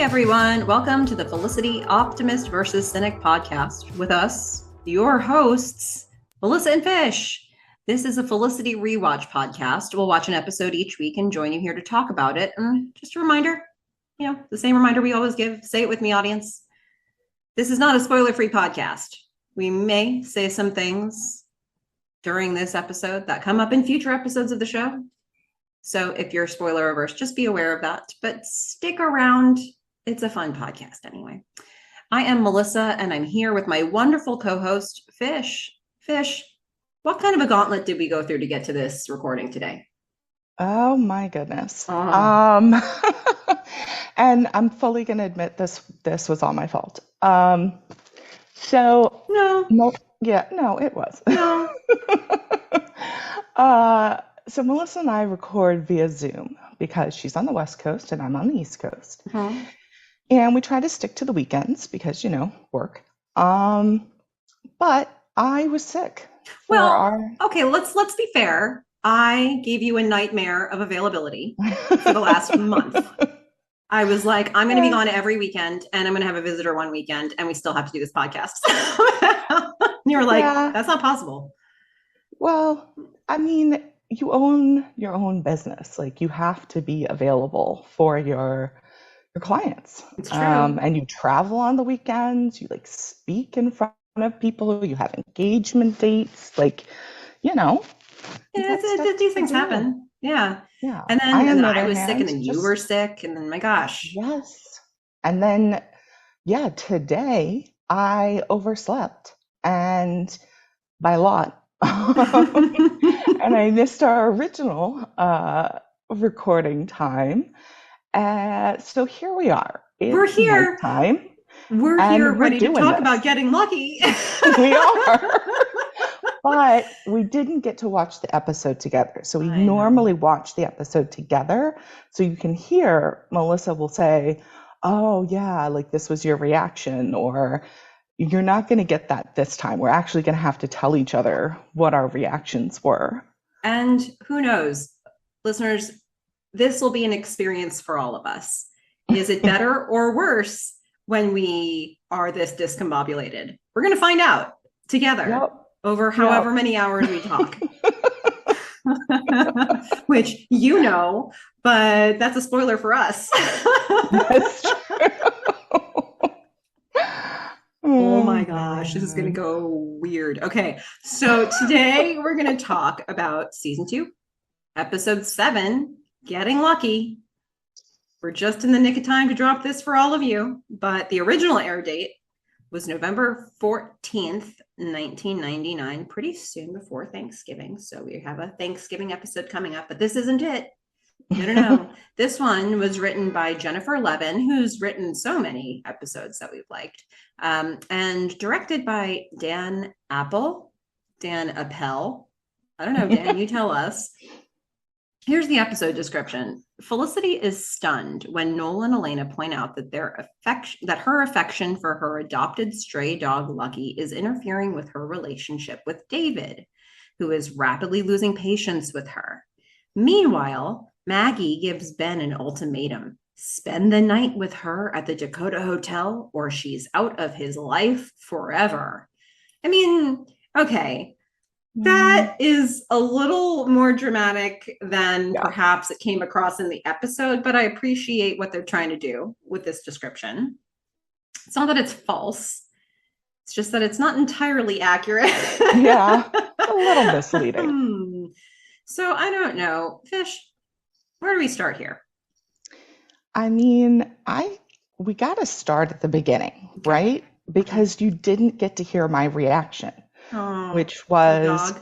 everyone. Welcome to the Felicity Optimist versus Cynic podcast with us, your hosts, Melissa and Fish. This is a Felicity rewatch podcast. We'll watch an episode each week and join you here to talk about it. And just a reminder, the same reminder we always give. Say it with me, audience. This is not a spoiler-free podcast. We may say some things during this episode that come up in future episodes of the show. So if you're spoiler averse, just be aware of that. But stick around. It's a fun podcast anyway. I am Melissa, and I'm here with my wonderful co-host, Fish. Fish, what kind of a gauntlet did we go through to get to this recording today? Oh my goodness. And I'm fully going to admit this was all my fault. No, it was. No. So Melissa and I record via Zoom because she's on the West Coast and I'm on the East Coast. Uh-huh. And we try to stick to the weekends because, work. But I was sick. Okay, let's be fair. I gave you a nightmare of availability for the last month. I was like, I'm going to be gone every weekend and I'm going to have a visitor one weekend and we still have to do this podcast. And you were like, That's not possible. Well, I mean, you own your own business. Like, you have to be available for your clients. It's true. And you travel on the weekends, you speak in front of people, you have engagement dates, these things happen. Yeah. And then I was sick and then you were sick and then my gosh. Yes. And then, today I overslept and by a lot. And I missed our original recording time. So here we are. We're here. Time. We're here ready to talk about getting lucky. We are. But we didn't get to watch the episode together. So we normally watch the episode together. So you can hear Melissa will say, oh, yeah, this was your reaction. Or you're not going to get that this time. We're actually going to have to tell each other what our reactions were. And who knows, listeners, this will be an experience for all of us. Is it better or worse when we are this discombobulated? We're going to find out together over however many hours we talk. Which but that's a spoiler for us. That's true. Oh my gosh, this is going to go weird. Okay, so today we're going to talk about season 2, episode 7, Getting Lucky. We're just in the nick of time to drop this for all of you, but the original air date was November 14th, 1999, pretty soon before Thanksgiving. So we have a Thanksgiving episode coming up, but this isn't it. No. This one was written by Jennifer Levin, who's written so many episodes that we've liked, and directed by Dan Appel. I don't know, Dan, you tell us. Here's the episode description. Felicity is stunned when Noel and Elena point out that that her affection for her adopted stray dog Lucky is interfering with her relationship with David, who is rapidly losing patience with her. Meanwhile, Maggie gives Ben an ultimatum: spend the night with her at the Dakota Hotel or she's out of his life forever. I mean, okay, that is a little more dramatic than perhaps it came across in the episode, but I appreciate what they're trying to do with this description. It's not that it's false. It's just that it's not entirely accurate. Yeah, a little misleading. So I don't know. Fish, where do we start here? I mean, we got to start at the beginning, right? Because you didn't get to hear my reaction, which was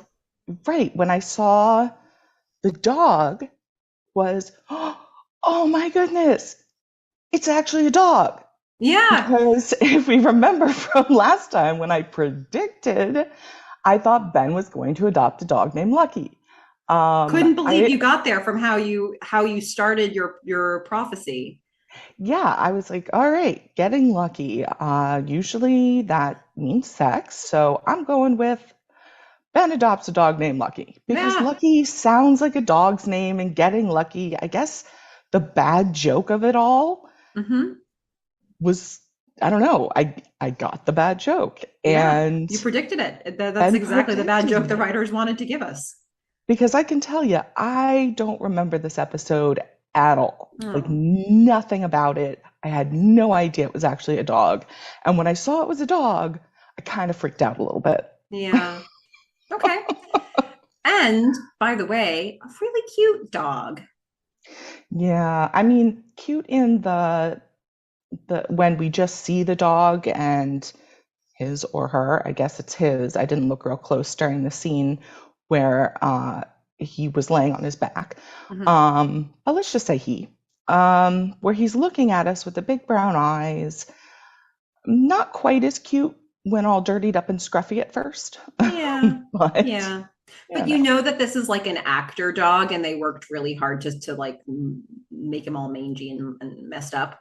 right when I saw the dog was, oh my goodness, it's actually a dog. Yeah. Because if we remember from last time when I predicted, I thought Ben was going to adopt a dog named Lucky. Couldn't believe you got there from how you started your prophecy. Yeah, I was like, all right, getting lucky. Usually that means sex, so I'm going with Ben adopts a dog named Lucky because Lucky sounds like a dog's name, and getting lucky, I guess the bad joke of it all was, I don't know, I got the bad joke Yeah, and you predicted it. That's and exactly the bad joke predicted the it. writers wanted to give us. Because I can tell you, I don't remember this episode at all. Like Oh, nothing about it. I had no idea it was actually a dog. And when I saw it was a dog, I kind of freaked out a little bit. yeah. Okay. And by the way, a really cute dog. Yeah, I mean, cute in the when we just see the dog and his or her, I guess it's his. I didn't look real close during the scene where he was laying on his back. Mhm. But let's just say he, where he's looking at us with the big brown eyes, not quite as cute when all dirtied up and scruffy at first. Yeah. But Yeah. you But you know, know that this is like an actor dog and they worked really hard just to like make him all mangy and messed up.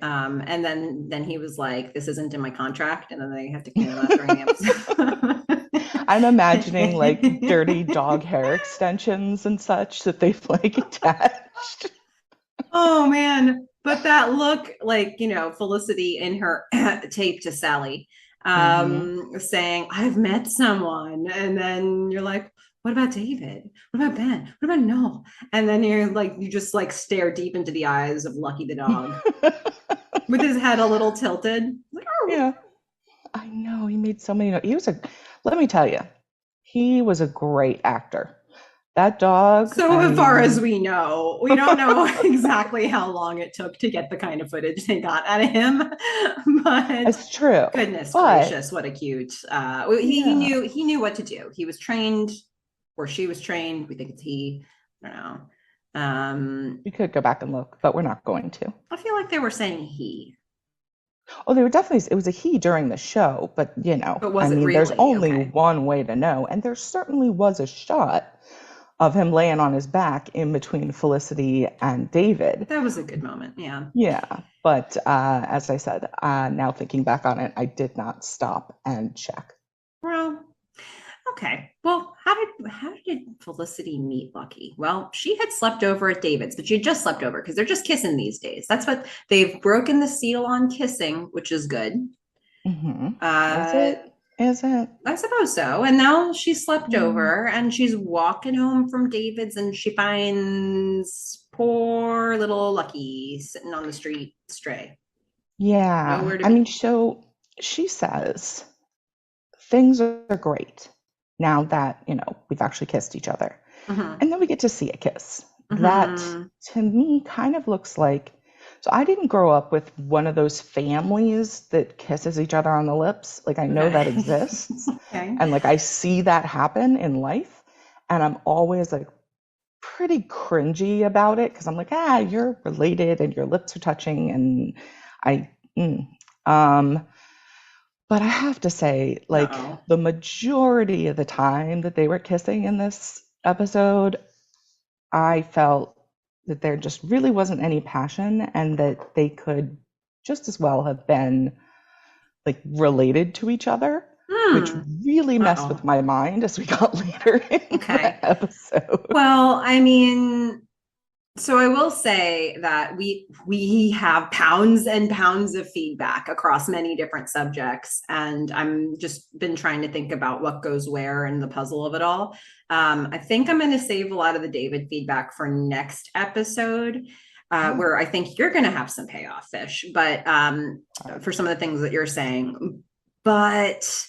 And then he was like, "This isn't in my contract," and then they have to clean him up during the I'm imagining like dirty episode. dog hair extensions and such that they've like attached. Oh man, but that look, like, Felicity in her tape to Sally, Hmm. saying, "I've met someone," and then you're like, "What about David? What about Ben? What about Noel?" And then you just like stare deep into the eyes of Lucky the dog with his head a little tilted. Like, oh. Yeah, I know he made so many. Let me tell you, he was a great actor. That dog, So I as far as mean, we know, we don't know exactly how long it took to get the kind of footage they got out of him, but it's true. goodness But gracious, what a cute! yeah, He knew what to do. He was trained, or she was trained. We think it's he. I don't know. we could go back and look, but we're not going to. I feel like they were saying he, Oh, they were definitely, it was a he during the show, but but I was it mean, there's really only okay? one way to know. And there certainly was a shot of him laying on his back in between Felicity and David. That was a good moment. Yeah. Yeah, but as I said, now thinking back on it, I did not stop and check. Well, okay. Well, how did Felicity meet Lucky? Well, she had slept over at David's, but she had just slept over because they're just kissing these days. That's what they've broken the seal on kissing, which is good. Hmm. Is Uh, it? Is it? I suppose so. And now she slept Mm. over and she's walking home from David's and she finds poor little Lucky sitting on the street stray. Yeah. Nowhere to I mean, be. so she says things are great now that, we've actually kissed each other. Mm-hmm. And then we get to see a kiss. That Mm-hmm. to me kind of looks like, so I didn't grow up with one of those families that kisses each other on the lips. Like I know that Okay. exists Okay. and like I see that happen in life and I'm always like pretty cringy about it because I'm like, you're related and your lips are touching and I mm. um but I have to say, like, Uh-oh. the majority of the time that they were kissing in this episode, I felt that there just really wasn't any passion and that they could just as well have been like related to each other, which Hmm. really messed with Uh-oh. my mind as we got later in Okay. the episode. Well, I mean, so I will say that we have pounds and pounds of feedback across many different subjects, and I'm just been trying to think about what goes where in the puzzle of it all. I think I'm going to save a lot of the David feedback for next episode, Oh, where I think you're going to have some payoff fish, but for some of the things that you're saying. But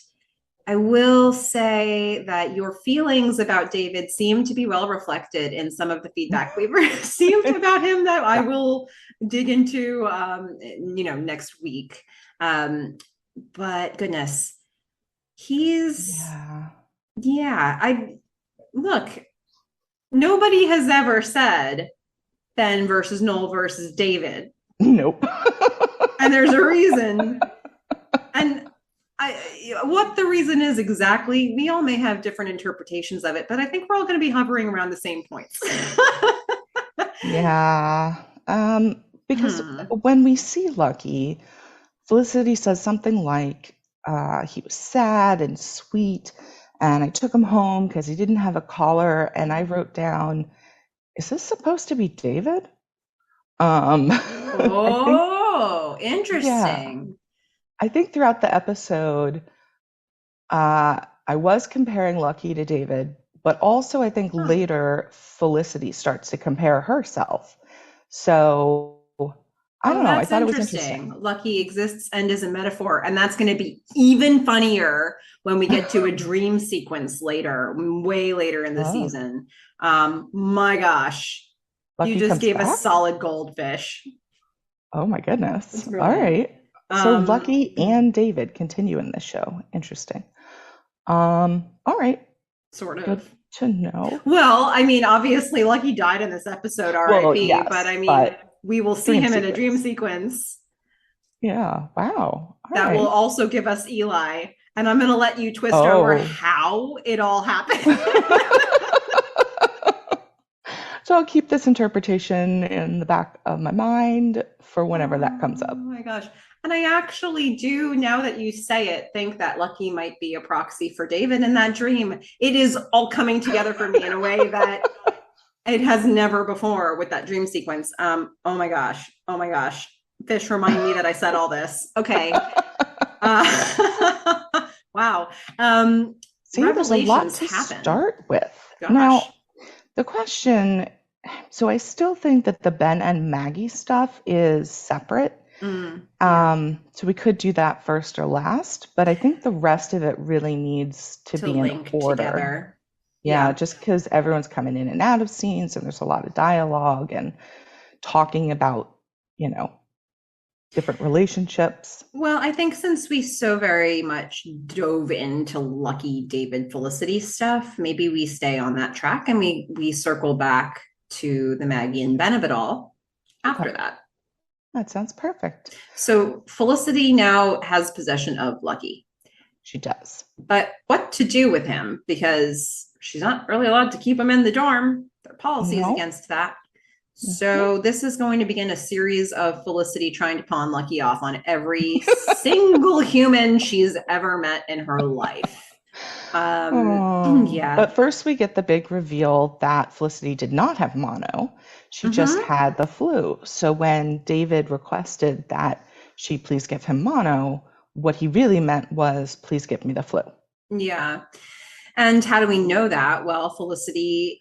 I will say that your feelings about David seem to be well reflected in some of the feedback we've received about him that I yeah, will dig into, next week. Um, but goodness, he's, yeah. yeah, I look, nobody has ever said Ben versus Noel versus David. Nope. And there's a reason. And what the reason is exactly, we all may have different interpretations of it, but I think we're all going to be hovering around the same points. Yeah. Because Hmm. when we see Lucky, Felicity says something like, he was sad and sweet, and I took him home because he didn't have a collar, and I wrote down, is this supposed to be David? I think Oh, Yeah. interesting. I think throughout the episode, I was comparing Lucky to David, but also I think Huh. later Felicity starts to compare herself. So I Oh, don't know. I that's thought it was interesting. interesting. Lucky exists and is a metaphor. And that's going to be even funnier when we get to a dream sequence later, way later in the Oh, season. My gosh, you Lucky just comes gave us back? solid goldfish. Oh my goodness. It's All brilliant. right. So Um, Lucky and David continue in this show. Interesting. All right. sort Good of. to know. Well, I mean, obviously, Lucky died in this episode, Well, RIP, but I yes, mean, but we will see dream him in a dream sequence. sequence Yeah. Wow. All that will right. also give us Eli. And I'm going to let you twist over Oh. how it all happened. So I'll keep this interpretation in the back of my mind for whenever that Oh comes up. my gosh. And I actually do, now that you say it, think that Lucky might be a proxy for David in that dream. It is all coming together for me in a way that it has never before with that dream sequence. Oh my gosh. Oh my gosh. Fish, remind me that I said all this. Okay. Wow. See, there's a lot Revelations to happen. start with. Gosh. Now, the question, so I still think that the Ben and Maggie stuff is separate. Yeah. So we could do that first or last, but I think the rest of it really needs to To be in link order. together. Yeah, Yeah. just because everyone's coming in and out of scenes and there's a lot of dialogue and talking about, you know, different relationships. Well, I think since we so very much dove into Lucky David Felicity stuff, maybe we stay on that track and we circle back to the Maggie and Ben of it all Okay, after that. that sounds perfect. So Felicity now has possession of Lucky, She does. but what to do with him? Because she's not really allowed to keep him in the dorm. There are policies No. against that. Mhm. So this is going to begin a series of Felicity trying to pawn Lucky off on every single human she's ever met in her life. Oh, Yeah. but first we get the big reveal that Felicity did not have mono. She just Mm-hmm. had the flu. So when David requested that she please give him mono, what he really meant was, please give me the flu. Yeah. And how do we know that? Well, Felicity's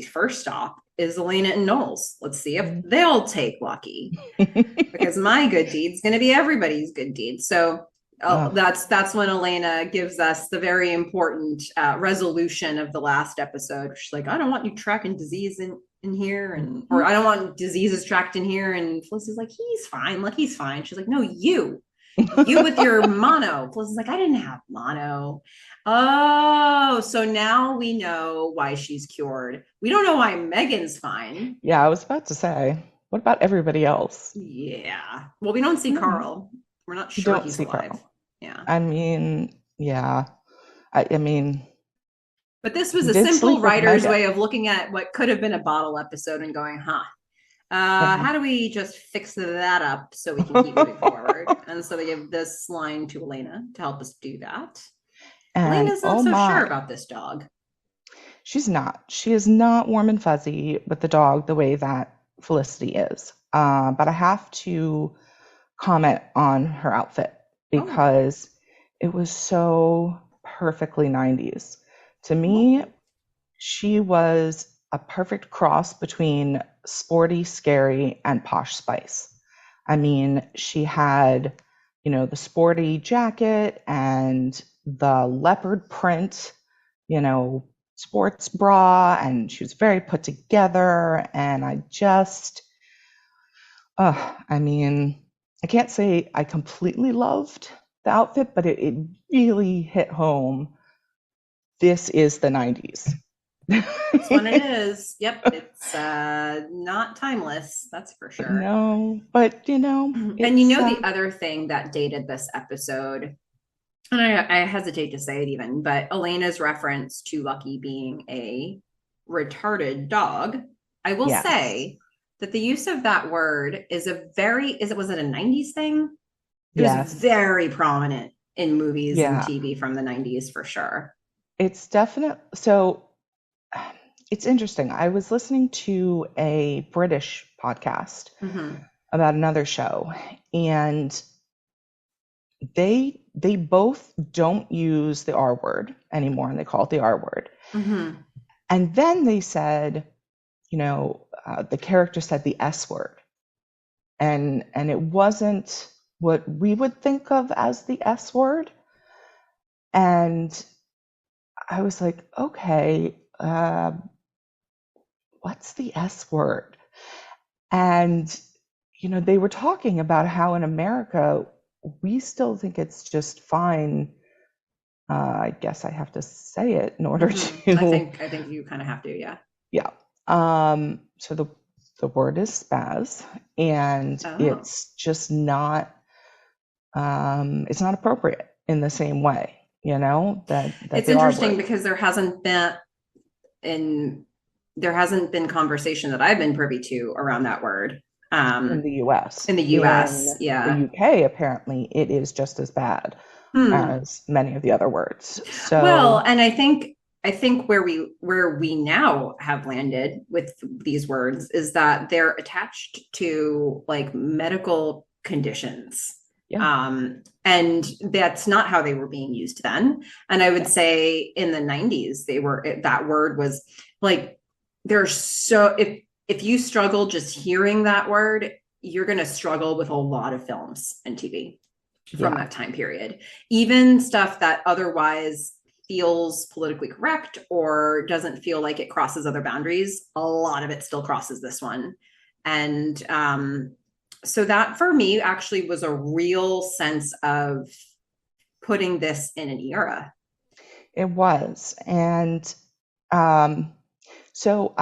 first stop is Elena and Knowles. Let's see if they'll take Lucky, because my good deed's going to be everybody's good deed. So Oh, that's when Elena gives us the very important resolution of the last episode. She's like, I don't want you tracking disease in here, and or mhm. I don't want diseases tracked in here. And Felicity's like, he's fine, like he's fine. She's like, no, you with your mono. Felicity's like, I didn't have mono. Oh, so now we know why she's cured. We don't know why Megan's fine. Yeah, I was about to say, what about everybody else? Yeah. Well, we don't see Hmm. Carl. We're not You sure don't he's see alive. Carl. Yeah. I mean, yeah. I mean, But this was he a did simple sleep with writer's Megan. way of looking at what could have been a bottle episode and going, huh, Yeah. how do we just fix that up so we can keep moving forward? And so they give this line to Elena to help us do that. And Elena's not oh so sure my, about this dog. she's not. She is not warm and fuzzy with the dog the way that Felicity is. But I have to comment on her outfit Oh, because it was so perfectly 90s. To me, oh, she was a perfect cross between sporty, scary, and posh spice. I mean, she had, the sporty jacket and the leopard print, sports bra, and she was very put together. And I mean, I can't say I completely loved the outfit, but it really hit home. This is the 90s. this one it is. Yep, it's not timeless, that's for sure. No, but And it's the other thing that dated this episode, and I hesitate to say it even, but Elena's reference to Lucky being a retarded dog, I will yes, say that the use of that word is was it a 90s thing? It was yes, very prominent in movies and yeah. TV from the 90s for sure. It's definite. So it's interesting. I was listening to a British podcast, Mm-hmm. about another show, and they both don't use the R word anymore, and they call it the R word. Mm-hmm. And then they said, the character said the S word, and it wasn't what we would think of as the S word. And I was like, okay, what's the S word? And they were talking about how in America we still think it's just fine. I guess I have to say it in order to. I think you kind of have to, yeah. Yeah. So the word is spaz, and it's just not. It's not appropriate in the same way, that it's interesting because there hasn't been conversation that I've been privy to around that word. In the US. In the US, yeah. The UK, apparently, it is just as bad as many of the other words. So, well, and I think where we now have landed with these words is that they're attached to like medical conditions. Yeah. And that's not how they were being used then. And I would say in the 90s, that word was like, if you struggle just hearing that word, you're going to struggle with a lot of films and TV from that time period. Even stuff that otherwise feels politically correct or doesn't feel like it crosses other boundaries, a lot of it still crosses this one. And so that for me actually was a real sense of putting this in an era. It was. And so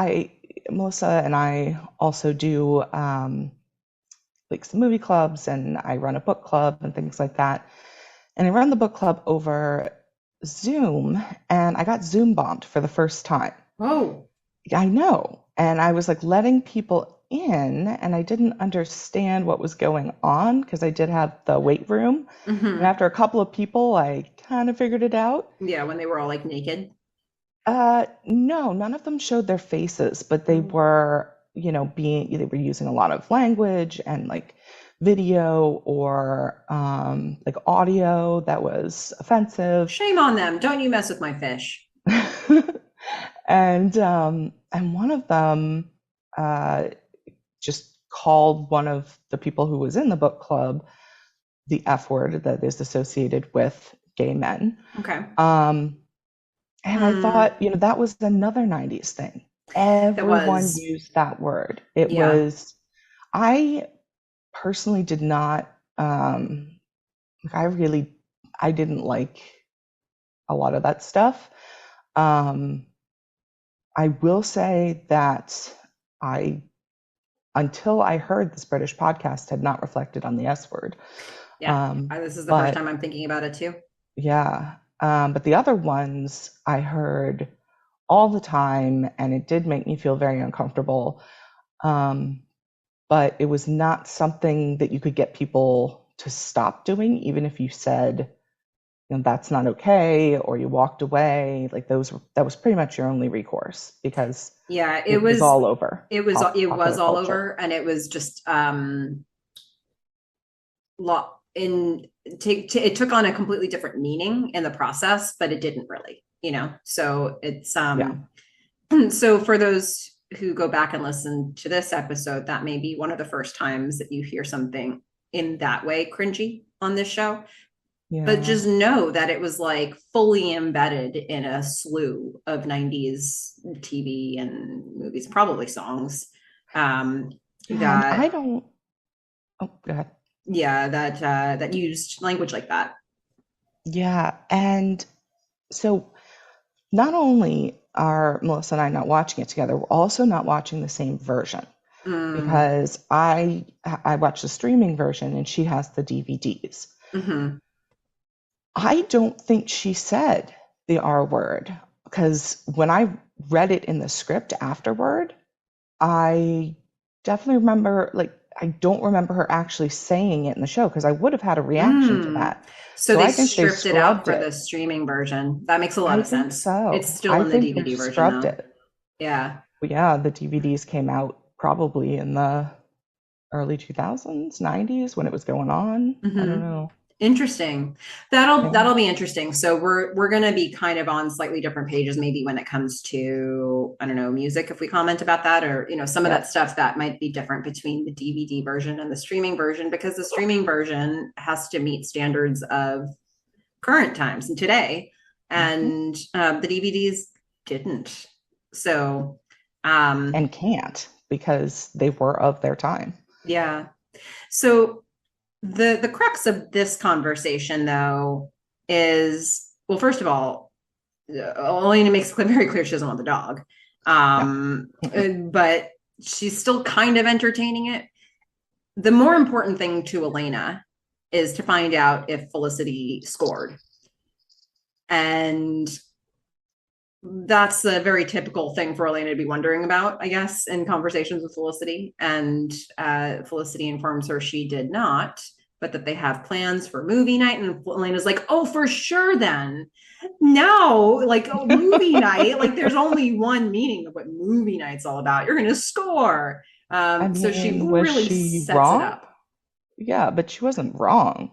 Melissa and I also do like some movie clubs, and I run a book club and things like that. And I run the book club over Zoom, and I got Zoom bombed for the first time. Oh, I know. And I was like letting people in, and I didn't understand what was going on because I did have the wait room. Mm-hmm. And after a couple of people, I kind of figured it out. Yeah, when they were all like naked. No, none of them showed their faces, but they were, they were using a lot of language and like video or like audio that was offensive. Shame on them. Don't you mess with my fish. And one of them just called one of the people who was in the book club the F word that is associated with gay men. Okay. And I thought, that was another 90s thing. Everyone used that word. It was, I personally did not, I didn't like a lot of that stuff. I will say that until I heard this British podcast, had not reflected on the S word. Yeah, this is the first time I'm thinking about it too. Yeah. But the other ones I heard all the time, and it did make me feel very uncomfortable. But it was not something that you could get people to stop doing, even if you said, that's not okay, or you walked away. Like that was pretty much your only recourse, because it was all over. It was all over, and it was just it took on a completely different meaning in the process, but it didn't really, so it's so for those who go back and listen to this episode, that may be one of the first times that you hear something in that way cringy on this show. Yeah. But just know that it was like fully embedded in a slew of 90s TV and movies, probably songs. Go ahead. Yeah, that used language like that. Yeah, and so not only are Melissa and I not watching it together, we're also not watching the same version, because I watched the streaming version and she has the DVDs. Mm-hmm. I don't think she said the R word, because when I read it in the script afterward, I definitely remember, I don't remember her actually saying it in the show, because I would have had a reaction to that. So they stripped it out for the streaming version. That makes a lot of sense. So it's still in the DVD version, though. Yeah. Yeah, the DVDs came out probably in the early 2000s, 90s when it was going on. I don't know. Interesting. That'll be interesting. So we're gonna be kind of on slightly different pages, maybe when it comes to, I don't know, music, if we comment about that, or some of that stuff that might be different between the DVD version and the streaming version, because the streaming version has to meet standards of current times and today, and the DVDs didn't. So and can't, because they were of their time. Yeah. So the crux of this conversation, though, is, well, first of all, Elena makes it very clear she doesn't want the dog, but she's still kind of entertaining it. The more important thing to Elena is to find out if Felicity scored, and that's a very typical thing for Elena to be wondering about, I guess, in conversations with Felicity. And Felicity informs her she did not, but that they have plans for movie night. And Elena's like, oh, for sure then. No, like, oh, movie night. Like, there's only one meaning of what movie night's all about. You're going to score. So she really sets wrong? it up. Yeah, but she wasn't wrong.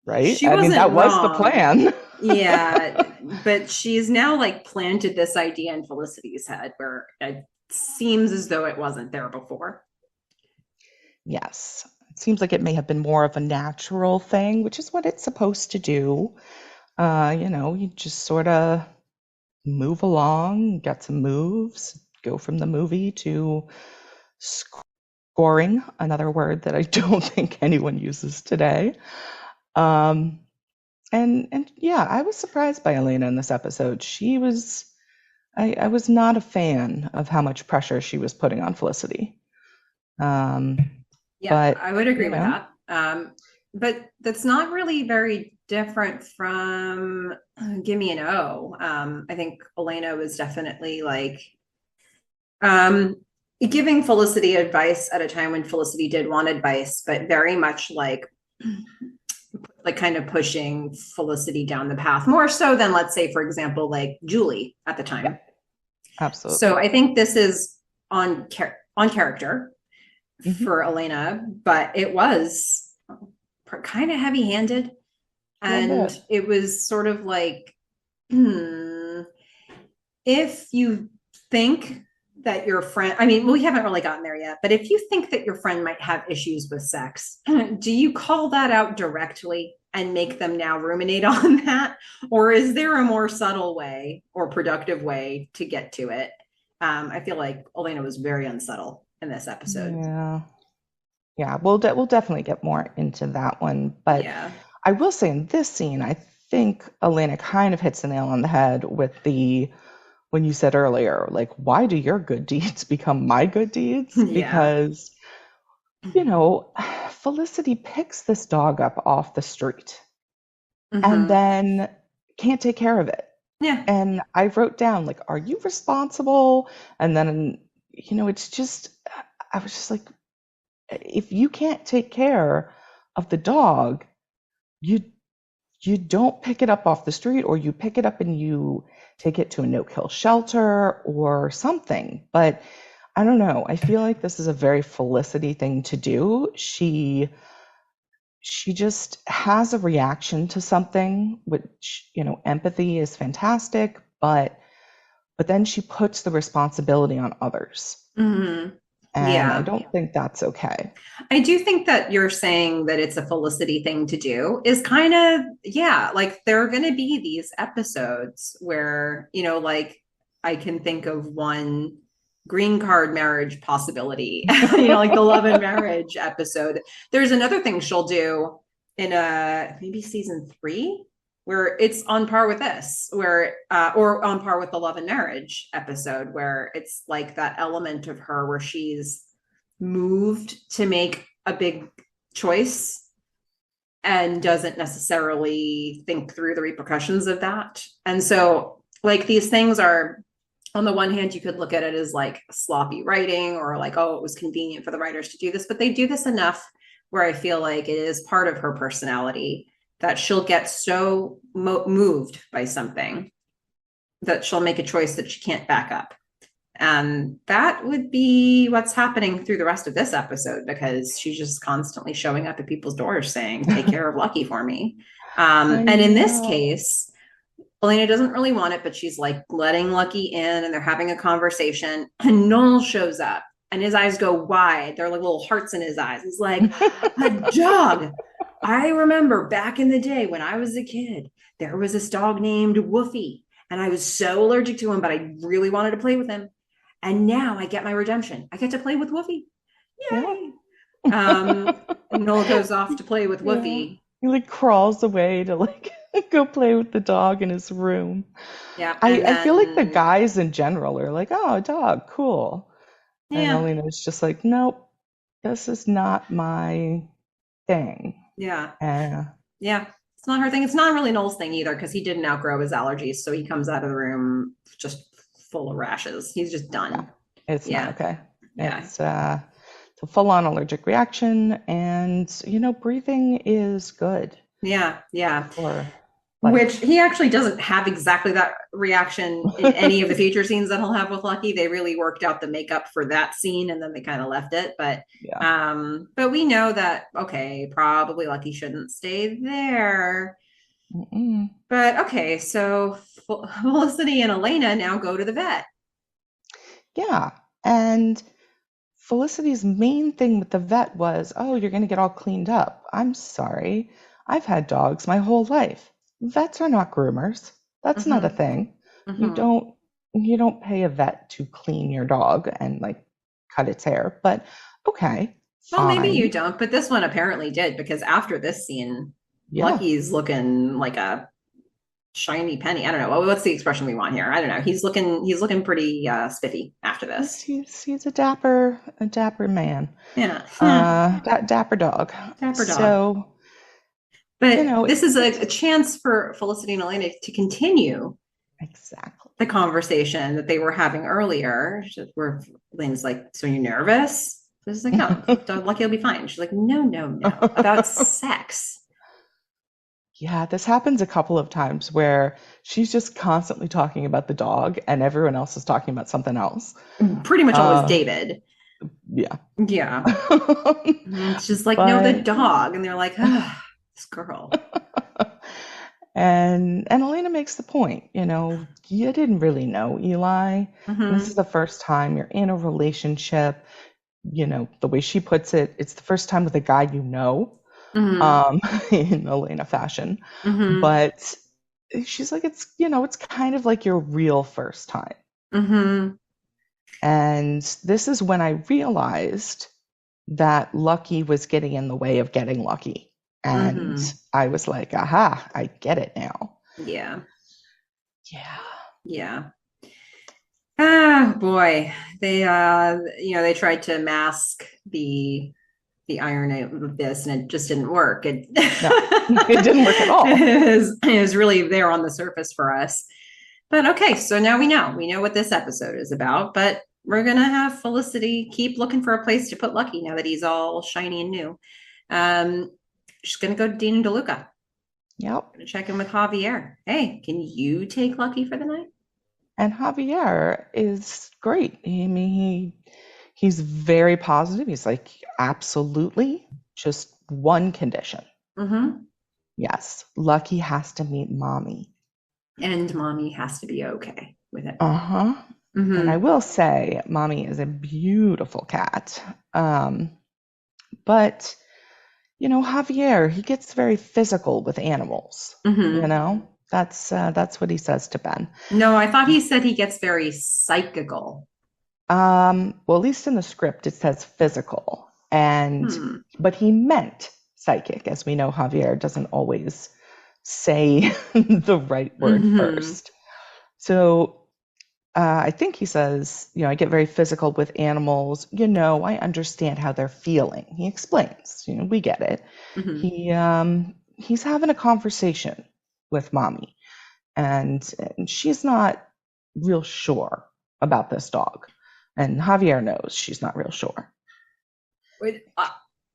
Right? She wasn't that was wrong. The plan. Yeah, but she's now like planted this idea in Felicity's head where it seems as though it wasn't there before. Yes. It seems like it may have been more of a natural thing, which is what it's supposed to do. You just sort of move along, get some moves, go from the movie to scoring, another word that I don't think anyone uses today. And yeah, I was surprised by Elena in this episode. I was not a fan of how much pressure she was putting on Felicity. Yeah, but, I would agree with that. But that's not really very different from Gimme an O. I think Elena was definitely like giving Felicity advice at a time when Felicity did want advice, but very much like kind of pushing Felicity down the path more so than, let's say, for example, like Julie at the time. Yeah, absolutely. So I think this is on character for Elena, but it was kind of heavy-handed, and it was sort of like, if you think that your friend, I mean, we haven't really gotten there yet, but if you think that your friend might have issues with sex, do you call that out directly and make them now ruminate on that? Or is there a more subtle way or productive way to get to it? I feel like Elena was very unsubtle in this episode. Yeah, we'll definitely get more into that one. But yeah. I will say in this scene, I think Elena kind of hits the nail on the head with when you said earlier, like, why do your good deeds become my good deeds? Because, Felicity picks this dog up off the street and then can't take care of it. Yeah. And I wrote down, like, are you responsible? And then, it's just, I was just like, if you can't take care of the dog, you don't pick it up off the street, or you pick it up and you take it to a no-kill shelter or something. But I don't know. I feel like this is a very Felicity thing to do. She just has a reaction to something, which, empathy is fantastic, but then she puts the responsibility on others. And I don't think that's okay. I do think that you're saying that it's a Felicity thing to do is kind of, like there are going to be these episodes where, like I can think of one green card marriage possibility, like the love and marriage episode. There's another thing she'll do in maybe season 3 where it's on par with this, where or on par with the love and marriage episode, where it's like that element of her where she's moved to make a big choice and doesn't necessarily think through the repercussions of that. And so like these things are, on the one hand, you could look at it as like sloppy writing, or like, oh, it was convenient for the writers to do this, but they do this enough where I feel like it is part of her personality that she'll get so moved by something that she'll make a choice that she can't back up. And that would be what's happening through the rest of this episode because she's just constantly showing up at people's doors saying, take care of Lucky for me. I And in this know. case, Elena doesn't really want it, but she's like letting Lucky in and they're having a conversation. And Noel shows up and his eyes go wide. They're like little hearts in his eyes. He's like, a dog. I remember back in the day when I was a kid, there was this dog named Woofy. And I was so allergic to him, but I really wanted to play with him. And now I get my redemption. I get to play with Woofy. Yeah. Yay. Noel goes off to play with Yeah. Woofy. He like crawls away to like go play with the dog in his room. Yeah. I, And I feel like the then, guys in general are like, oh, a dog, cool. And yeah. Elena's just like, nope, this is not my thing. Yeah. Uh, Yeah. It's not her thing. It's not really Noel's thing either because he didn't outgrow his allergies. So he comes out of the room just full of rashes. He's just yeah, done. it's not Yeah. okay. Yeah. It's a full-on allergic reaction, and breathing is good Yeah. Yeah. for Which life. he actually doesn't have exactly that reaction in any of the future scenes that he'll have with Lucky. They really worked out the makeup for that scene and then they kind of left it. Yeah. But we know that okay, probably Lucky shouldn't stay there. Mm-mm. But okay, so Felicity and Elena now go to the vet. Yeah. And Felicity's main thing with the vet was, oh, you're going to get all cleaned up. I'm sorry. I've had dogs my whole life. Vets are not groomers. That's not a Mm-hmm. thing. You Mm-hmm. don't pay a vet to clean your dog and like cut its hair. But okay, Well, maybe you fine. don't, but this one apparently did because after this scene, Yeah. Lucky's looking like a shiny penny. I don't know. What's the expression we want here? I don't know. He's looking pretty spiffy after He's this. he's he's a dapper man. Yeah. That dapper dog. Dapper dog. So, But this is it's a chance for Felicity and Elena to continue exactly. the conversation that they were having earlier, where Elaine's like, "So you're nervous?" She's like, "No, Lucky will be fine." She's like, "No, no, no, about sex." Yeah, this happens a couple of times where she's just constantly talking about the dog and everyone else is talking about something else. Pretty much always Uh, David. yeah. Yeah. It's just like, no, the But dog. And they're like, ah, this girl. and Elena makes the point, you didn't really know Eli. This is Mm-hmm. the first time you're in a relationship. The way she puts it, it's the first time with a guy you know, Mm-hmm. um, in Elena fashion. Mm-hmm. But she's like, it's kind of like your real first time. Mm-hmm. And this is when I realized that Lucky was getting in the way of getting lucky. And Mm-hmm. I was like, aha, I get it now. Yeah. Yeah. Yeah. Ah, boy. They tried to mask the irony of this and it just didn't work. It, No, it didn't work at all. it was really there on the surface for us. But okay, so now we know what this episode is about, but we're gonna have Felicity keep looking for a place to put Lucky now that he's all shiny and new. Um, she's gonna go to Dean and DeLuca. Yep. Gonna check in with Javier. Hey, can you take Lucky for the night? And Javier is great. I mean, he's very positive. He's like, absolutely, just one condition. Mm-hmm. Yes, Lucky has to meet Mami. And Mommy has to be okay with it. Uh-huh. And I Mm-hmm. will say, Mami is a beautiful cat. But Javier, he gets very physical with animals. Mm-hmm. That's what he says to Ben. No, I thought he said he gets very psychical. Well, at least in the script, it says physical, Hmm. but he meant psychic, as we know. Javier doesn't always say the right word Mm-hmm. first. So I think he says, I get very physical with animals. I understand how they're feeling. He explains, we get it. Mm-hmm. He's having a conversation with Mami, and she's not real sure about this dog. And Javier knows she's not real sure.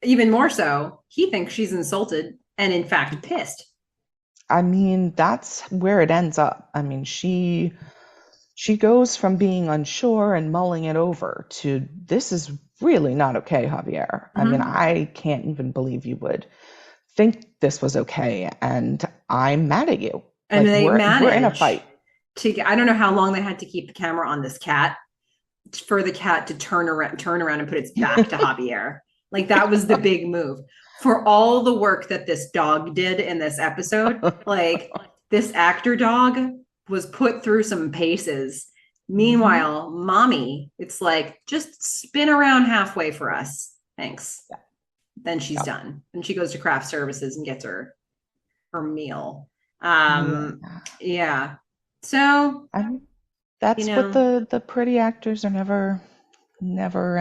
Even more so, he thinks she's insulted and in fact pissed. I mean, that's where it ends up. I mean, she she goes from being unsure and mulling it over to, this is really not okay, Javier. I mean, I can't even believe you would think this was okay, and I'm mad at you. And like they we're in a fight. I don't know how long they had to keep the camera on this cat for the cat to turn around and put its back to Javier. Like that was the big move. For all the work that this dog did in this episode, like this actor dog was put through some paces. Meanwhile, Mami, it's like, just spin around halfway for us. Thanks. Yeah. Then she's done. And she goes to craft services and gets her meal. Yeah. So that's what the pretty actors are never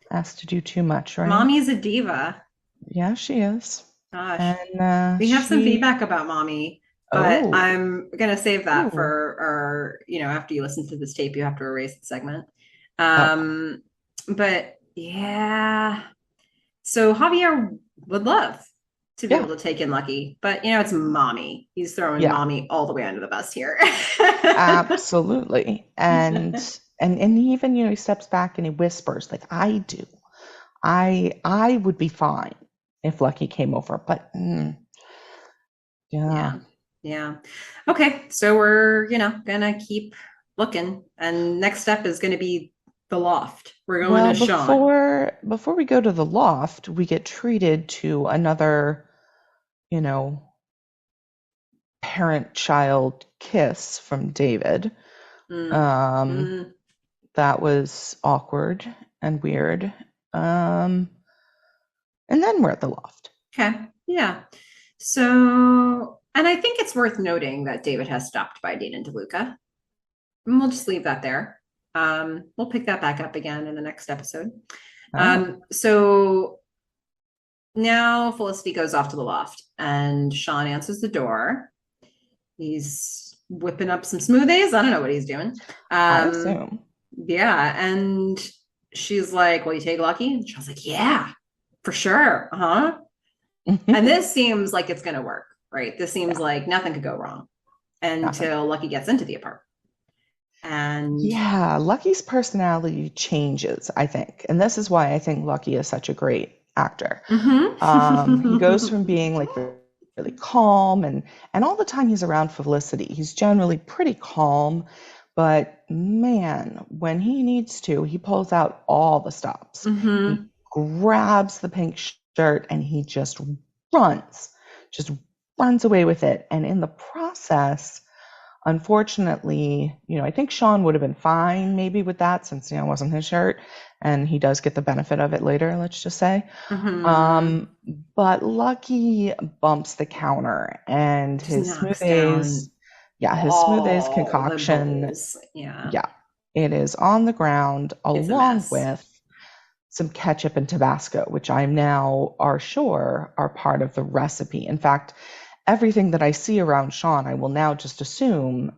asked to do too much, right? Mami's a diva. Yeah, she is. Gosh. And we have some feedback about Mami, but I'm gonna save that for our, after you listen to this tape, you have to erase the segment. But yeah. So Javier would love to be able to take in Lucky, but it's Mami. He's throwing Mami all the way under the bus here. Absolutely. And even, he steps back and he whispers, like, I would be fine if Lucky came over, but yeah. Okay. So we're, gonna keep looking, and next step is going to be the loft. We're going to Sean. Before we go to the loft, we get treated to another, parent-child kiss from David. That was awkward and weird. And then we're at the loft. Okay. Yeah. So, and I think it's worth noting that David has stopped by Dean and DeLuca. And we'll just leave that there. We'll pick that back up again in the next episode. So now Felicity goes off to the loft and Sean answers the door. He's whipping up some smoothies. I don't know what he's doing. I assume. Yeah. And she's like, will you take Lucky? And Sean's like, yeah, for sure. And this seems like it's going to work, right? This seems like nothing could go wrong until Lucky gets into the apartment. And Lucky's personality changes, I think. And this is why I think Lucky is such a great actor. He goes from being like really calm and all the time he's around Felicity, he's generally pretty calm, but man, when he needs to, he pulls out all the stops. He grabs the pink shirt and he just runs away with it. And in the process, unfortunately, I think Sean would have been fine maybe with that, since it wasn't his shirt, and he does get the benefit of it later, let's just say. But Lucky bumps the counter, and his smoothies concoction, it is on the ground along with some ketchup and Tabasco, which I'm now sure are part of the recipe. In fact, everything that I see around Sean, I will now just assume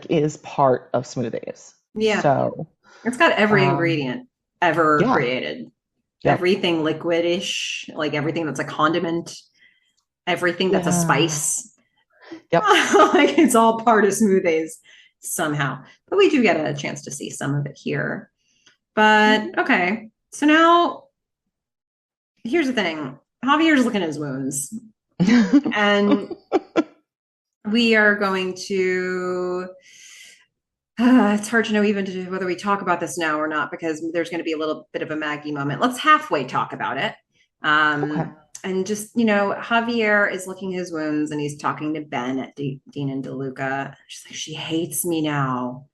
is part of smoothies. Yeah. So it's got every ingredient ever created. Yep. Everything liquidish, like everything that's a condiment, everything that's a spice. Yep. Like it's all part of smoothies somehow. But we do get a chance to see some of it here. But okay. So now here's the thing. Javier's looking at his wounds. And we are going to it's hard to know even whether we talk about this now or not, because there's going to be a little bit of a Maggie moment. Let's halfway talk about it. And just, Javier is licking his wounds and he's talking to Ben at Dean and DeLuca. She's like, she hates me now.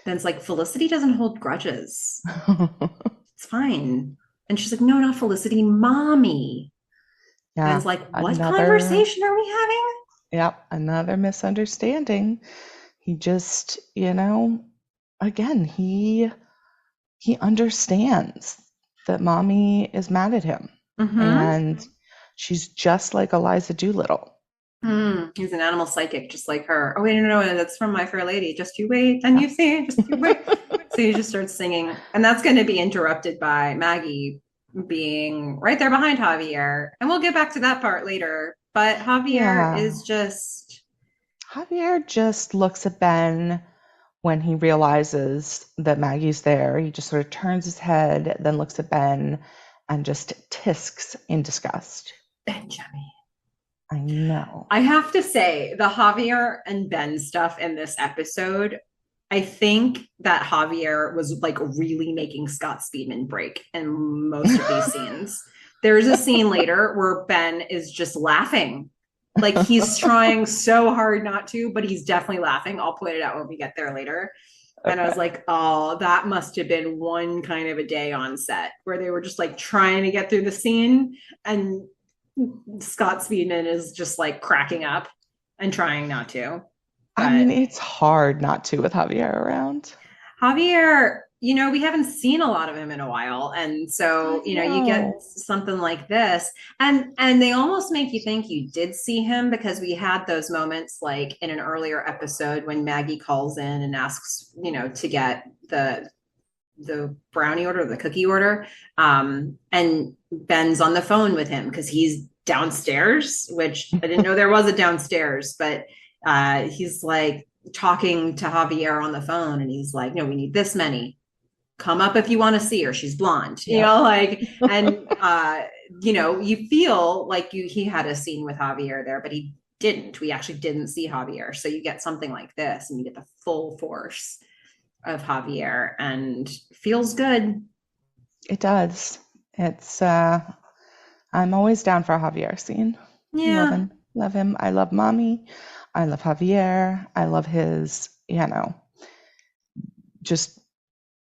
Ben's like, Felicity doesn't hold grudges. It's fine. And she's like, no, not Felicity, Mami. Yeah, and it's like, what conversation are we having? Yep, another misunderstanding. He just, again, he understands that Mami is mad at him. And she's just like Eliza Doolittle. He's an animal psychic, just like her. Oh, wait, no, that's from My Fair Lady. Just you wait, and you see, just you wait. So he just starts singing. And that's going to be interrupted by Maggie being right there behind Javier. And we'll get back to that part later. But Javier is just... Javier just looks at Ben when he realizes that Maggie's there. He just sort of turns his head, then looks at Ben and just tisks in disgust. Benjamin. I know. I have to say, the Javier and Ben stuff in this episode, I think that Javier was like really making Scott Speedman break in most of these scenes. There's a scene later where Ben is just laughing. Like he's trying so hard not to, but he's definitely laughing. I'll point it out when we get there later. And I was like, oh, that must have been one kind of a day on set where they were just like trying to get through the scene. And Scott Speedman is just like cracking up and trying not to. I mean, But it's hard not to with Javier around. Javier, we haven't seen a lot of him in a while. And so, I you get know. something like this. And they almost make you think you did see him because we had those moments like in an earlier episode when Maggie calls in and asks, to get the brownie order, the cookie order. And Ben's on the phone with him because he's downstairs, which I didn't know there was a downstairs, but he's like talking to Javier on the phone and he's like, no, we need this many. Come up if you want to see her. She's blonde, and you feel like he had a scene with Javier there, but he didn't. We actually didn't see Javier. So you get something like this and you get the full force of Javier and feels good. It does. It's I'm always down for a Javier scene. Love Yeah. him. Love him. I love Mami. I love Javier. I love his, just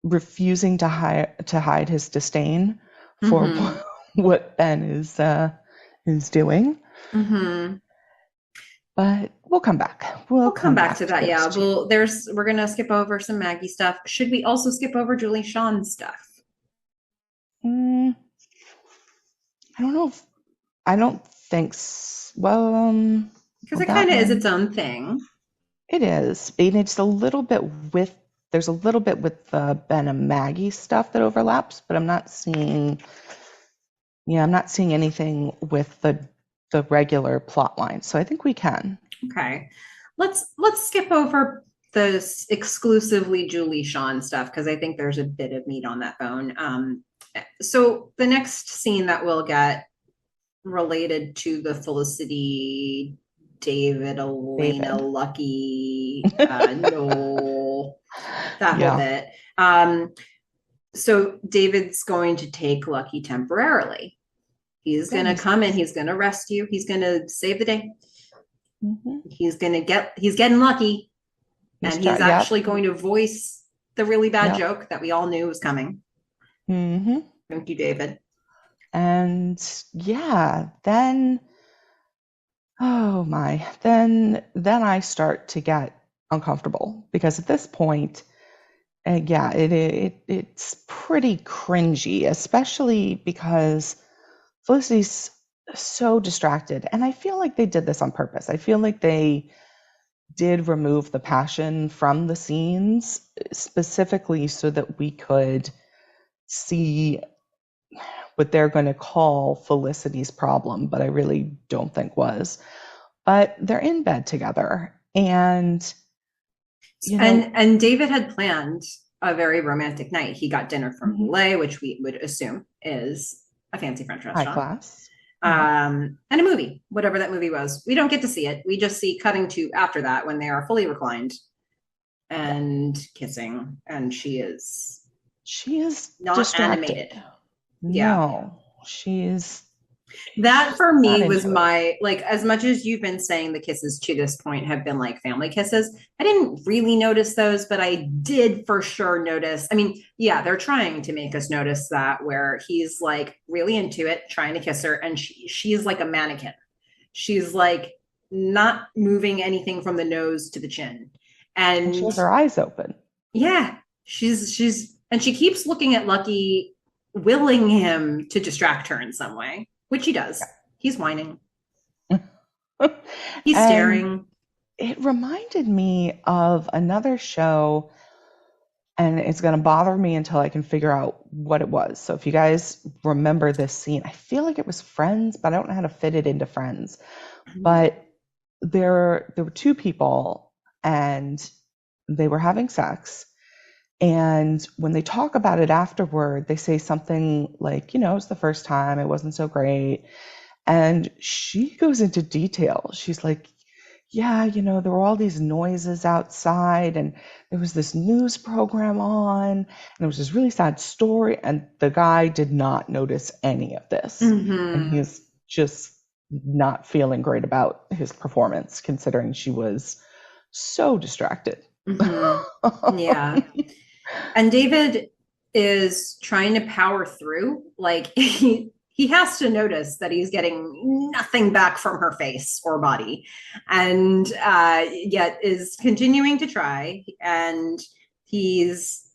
refusing to hide his disdain for Mm-hmm. what Ben is doing. Mm-hmm. But we'll come back. We'll We'll come come back back to to that. Yeah. those two. Well, we're gonna skip over some Maggie stuff. Should we also skip over Julie Sean stuff? Mm, I don't know if I don't think well, Because well, it that kind of is one its own thing. it is. And it's a little bit with there's a little bit with the Ben and Maggie stuff that overlaps, but I'm not seeing anything with the regular plot line. So I think we can. Okay. Let's skip over the exclusively Julie Sean stuff because I think there's a bit of meat on that bone. So the next scene that we'll get related to the Felicity, David, Elena, David. Lucky, Noel, that whole Yeah. bit. So David's going to take Lucky temporarily. He's Yeah, going to come in. He's going to rescue. He's going to save the day. mhm. He's getting lucky. And he's Yep. actually going to voice the really bad Yep. joke that we all knew was coming. Hmm. Thank you, David. And yeah, then oh my, then I start to get uncomfortable because at this point, yeah, it's pretty cringy, especially because Felicity's so distracted, and I feel like they did this on purpose. I feel like they did remove the passion from the scenes specifically so that we could see what they're going to call Felicity's problem, but I really don't think was. But they're in bed together, and And David had planned a very romantic night. He got dinner from mhm, Lay, which we would assume is a fancy French high restaurant. class. Yeah. And a movie, whatever that movie was. We don't get to see it. We just see cutting to after that when they are fully reclined Yeah. and kissing, and she is She is not distracted. animated. Yeah. No, she's That for not me was into it. my like as much as you've been saying the kisses to this point have been like family kisses. I didn't really notice those, but I did for sure notice. I mean, yeah, they're trying to make us notice that where he's like really into it, trying to kiss her, and she's like a mannequin. She's like not moving anything from the nose to the chin. And she And has her eyes open. yeah, she's and she keeps looking at Lucky, willing him to distract her in some way, which he does. He's whining. He's And staring. it reminded me of another show, and it's going to bother me until I can figure out what it was. So if you guys remember this scene, I feel like it was Friends, but I don't know how to fit it into Friends. But there were two people and they were having sex. And when they talk about it afterward, they say something like, it's the first time, it wasn't so great. And she goes into detail. She's like, yeah, there were all these noises outside and there was this news program on and it was this really sad story. And the guy did not notice any of this. And he's just not feeling great about his performance, considering she was so distracted. Yeah. And David is trying to power through. Like he has to notice that he's getting nothing back from her face or body, and yet is continuing to try. And he's,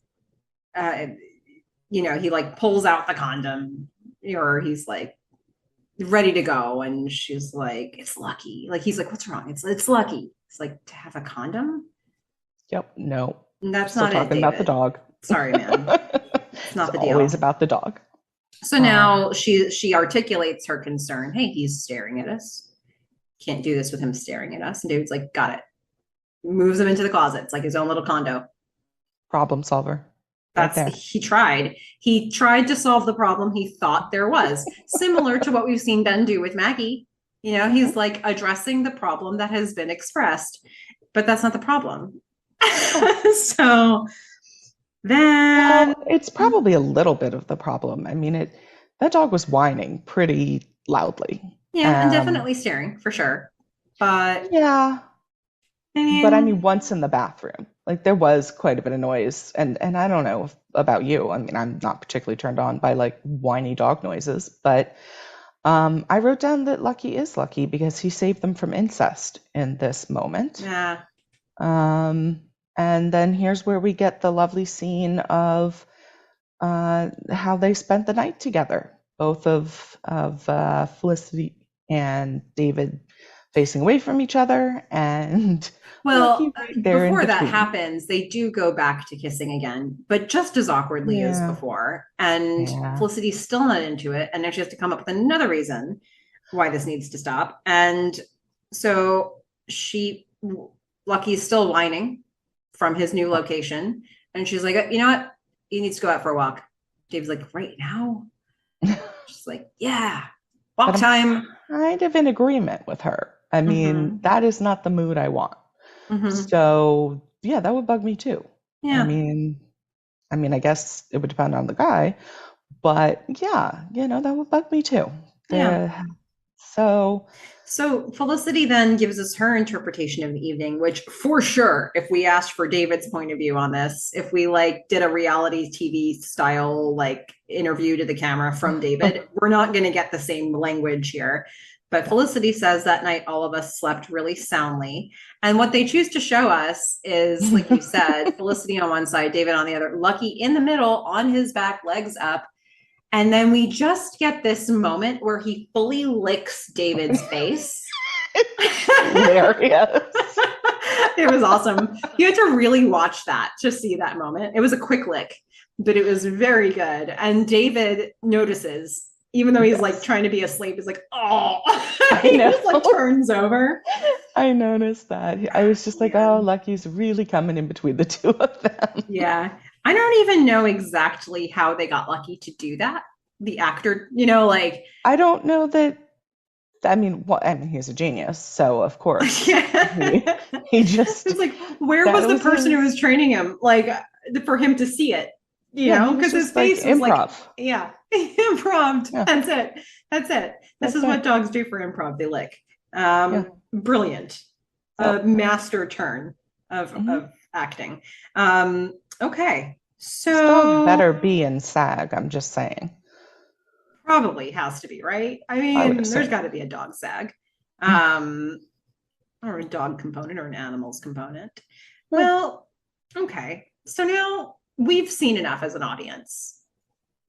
he like pulls out the condom, or he's like ready to go, and she's like, "It's lucky." Like he's like, "What's wrong?" It's lucky. It's like, to have a condom. Yep. No. That's Still not it, talking David. about the dog. Sorry, man. It's not the deal. Always about the dog. So now she articulates her concern. Hey, he's staring at us. Can't do this with him staring at us. And David's like, got it. Moves him into the closet. It's like his own little condo. Problem solver. He tried. He tried to solve the problem he thought there was. Similar to what we've seen Ben do with Maggie. He's like addressing the problem that has been expressed, but that's not the problem. So then it's probably a little bit of the problem. I mean, that dog was whining pretty loudly. Yeah, and definitely staring for sure. But yeah, I mean, once in the bathroom, like there was quite a bit of noise, and I don't know about you. I mean, I'm not particularly turned on by like whiny dog noises, but I wrote down that Lucky is lucky because he saved them from incest in this moment. Yeah. And then here's where we get the lovely scene of how they spent the night together, both of Felicity and David facing away from each other, and before that happens, they do go back to kissing again, but just as awkwardly as before. And Felicity's still not into it, and now she has to come up with another reason why this needs to stop. And so Lucky's still whining from his new location, and she's like, you know what? He needs to go out for a walk. Dave's like, right now? She's like, yeah, walk time. I'm kind of in agreement with her. I mean, that is not the mood I want. So yeah, that would bug me too. Yeah. I mean, I guess it would depend on the guy, but yeah, that would bug me too. Yeah. So Felicity then gives us her interpretation of the evening, which for sure, if we asked for David's point of view on this, if we like did a reality TV style like interview to the camera from David, we're not going to get the same language here. But Felicity says that night all of us slept really soundly. And what they choose to show us is, like you said, Felicity on one side, David on the other, Lucky in the middle, on his back, legs up. And then we just get this moment where he fully licks David's face. Hilarious. It was awesome. You had to really watch that to see that moment. It was a quick lick, but it was very good. And David notices, even though he's like trying to be asleep, he's like, oh, he just like turns over. I noticed that. I was just like, oh, Lucky's really coming in between the two of them. Yeah. I don't even know exactly how they got Lucky to do that. The actor, like. I don't know that. I mean, he's a genius, so of course. he just. It's like, where was the person who was training him, like, for him to see it? Because his face was improv. Improv. Yeah. That's it. This is what dogs do for improv. They lick. Brilliant. Master turn of acting. Okay. So this dog better be in SAG. I'm just saying. Probably has to be, right? I mean, there's got to be a dog SAG, or a dog component or an animals component. Well, okay. So now we've seen enough as an audience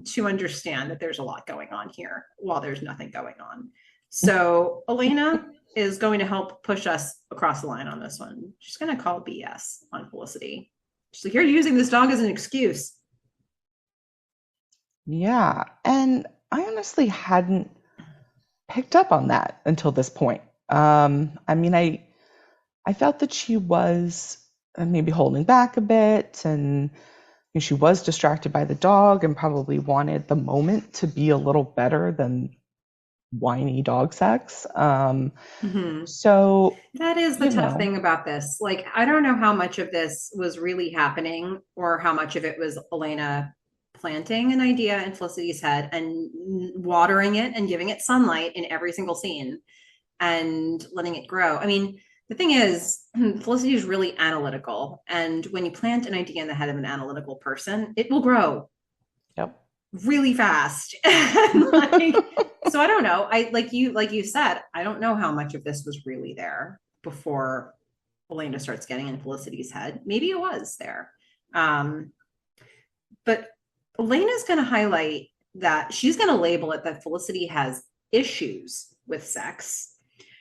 to understand that there's a lot going on here while there's nothing going on. So Elena is going to help push us across the line on this one. She's going to call BS on Felicity. She's like, you're using this dog as an excuse. Yeah. And I honestly hadn't picked up on that until this point. I mean, I felt that she was maybe holding back a bit, and she was distracted by the dog and probably wanted the moment to be a little better than whiny dog sex. Mhm. So, That is the you tough know, thing about this. Like, I don't know how much of this was really happening or how much of it was Elena planting an idea in Felicity's head and watering it and giving it sunlight in every single scene and letting it grow. I mean, the thing is, Felicity is really analytical. And when you plant an idea in the head of an analytical person, it will grow yep. really fast. Like, so I don't know. I like you said, I don't know how much of this was really there before Elena starts getting in Felicity's head. Maybe it was there. Um, but Elena's going to highlight that she's going to label it that Felicity has issues with sex.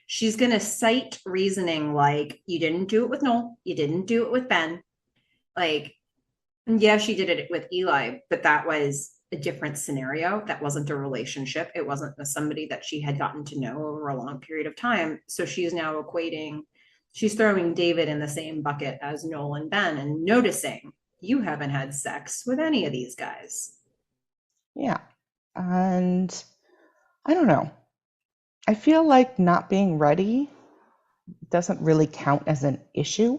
She's going to cite reasoning like, you didn't do it with Noel, you didn't do it with Ben. Like, yeah, she did it with Eli, but that was a different scenario. That wasn't a relationship. It wasn't somebody that she had gotten to know over a long period of time. So she's now she's throwing David in the same bucket as Noel and Ben and noticing you haven't had sex with any of these guys. Yeah. And I don't know. I feel like not being ready doesn't really count as an issue.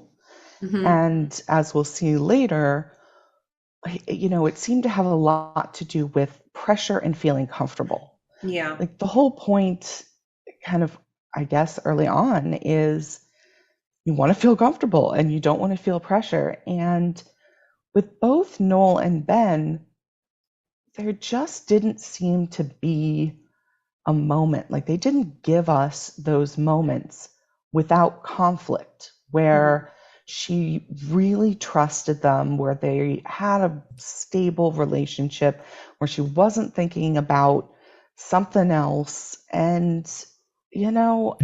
Mm-hmm. And as we'll see later, it seemed to have a lot to do with pressure and feeling comfortable. Yeah. Like the whole point, kind of, I guess, early on is you want to feel comfortable and you don't want to feel pressure. And with both Noel and Ben, there just didn't seem to be a moment. Like they didn't give us those moments without conflict Mm-hmm. where she really trusted them, where they had a stable relationship, where she wasn't thinking about something else. And, you know,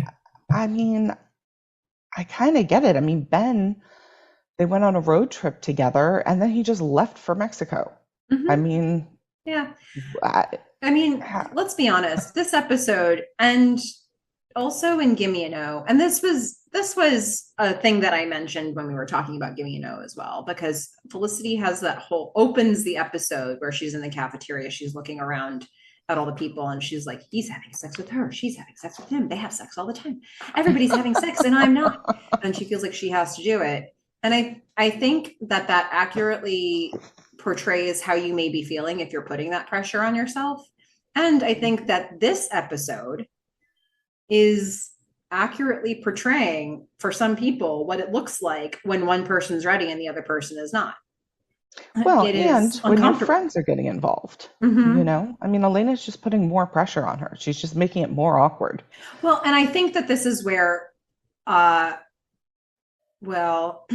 I mean, I kind of get it. I mean, Ben, they went on a road trip together and then he just left for Mexico. I Mm-hmm. mean, Yeah. I, I mean, let's be honest. This episode and also in Gimme a No, and this was a thing that I mentioned when we were talking about Gimme a No as well, because Felicity has that whole opens the episode where she's in the cafeteria, she's looking around at all the people and she's like, he's having sex with her, she's having sex with him, they have sex all the time, everybody's having sex and I'm not, and she feels like she has to do it. And I think that that accurately portrays how you may be feeling if you're putting that pressure on yourself. And I think that this episode is accurately portraying for some people what it looks like when one person's ready and the other person is not. well, It and is when your uncomfortable. friends are getting involved, Mm-hmm. I mean, Elena's just putting more pressure on her. She's just making it more awkward. Well, and I think that this is where, uh, well,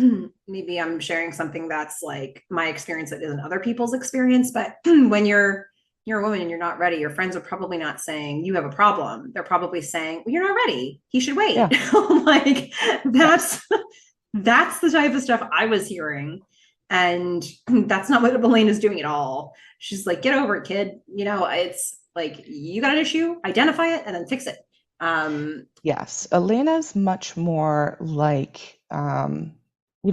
maybe I'm sharing something that's like my experience that isn't other people's experience, but when you're a woman and you're not ready, your friends are probably not saying you have a problem. They're probably saying, well, you're not ready. He should wait. Yeah, Like yeah, that's the type of stuff I was hearing. And that's not what Elaine is doing at all. She's like, get over it, kid. It's like you got an issue, identify it, and then fix it. Um, yes. Elena's much more like,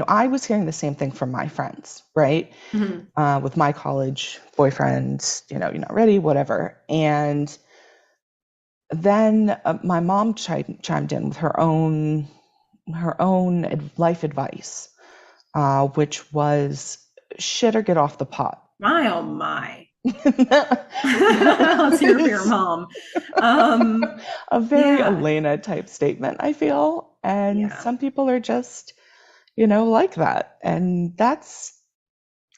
I was hearing the same thing from my friends, right? mhm. With my college boyfriends, you're not ready, whatever. And then my mom chimed in with her own life advice, which was shit or get off the pot. My oh my. Let's hear it for your It's mom. Um, a very yeah, Elena type statement, I feel. And yeah, some people are just, like that. And that's,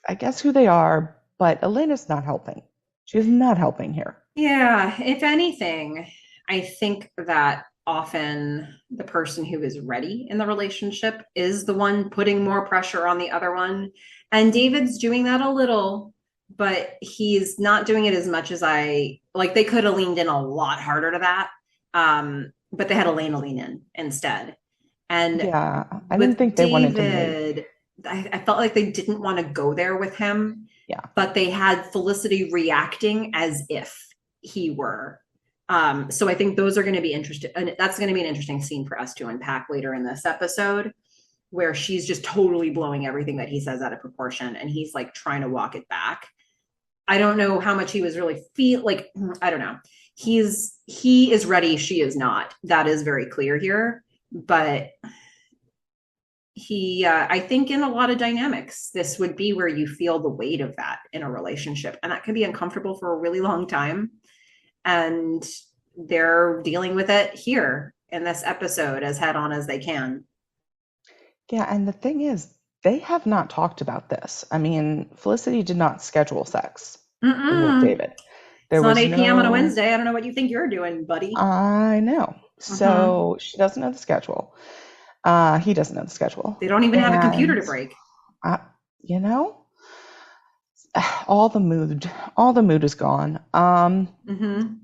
I guess, who they are. But Elena's not helping. She's not helping here. yeah. If anything, I think that often the person who is ready in the relationship is the one putting more pressure on the other one. And David's doing that a little, but he's not doing it as much as I like. They could have leaned in a lot harder to that. But they had Elena lean in instead. And Yeah, I didn't with think they wanted to make. David, I felt like they didn't want to go there with him, Yeah, but they had Felicity reacting as if he were. So I think those are going to be interesting. And that's going to be an interesting scene for us to unpack later in this episode, where she's just totally blowing everything that he says out of proportion. And he's like trying to walk it back. I don't know how much he was really like, I don't know. He is ready. She is not. That is very clear here. But I think in a lot of dynamics, this would be where you feel the weight of that in a relationship. And that can be uncomfortable for a really long time. And they're dealing with it here in this episode as head on as they can. Yeah, and the thing is, they have not talked about this. I mean, Felicity did not schedule sex with David. It's not 8 p.m. on a Wednesday. I don't know what you think you're doing, buddy. I know. So she doesn't know the schedule. He doesn't know the schedule. They don't even have a computer to break. You know, all the mood is gone.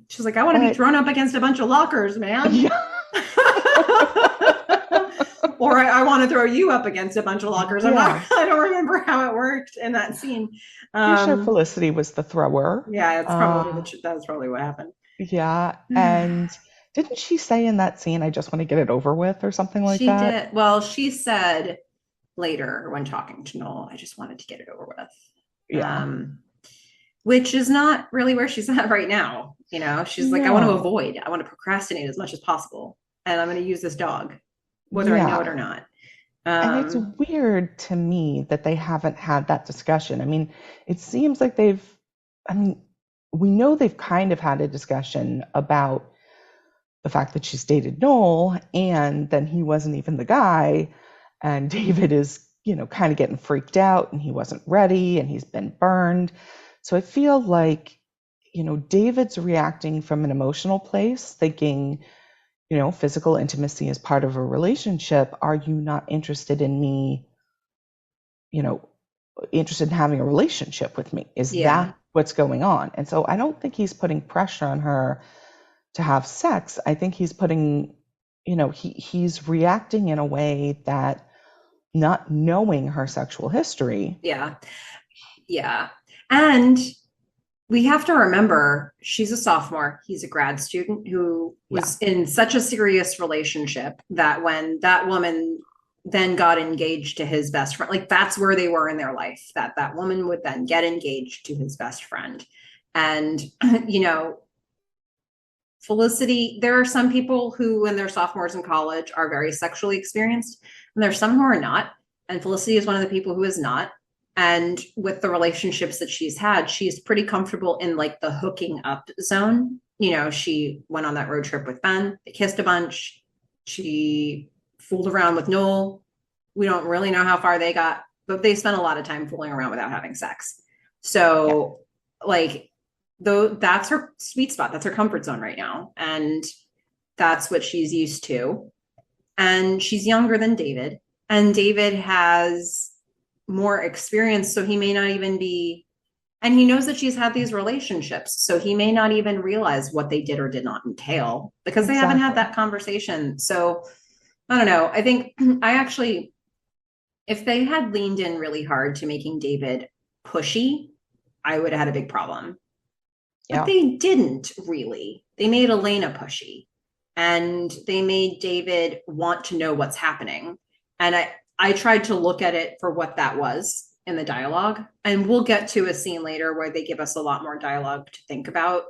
She's like, I want to be thrown up against a bunch of lockers, man. Yeah. Or I want to throw you up against a bunch of lockers. I don't remember how it worked in that scene. I'm sure Felicity was the thrower. Yeah, that's probably what happened. Yeah, and didn't she say in that scene, "I just want to get it over with," or something like that? She did. Well, she said later when talking to Noel, "I just wanted to get it over with." Yeah. Which is not really where she's at right now. You know, she's like, I want to procrastinate as much as possible, and I'm going to use this dog, whether I know it or not. And it's weird to me that they haven't had that discussion. I mean, it seems like we know they've kind of had a discussion about the fact that she's dated Noel, and then he wasn't even the guy, and David is, kind of getting freaked out, and he wasn't ready, and he's been burned. So I feel like, David's reacting from an emotional place, thinking, physical intimacy is part of a relationship. Are you not interested in me, interested in having a relationship with me? Is that what's going on? And so I don't think he's putting pressure on her to have sex. I think he's putting, he's reacting in a way that, not knowing her sexual history. Yeah. And we have to remember she's a sophomore. He's a grad student who was in such a serious relationship that when that woman then got engaged to his best friend, like that's where they were in their life, that woman would then get engaged to his best friend. And, Felicity, there are some people who, when they're sophomores in college, are very sexually experienced, and there's some who are not. And Felicity is one of the people who is not. And with the relationships that she's had, she's pretty comfortable in like the hooking up zone. She went on that road trip with Ben. They kissed a bunch. She fooled around with Noel. We don't really know how far they got, but they spent a lot of time fooling around without having sex. So though that's her sweet spot. That's her comfort zone right now. And that's what she's used to. And she's younger than David. And David has more experience. So he may not even be, and he knows that she's had these relationships. So he may not even realize what they did or did not entail because they haven't had that conversation. So I don't know. I think if they had leaned in really hard to making David pushy, I would have had a big problem. But they didn't really. They made Elena pushy, and they made David want to know what's happening. And I tried to look at it for what that was in the dialogue. And we'll get to a scene later where they give us a lot more dialogue to think about.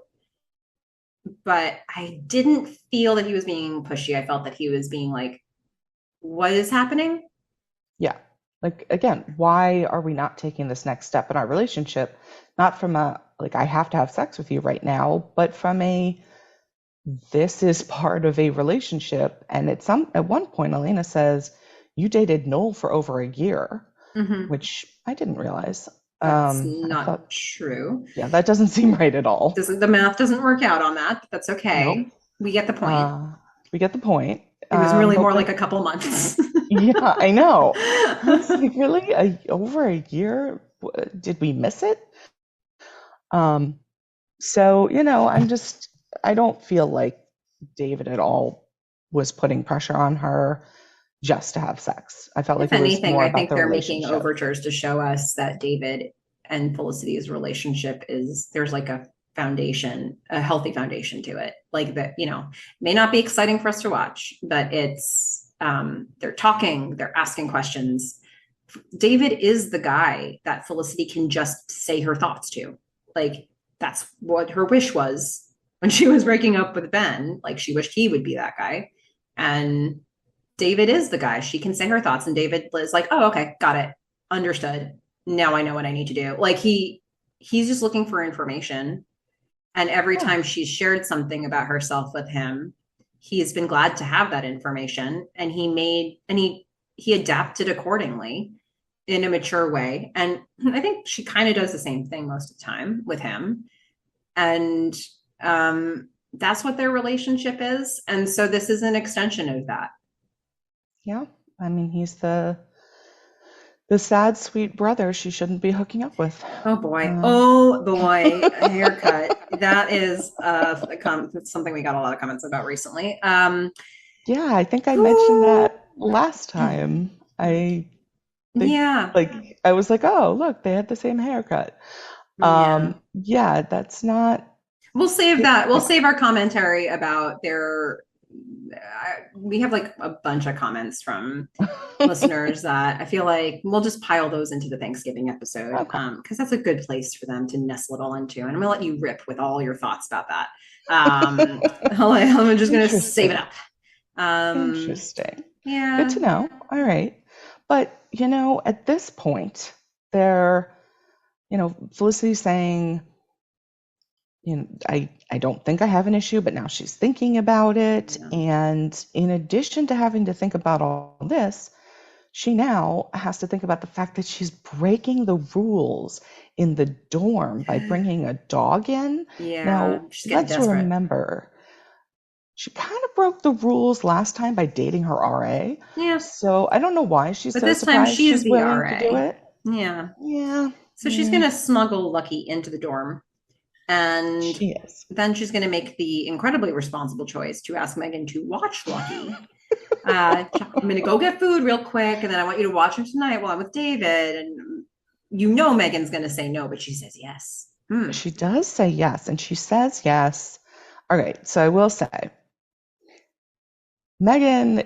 But I didn't feel that he was being pushy. I felt that he was being like, what is happening? Yeah. Like, again, why are we not taking this next step in our relationship? Not from I have to have sex with you right now, but from this is part of a relationship. And at one point, Elena says, you dated Noel for over a year, which I didn't realize. That's not true. Yeah, that doesn't seem right at all. The math doesn't work out on that, but that's okay. Nope. We get the point. It was really more like a couple months. Yeah, I know. I was like, really? Over a year? Did we miss it? So, I don't feel like David at all was putting pressure on her just to have sex. I felt like, if anything, I think they're making overtures to show us that David and Felicity's relationship there's like a foundation, a healthy foundation to it. Like that, may not be exciting for us to watch, but it's they're talking, they're asking questions. David is the guy that Felicity can just say her thoughts to. Like that's what her wish was when she was breaking up with Ben. Like she wished he would be that guy. And David is the guy. She can say her thoughts, and David is like, oh, okay, got it. Understood. Now I know what I need to do. Like he's just looking for information. And every time she's shared something about herself with him, he's been glad to have that information. And he adapted accordingly in a mature way. And I think she kind of does the same thing most of the time with him. And that's what their relationship is. And so this is an extension of that. Yeah. I mean, he's the sad, sweet brother she shouldn't be hooking up with. Oh boy. A haircut. That is something we got a lot of comments about recently. Yeah, I think I mentioned that last time. I was like, oh, look, they had the same haircut. Yeah, that's not. We'll save that. We'll save our commentary about their. We have like a bunch of comments from listeners that I feel like we'll just pile those into the Thanksgiving episode because that's a good place for them to nestle it all into. And I'm gonna let you rip with all your thoughts about that. I'm just gonna save it up. Interesting. Yeah. Good to know. All right. But, at this point, Felicity's saying, I don't think I have an issue, but now she's thinking about it. Yeah. And in addition to having to think about all this, she now has to think about the fact that she's breaking the rules in the dorm by bringing a dog in. Yeah. Now, let's remember, she kind of broke the rules last time by dating her RA. Yeah. So I don't know why she's but so this surprised time she's the willing RA. to do it. Yeah. Yeah. So she's going to smuggle Lucky into the dorm. And then she's going to make the incredibly responsible choice to ask Megan to watch Lucky. I'm going to go get food real quick, and then I want you to watch him tonight while I'm with David. And Megan's going to say no, but she says yes. She does say yes, and she says yes. All right, so I will say, Megan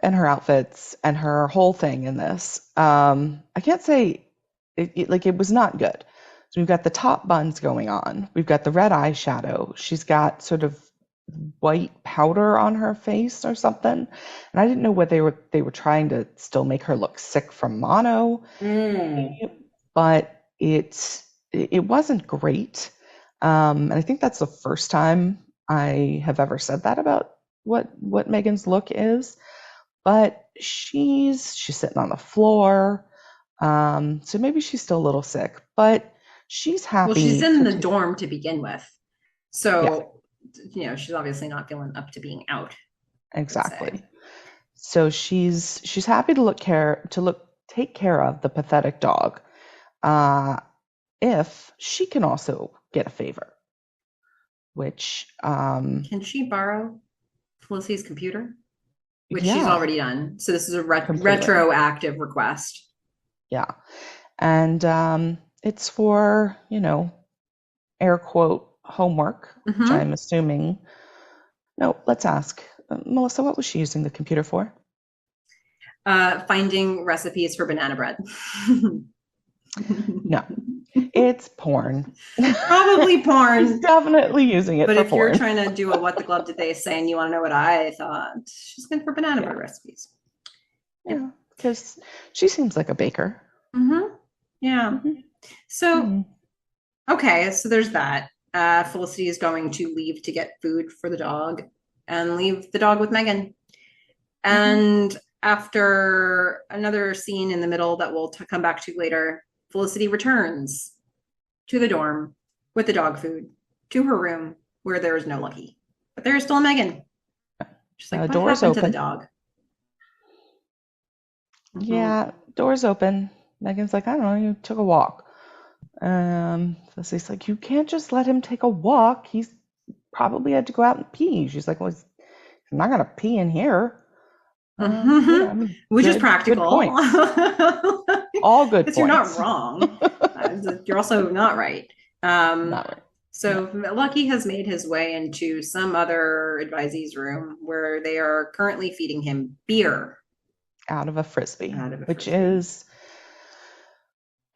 and her outfits and her whole thing in this, I can't say it was not good. So we've got the top buns going on. We've got the red eyeshadow. She's got sort of white powder on her face or something. And I didn't know whether they were trying to still make her look sick from mono. But it wasn't great. And I think that's the first time I have ever said that about what Megan's look is. But she's sitting on the floor. So maybe she's still a little sick, but she's happy. Well, she's in the dorm to begin with. So, she's obviously not feeling up to being out. Exactly. So she's happy to take care of the pathetic dog. If she can also get a favor, which can she borrow Felicity's computer? Which she's already done. So this is a retroactive request. Yeah. And it's for, air quote, homework, which I'm assuming. No, let's ask. Melissa, what was she using the computer for? Finding recipes for banana bread. No, it's porn. Probably porn. She's definitely using it for porn. But if you're trying to do a what the glove did they say and you want to know what I thought, she's good for banana bread recipes. Yeah, because she seems like a baker. Yeah. So, okay, so there's that. Felicity is going to leave to get food for the dog and leave the dog with Megan. And after another scene in the middle that we'll come back to later, Felicity returns to the dorm with the dog food to her room where there is no Lucky. But there is still Megan. She's like, what door's happened open to the dog? Yeah, door's open. Megan's like, I don't know, you took a walk. Felicity's like, you can't just let him take a walk. He's probably had to go out and pee. She's like, well, I'm not going to pee in here. Which is practical. Good points. All good points. You're not wrong. You're also not right. Not right. So Lucky has made his way into some other advisee's room where they are currently feeding him beer out of a frisbee, which frisbee. is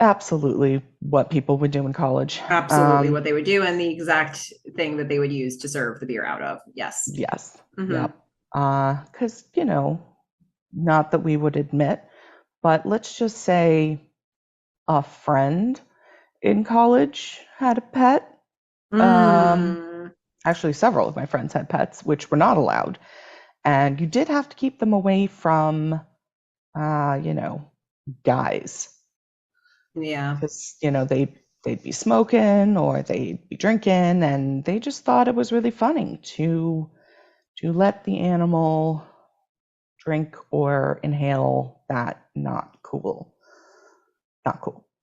absolutely what people would do in college. Absolutely what they would do, and the exact thing that they would use to serve the beer out of. Yes. Yes. Yep. Because, not that we would admit, but let's just say a friend in college had a pet. Actually, several of my friends had pets, which were not allowed. And you did have to keep them away from, guys. Yeah. Because, they'd be smoking or they'd be drinking, and they just thought it was really funny to let the animal drink or inhale that. Not cool.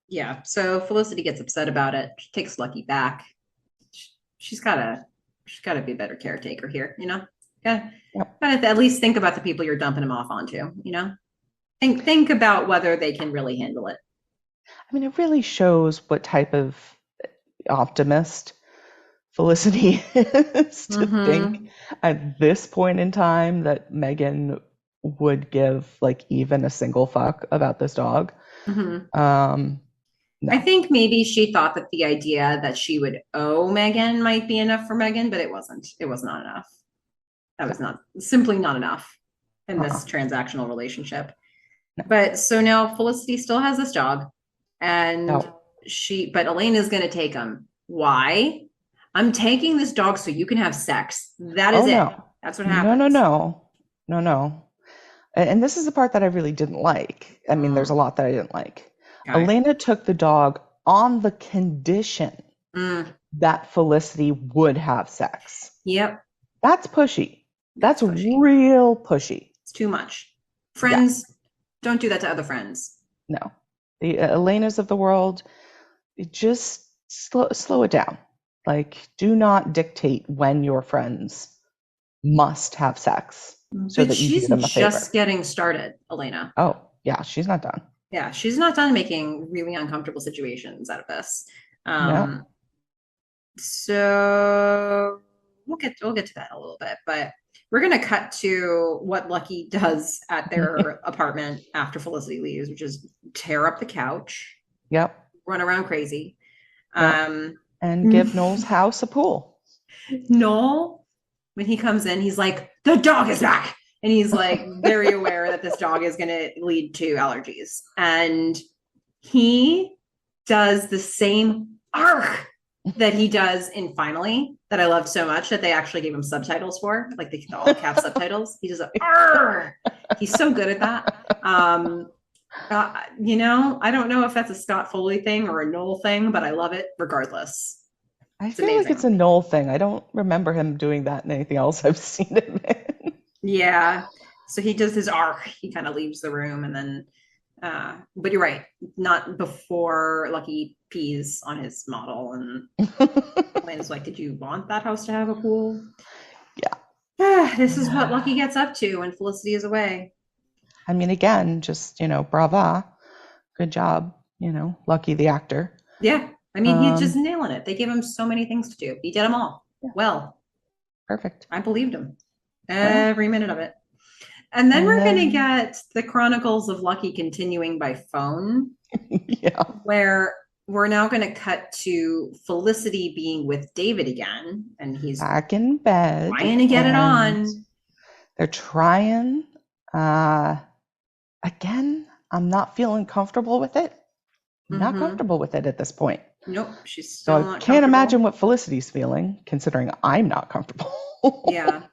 Yeah. So Felicity gets upset about it. She takes Lucky back. She's gotta be a better caretaker here, Gotta at least think about the people you're dumping him off onto, Think about whether they can really handle it. I mean, it really shows what type of optimist Felicity is to think at this point in time that Megan would give even a single fuck about this dog. No. I think maybe she thought that the idea that she would owe Megan might be enough for Megan, but it wasn't. It was not enough. That was simply not enough in this transactional relationship. No. But so now Felicity still has this dog, and but Elaine is going to take him. Why? I'm taking this dog so you can have sex. That is it. No. That's what happens. No. And this is the part that I really didn't like. I mean, there's a lot that I didn't like. Elena took the dog on the condition that Felicity would have sex. Yep. That's pushy. That's pushy. Real pushy. It's too much. Friends, don't do that to other friends. No. The Elenas of the world, just slow it down. Do not dictate when your friends must have sex so that you do them a favor. She's just getting started, Elena. Oh, yeah, she's not done. Yeah, she's not done making really uncomfortable situations out of this. No. So we'll get to that a little bit, but we're going to cut to what Lucky does at their apartment after Felicity leaves, which is tear up the couch. Yep. Run around crazy. Yep. And give Noel's house a pool. Noel, when he comes in, he's like, the dog is back. And he's very aware that this dog is going to lead to allergies. And he does the same arc that he does in Finally that I loved so much that they actually gave him subtitles for, the all cap subtitles. He does a arr. He's so good at that. I don't know if that's a Scott Foley thing or a Noel thing, but I love it regardless. I feel like it's a Noel thing. I don't remember him doing that in anything else I've seen him in. Yeah. So he does his arc. He kind of leaves the room and then, but you're right. Not before Lucky pees on his model. And Elena's like, did you want that house to have a pool? Yeah. This is what Lucky gets up to when Felicity is away. I mean, again, just, brava. Good job, Lucky the actor. Yeah. I mean, he's just nailing it. They gave him so many things to do. He did them all. Yeah. Well. Perfect. I believed him. Every minute of it. And then we're going to get the Chronicles of Lucky continuing by phone. Yeah. Where we're now going to cut to Felicity being with David again. And he's back in bed. Trying to get it on. They're trying. Again, I'm not feeling comfortable with it. Not comfortable with it at this point. Nope. She's still not I can't imagine what Felicity's feeling, considering I'm not comfortable. Yeah.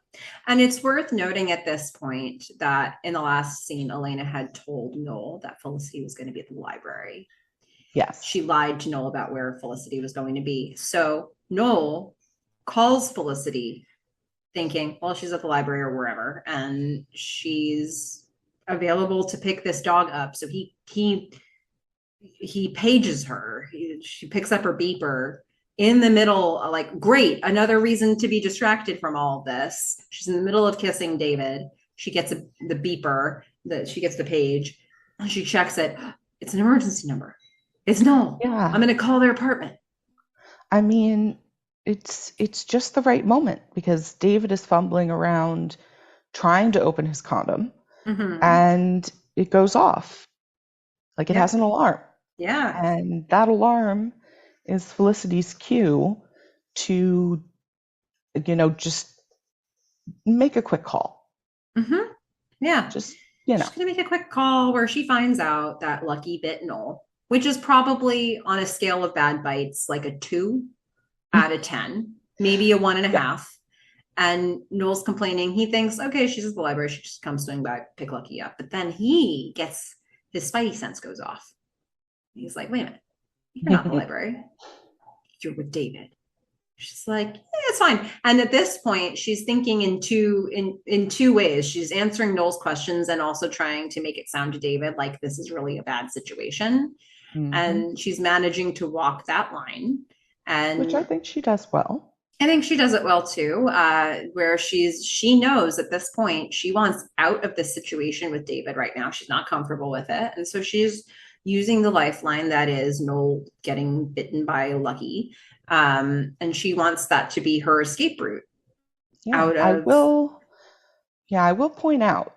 And it's worth noting at this point that in the last scene, Elena had told Noel that Felicity was going to be at the library. Yes. She lied to Noel about where Felicity was going to be. So Noel calls Felicity thinking, well, she's at the library or wherever, and she's available to pick this dog up. So he pages her. She picks up her beeper in the middle, great, another reason to be distracted from all of this. She's in the middle of kissing David. She gets the beeper, she gets the page, and she checks it. It's an emergency number. It's Noel. Yeah. I'm going to call their apartment. I mean, it's just the right moment because David is fumbling around trying to open his condom and it goes off. Like it has an alarm. Yeah. And that alarm is Felicity's cue to, just make a quick call. Yeah. Just, She's going to make a quick call where she finds out that Lucky bit Noel, which is probably on a scale of bad bites, like a 2 out of 10, maybe a 1.5. And Noel's complaining. He thinks, okay, she's at the library. She just comes swing by, pick Lucky up. But then his spidey sense goes off. He's like, wait a minute. You're not in the library. You're with David. She's like, yeah, it's fine. And at this point, she's thinking in two ways. She's answering Noel's questions and also trying to make it sound to David like this is really a bad situation. And she's managing to walk that line. And which I think she does well. I think she does it well too, where she knows at this point she wants out of this situation with David right now. She's not comfortable with it. And so she's using the lifeline that is Noel getting bitten by Lucky. And she wants that to be her escape route. I will point out,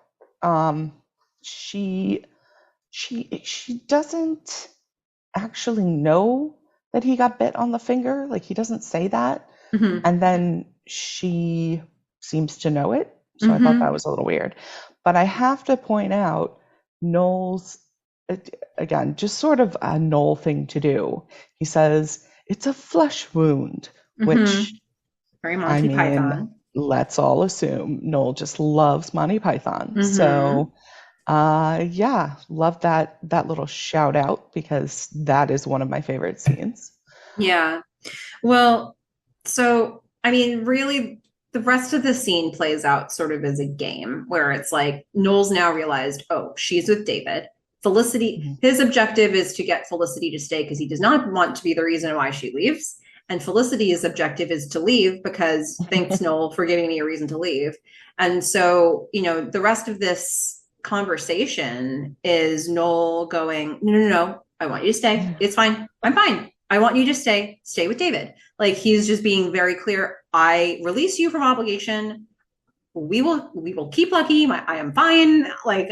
she doesn't actually know that he got bit on the finger. Like he doesn't say that. And then she seems to know it. So I thought that was a little weird. But I have to point out Noel's, again, just sort of a Noel thing to do. He says, it's a flesh wound, which, very Monty Python. Let's all assume Noel just loves Monty Python. So, love that little shout out because that is one of my favorite scenes. Yeah. Well, so, I mean, really, the rest of the scene plays out sort of as a game where it's like Noel's now realized, oh, she's with David. Felicity, his objective is to get Felicity to stay because he does not want to be the reason why she leaves. And Felicity's objective is to leave because thanks, Noel, for giving me a reason to leave. And so, the rest of this conversation is Noel going, no, I want you to stay. It's fine. I'm fine. I want you to stay with David. Like he's just being very clear. I release you from obligation. We will keep Lucky. I am fine. Like,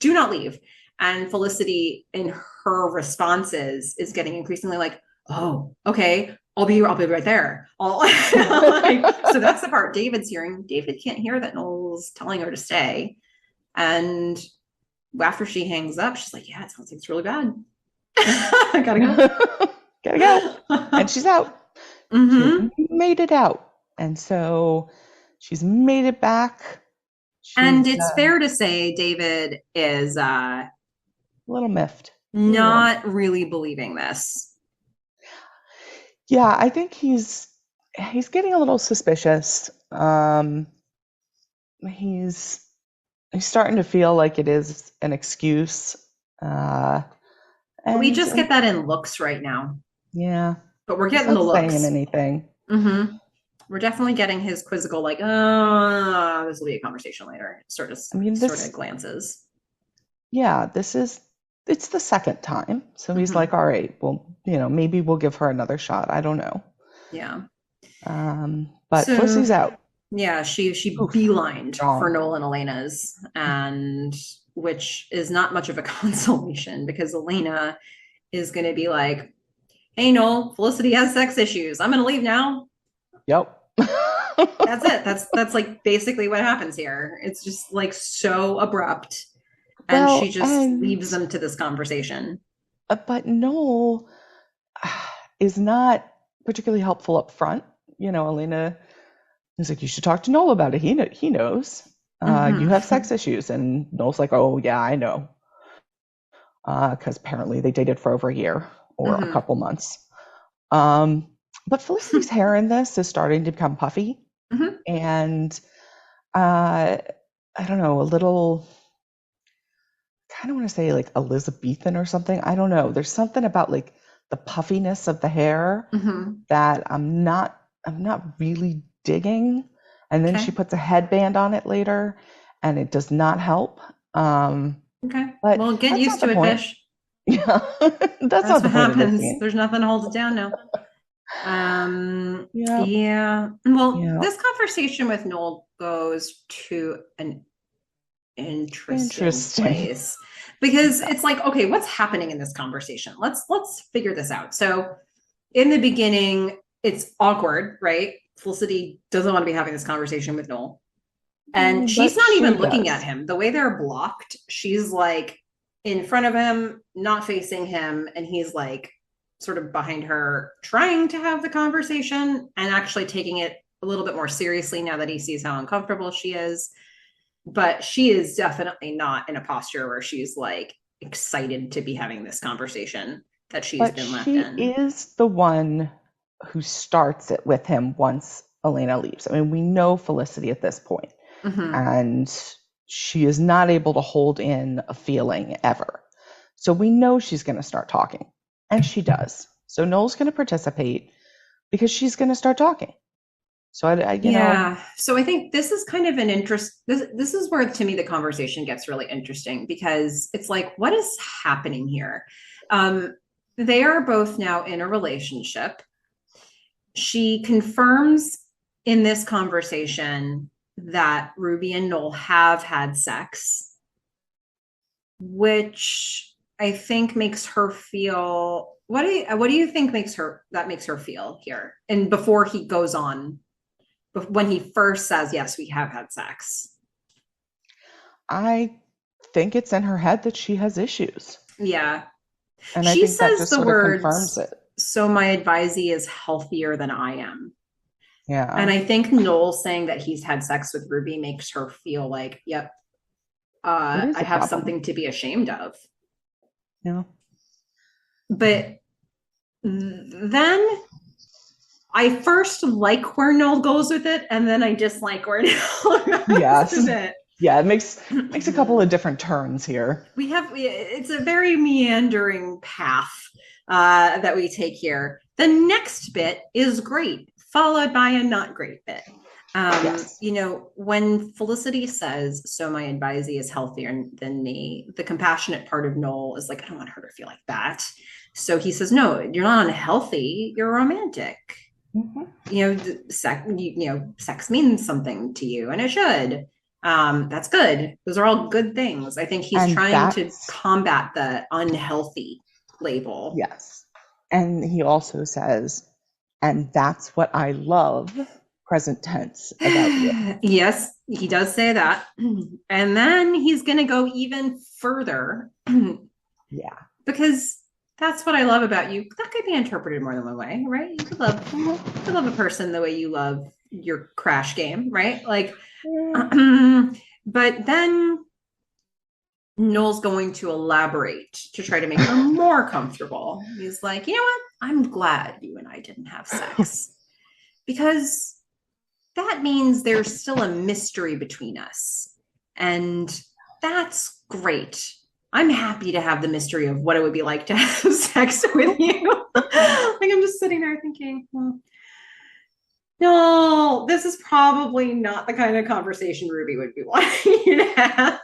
do not leave. And Felicity in her responses is getting increasingly like, oh, okay, I'll be right there. So that's the part David's hearing. David can't hear that Noel's telling her to stay. And after she hangs up, she's like, yeah, it sounds like it's really bad. I gotta go. Gotta go. And she's out. She made it out. And so she's made it back. And it's fair to say David is a little miffed. Not really believing this. Yeah, I think he's getting a little suspicious. He's starting to feel like it is an excuse. We just get that in looks right now. Yeah. But we're getting the looks. Saying anything. We're definitely getting his quizzical, like, this will be a conversation later. Sort of glances. Yeah, it's the second time. So he's like, all right, well, maybe we'll give her another shot. I don't know. Yeah. But Felicity's out. Yeah, she beelined for Noel and Elena's, and which is not much of a consolation because Elena is going to be like, hey, Noel, Felicity has sex issues. I'm going to leave now. Yep. That's it. That's like basically what happens here. It's just like so abrupt. And she just leaves them to this conversation. But Noel is not particularly helpful up front. Elena is like, you should talk to Noel about it. He knows. You have sex issues. And Noel's like, oh, yeah, I know. Because apparently they dated for over a year or a couple months. But Felicity's hair in this is starting to become puffy. And I don't know, a little, kind of want to say like Elizabethan or something. I don't know. There's something about like the puffiness of the hair that I'm not really digging. And then she puts a headband on it later and it does not help. Okay. But well, get used to it, fish. Yeah. That's what happens. There's nothing to hold it down now. Yeah. Yeah. Well, Yeah. this conversation with Noel goes to an interesting Interesting. place because Yeah. it's like, okay, what's happening in this conversation? Let's figure this out. So in the beginning, it's awkward, right? Felicity doesn't want to be having this conversation with Noel. And she's But not she even looking at does. him. The way they're blocked, she's like in front of him, not facing him, and he's like sort of behind her, trying to have the conversation and actually taking it a little bit more seriously now that he sees how uncomfortable she is. But she is definitely not in a posture where she's like excited to be having this conversation that she's But been left she in. is the one who starts it with him once Elena leaves. I mean, we know Felicity at this point, Mm-hmm. and she is not able to hold in a feeling ever. So we know she's going to start talking, and she does. So Noel's going to participate because she's going to start talking. So Yeah. So I think this is kind of an interest. This is where to me the conversation gets really interesting because it's like, what is happening here? Um, they are both now in a relationship. She confirms in this conversation that Ruby and Noel have had sex, which I think makes her feel. What do you think makes her feel here? And before he goes on, when he first says, yes, we have had sex. I think it's in her head that she has issues. Yeah. And I She think that says just the sort of confirms words, it. so my advisee is healthier than I am. And Yeah. I think Noel saying that he's had sex with Ruby makes her feel like, yep, What is I the have problem? something to be ashamed of. Yeah. But then I first like where Noel goes with it, and then I dislike where Noel goes Yes. with it. Yeah, it makes a couple of different turns here. It's a very meandering path that we take here. The next bit is great, followed by a not great bit. Yes. When Felicity says, so my advisee is healthier than me, the compassionate part of Noel is like, I don't want her to feel like that. So he says, no, you're not unhealthy, you're romantic. Hmm. Sex means something to you, and it should. That's good. Those are all good things. I think he's And trying to that's, combat the unhealthy label. yes. And he also says, and that's what I love, present tense, about you. Yes, he does say that. And then he's going to go even further Yeah. because that's what I love about you. That could be interpreted more than one way, right? You could love a person the way you love your crash game, right? Like, but then Noel's going to elaborate to try to make her more comfortable. He's like, you know what? I'm glad you and I didn't have sex because that means there's still a mystery between us. And that's great. I'm happy to have the mystery of what it would be like to have sex with you. Like I'm just sitting there thinking, no, this is probably not the kind of conversation Ruby would be wanting you to have.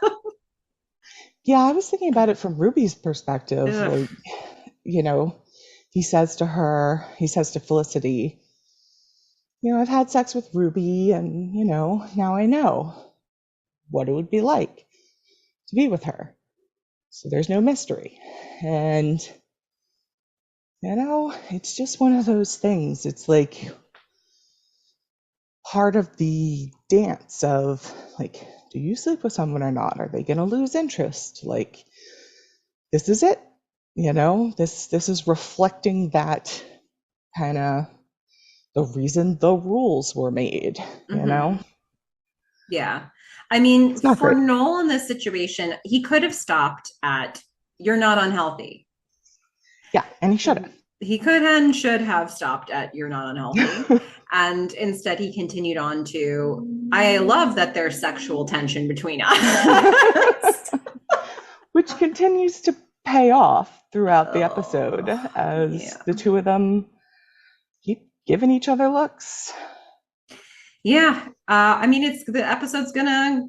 Yeah, I was thinking about it from Ruby's perspective. Ugh. Like, you know, he says to Felicity, I've had sex with Ruby, and, now I know what it would be like to be with her. So there's no mystery. And, it's just one of those things. It's like part of the dance of, like, do you sleep with someone or not? Are they going to lose interest? Like, this is it. This is reflecting that kind of the reason the rules were made, Mm-hmm. Yeah. I mean, It's not for great. Noel in this situation, he could have stopped at, you're not unhealthy. Yeah, and he should have. He could and should have stopped at, you're not unhealthy. And instead, he continued on to, I love that there's sexual tension between us. Which continues to pay off throughout the episode Oh, as yeah. the two of them keep giving each other looks. Yeah. I mean, the episode's gonna,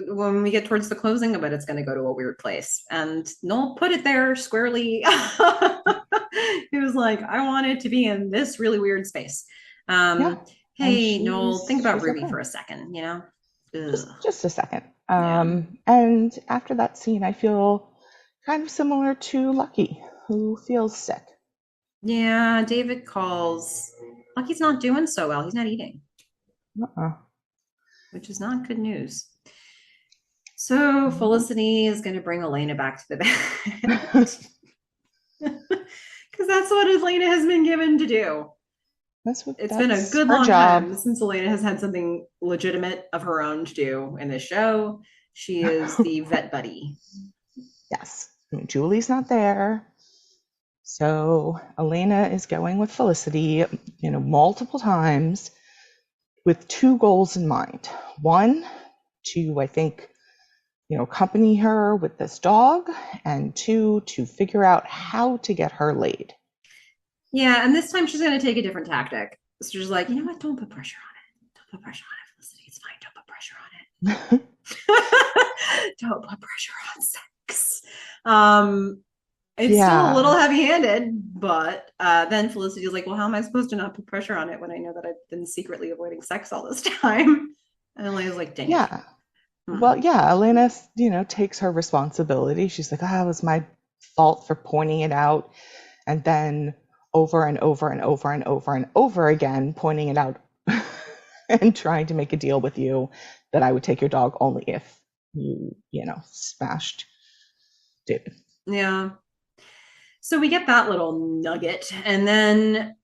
when we get towards the closing of it, it's gonna go to a weird place. And Noel put it there squarely. He was like, I want it to be in this really weird space. Yeah. And Hey, Noel, think about she's Ruby okay. for a second, you know? Ugh. Just a second. Yeah. And after that scene, I feel kind of similar to Lucky, who feels sick. Yeah, David calls. Lucky's not doing so well. He's not eating, Uh-uh. which is not good news. So Felicity is going to bring Elena back to the bed because that's what Elena has been given to do. It's been a That's good her long job. time since Elena has had something legitimate of her own to do in this show. She is the vet buddy. Yes. I mean, Julie's not there. So Elena is going with Felicity, multiple times with two goals in mind. One, to, I think, accompany her with this dog, and two, to figure out how to get her laid. Yeah, and this time she's going to take a different tactic. So she's like, you know what? Don't put pressure on it. Don't put pressure on it, Felicity. It's fine. Don't put pressure on it. Don't put pressure on sex. It's still a little Yeah. heavy-handed, but then Felicity is like, well, how am I supposed to not put pressure on it when I know that I've been secretly avoiding sex all this time? And Elena's like, dang it. Yeah. Well, yeah, Elena, takes her responsibility. She's like, it was my fault for pointing it out. And then over and over and over and over and over again, pointing it out and trying to make a deal with you that I would take your dog only if you, smashed David. Yeah. So we get that little nugget, and then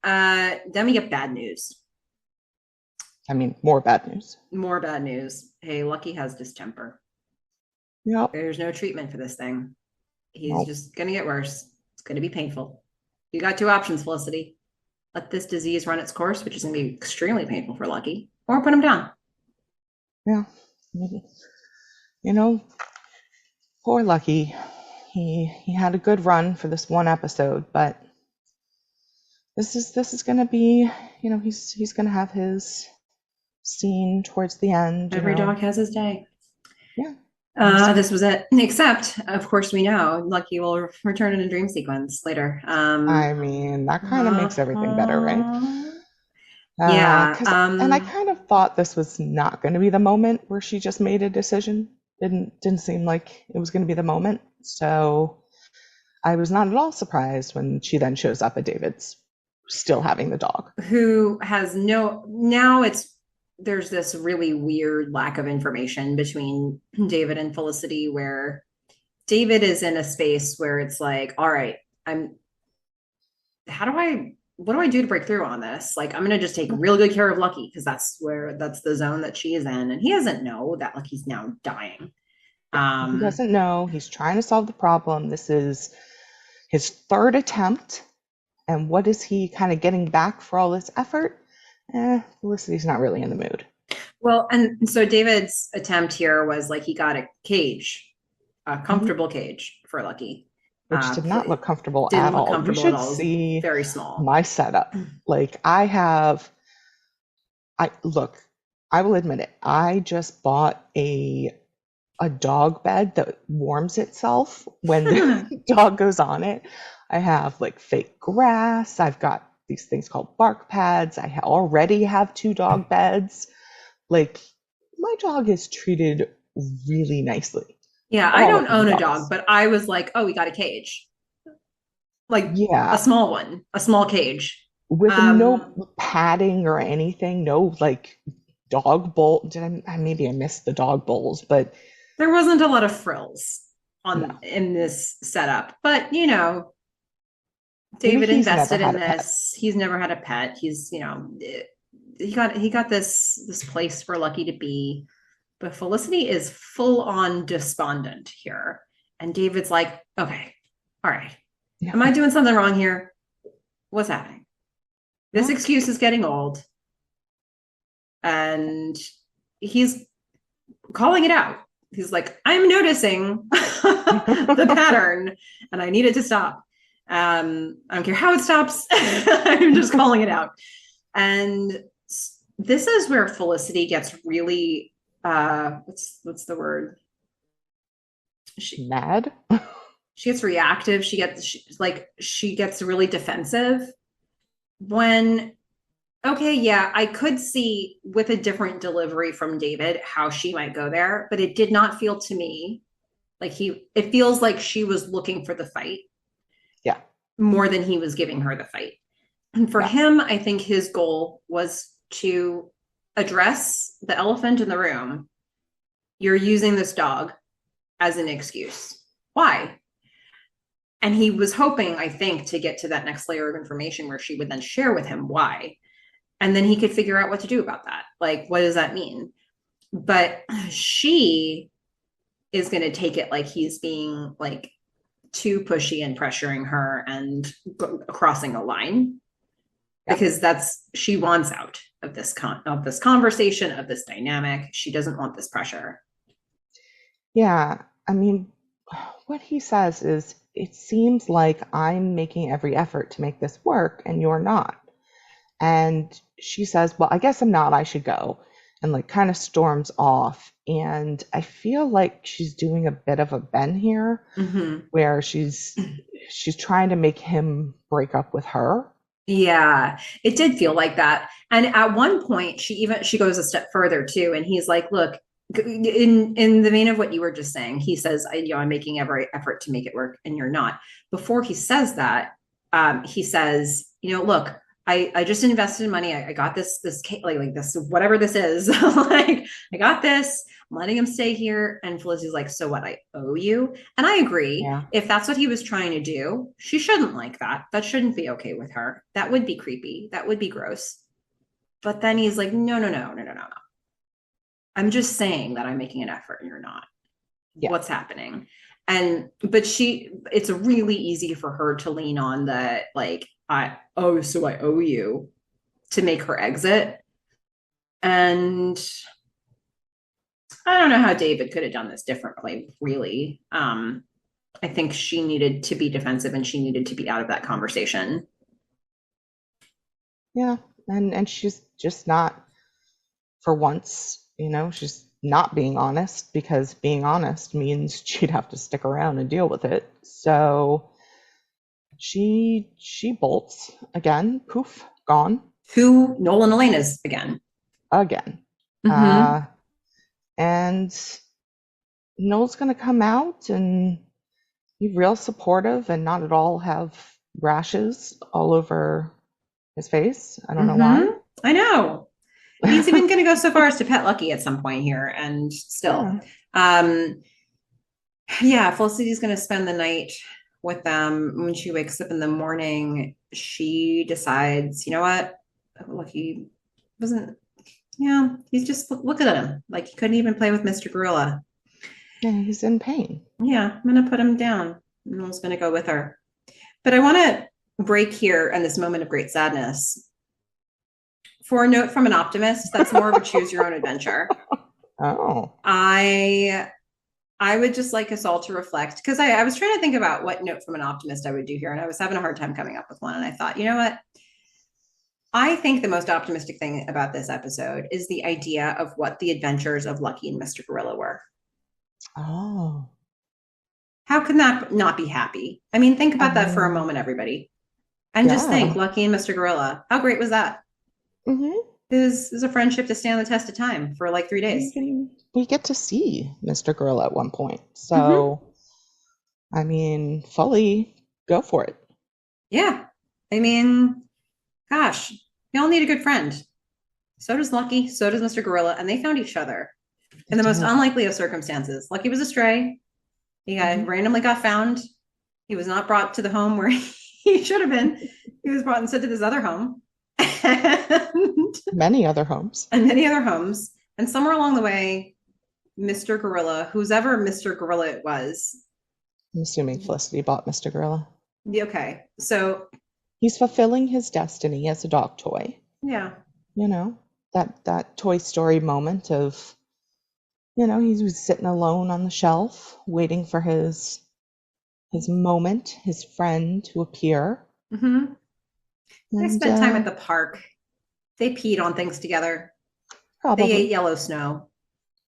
we get bad news. I mean, more bad news. More bad news. Hey, Lucky has distemper. Yep. There's no treatment for this thing. He's just going to get worse. It's going to be painful. You got two options, Felicity. Let this disease run its course, which is going to be extremely painful for Lucky, or put him down. Yeah. Maybe. Poor Lucky. He had a good run for this one episode, but this is going to be, he's going to have his scene towards the end. Every dog has his day. Yeah. This was it. Except, of course, we know Lucky will return in a dream sequence later. I mean, that kind of makes everything better, right? Yeah. And I kind of thought this was not going to be the moment where she just made a decision. Didn't seem like it was going to be the moment. So I was not at all surprised when she then shows up at David's, still having the dog. Who has there's this really weird lack of information between David and Felicity, where David is in a space where it's like, all right, what do I do to break through on this? Like, I'm going to just take real good care of Lucky because that's the zone that she is in. And he doesn't know that Lucky's now dying. He doesn't know. He's trying to solve the problem. This is his third attempt. And what is he kind of getting back for all this effort? Felicity's not really in the mood. Well, and so David's attempt here was like he got a cage, a comfortable cage for Lucky. Which did not look comfortable at all. You should see very small. My setup. Like I will admit it. I just bought a dog bed that warms itself when the dog goes on it. I have like fake grass. I've got these things called bark pads. I already have 2 dog beds. Like, my dog is treated really nicely. Yeah, I don't own a dog, but I was like, oh, we got a cage. Like, yeah, a small one, a small cage. With no padding or anything, no like dog bowl. Maybe I missed the dog bowls, but there wasn't a lot of frills in this setup. But David invested in this. He's never had a pet. He's he got this place for Lucky to be. But Felicity is full on despondent here. And David's like, okay, all right. Yeah. Am I doing something wrong here? What's happening? This excuse is getting old. And he's calling it out. He's like, I'm noticing the pattern and I need it to stop. I don't care how it stops. I'm just calling it out. And this is where Felicity gets really what's the word? Mad? She gets reactive. She gets really defensive when, okay, yeah, I could see with a different delivery from David how she might go there, but it did not feel to me like it feels like she was looking for the fight Yeah. more than he was giving her the fight. And for Yeah. him, I think his goal was to address the elephant in the room. You're using this dog as an excuse. Why? And he was hoping, I think, to get to that next layer of information where she would then share with him why. And then he could figure out what to do about that. Like, what does that mean? But she is going to take it like he's being like too pushy and pressuring her and crossing a line, because she wants out of this conversation, of this dynamic. She doesn't want this pressure. Yeah. I mean, what he says is, it seems like I'm making every effort to make this work and you're not. And she says, well, I guess I'm not, I should go. And like kind of storms off. And I feel like she's doing a bit of a Ben here, where she's trying to make him break up with her. Yeah, it did feel like that. And at one point she goes a step further too. And he's like, look, in the vein of what you were just saying, he says, I'm making every effort to make it work and you're not. Before he says that, he says, look, I just invested money. I got this like this, whatever this is. Like, I got this. I'm letting him stay here. And Felicity's like, so what? I owe you. And I agree. Yeah. If that's what he was trying to do, she shouldn't like that. That shouldn't be okay with her. That would be creepy. That would be gross. But then he's like, no. I'm just saying that I'm making an effort and you're not. Yeah. What's happening? But it's really easy for her to lean on the like, so I owe you, to make her exit. And I don't know how David could have done this differently, really. I think she needed to be defensive and she needed to be out of that conversation. Yeah. And she's just not, for once, she's not being honest, because being honest means she'd have to stick around and deal with it. So she bolts again. Poof, gone. To Nolan Elena's again. And Noel's going to come out and be real supportive and not at all have rashes all over his face. I don't know why. I know. He's even going to go so far as to pet Lucky at some point here, and still. Yeah, Felicity's going to spend the night with them. When she wakes up in the morning, she decides, you know what? Lucky wasn't, he's just, look at him. Like, he couldn't even play with Mr. Gorilla. Yeah, he's in pain. Yeah, I'm going to put him down. Noel's going to go with her. But I want to break here in this moment of great sadness for a note from an optimist. That's more of a choose your own adventure. Oh. I would just like us all to reflect, because I was trying to think about what note from an optimist I would do here, and I was having a hard time coming up with one. And I thought, you know what? I think the most optimistic thing about this episode is the idea of what the adventures of Lucky and Mr. Gorilla were. Oh. How can that not be happy? I mean, think about that for a moment, everybody. And just think, Lucky and Mr. Gorilla. How great was that? Mm-hmm. It was a friendship to stand the test of time for like 3 days. We get to see Mr. Gorilla at one point. So, I mean, fully go for it. Yeah. I mean, gosh, y'all need a good friend. So does Lucky. So does Mr. Gorilla. And they found each other in the most unlikely of circumstances. Lucky was a stray. He randomly got found. He was not brought to the home where he should have been. He was brought instead to this other home. And many other homes. And somewhere along the way, Mr. Gorilla, who's ever Mr. Gorilla it was. I'm assuming Felicity bought Mr. Gorilla. Okay. So he's fulfilling his destiny as a dog toy. Yeah. That Toy Story moment of, he was sitting alone on the shelf waiting for his moment, his friend to appear. Mm-hmm. They spent time at the park. They peed on things together. Probably. They ate yellow snow.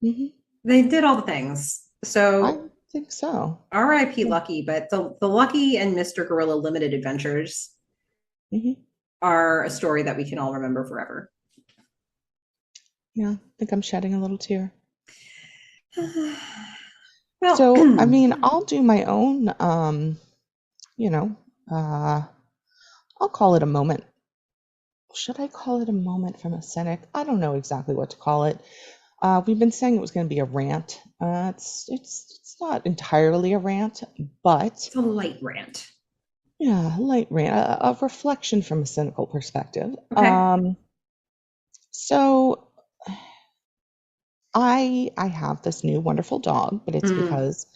Mm-hmm. They did all the things. So think so. R.I.P. Yeah. Lucky, but the Lucky and Mr. Gorilla Limited Adventures Hmm. are a story that we can all remember forever. Yeah, I think I'm shedding a little tear. Well, So, I mean, I'll do my own, you know, I'll call it a moment. Should I call it a moment from a cynic? I don't know exactly what to call it. We've been saying it was going to be a rant. It's not entirely a rant, but it's a light rant. yeah, a light rant, a reflection from a cynical perspective. Okay. So I have this new wonderful dog, but it's Mm, because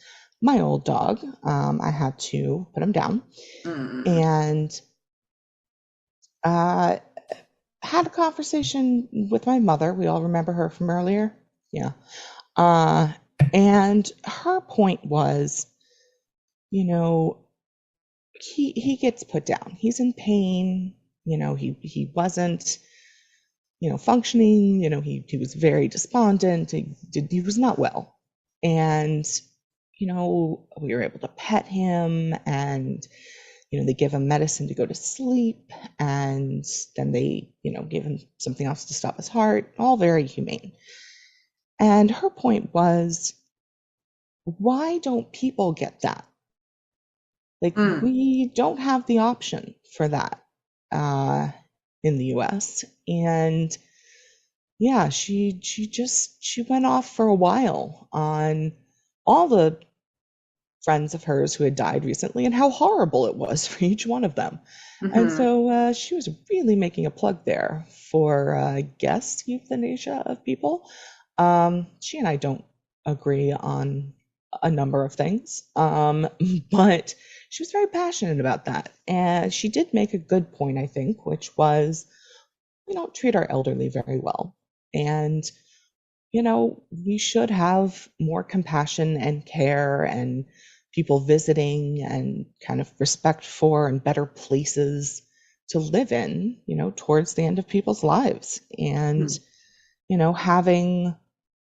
my old dog, I had to put him down, mm, and uh, had a conversation with my mother. We all remember her from earlier. Yeah. Uh, and her point was, you know, he gets put down. He's in pain. He wasn't, functioning. He was very despondent. He was not well. And, we were able to pet him, and, they give him medicine to go to sleep, and then they, give him something else to stop his heart, all very humane. And her point was, why don't people get that? Like, mm. we don't have the option for that uh, in the US. And yeah, she went off for a while on all the friends of hers who had died recently and how horrible it was for each one of them. And Hmm. so she was really making a plug there for, I guess, euthanasia of people. She and I don't agree on a number of things, but she was very passionate about that. And she did make a good point, I think, which was we don't treat our elderly very well. And we should have more compassion and care and people visiting and kind of respect for and better places to live in, towards the end of people's lives. And,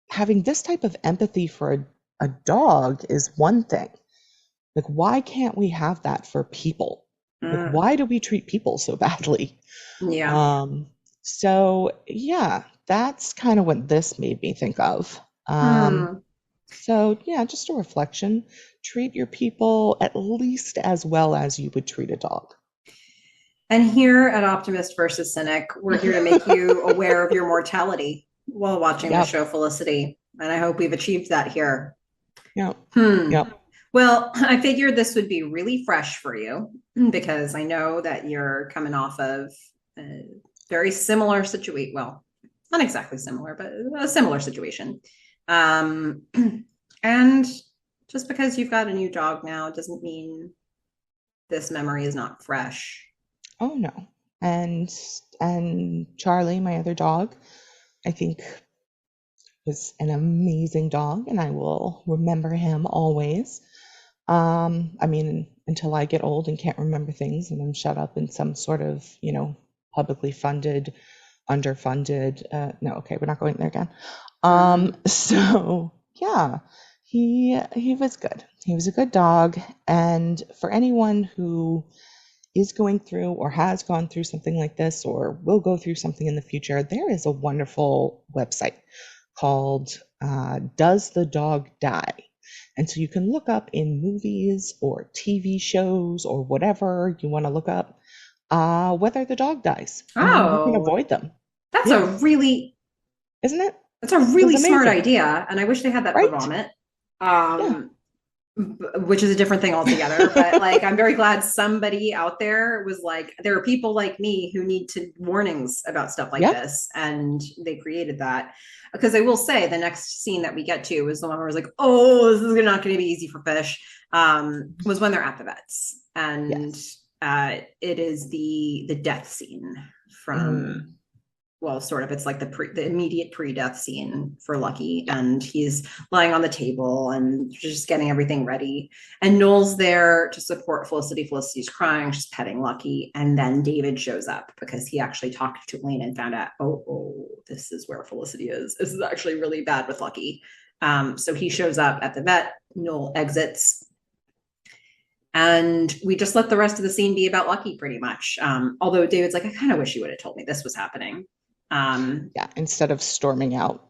having this type of empathy for a dog is one thing. Like, why can't we have that for people? Like, Mm. why do we treat people so badly? Yeah. Um, so yeah, that's kind of what this made me think of. Hmm. So yeah, just a reflection. Treat your people at least as well as you would treat a dog. And here at Optimist versus Cynic, we're here to make you aware of your mortality while watching the Yep, show Felicity. And I hope we've achieved that here. yep, Hmm. yep. Well, I figured this would be really fresh for you because I know that you're coming off of a very similar situation. Well, not exactly similar, but a similar situation. Um, and just because you've got a new dog now doesn't mean this memory is not fresh. Oh no. And and Charlie, my other dog, I think was an amazing dog, and I will remember him always. I mean, until I get old and can't remember things and I'm shut up in some sort of, publicly funded, underfunded, no, okay, we're not going there again. Mm. So yeah, he was good. He was a good dog. And for anyone who is going through or has gone through something like this or will go through something in the future, there is a wonderful website called Does the Dog Die? And so you can look up in movies or TV shows or whatever you want to look up whether the dog dies, and you can Oh, avoid them. that's a Yeah, really isn't it? that's a It was really smart amazing, idea, and I wish they had that for right? vomit. Yeah, Um, which is a different thing altogether. But like, I'm very glad somebody out there was like, there are people like me who need to warnings about stuff like yep, this, and they created that. Because I will say, the next scene that we get to is the one where I was like, oh, this is not going to be easy for fish. Was when they're at the vets, and yes. it is the death scene from Mm, well, sort of. It's like the immediate pre-death scene for Lucky, yeah, and he's lying on the table and just getting everything ready. And Noel's there to support Felicity. Felicity's crying, she's petting Lucky, and then David shows up because he actually talked to Elena and found out, oh, this is where Felicity is. This is actually really bad with Lucky. So he shows up at the vet. Noel exits. And we just let the rest of the scene be about Lucky pretty much. Although David's like, I kind of wish you would have told me this was happening. Yeah, instead of storming out.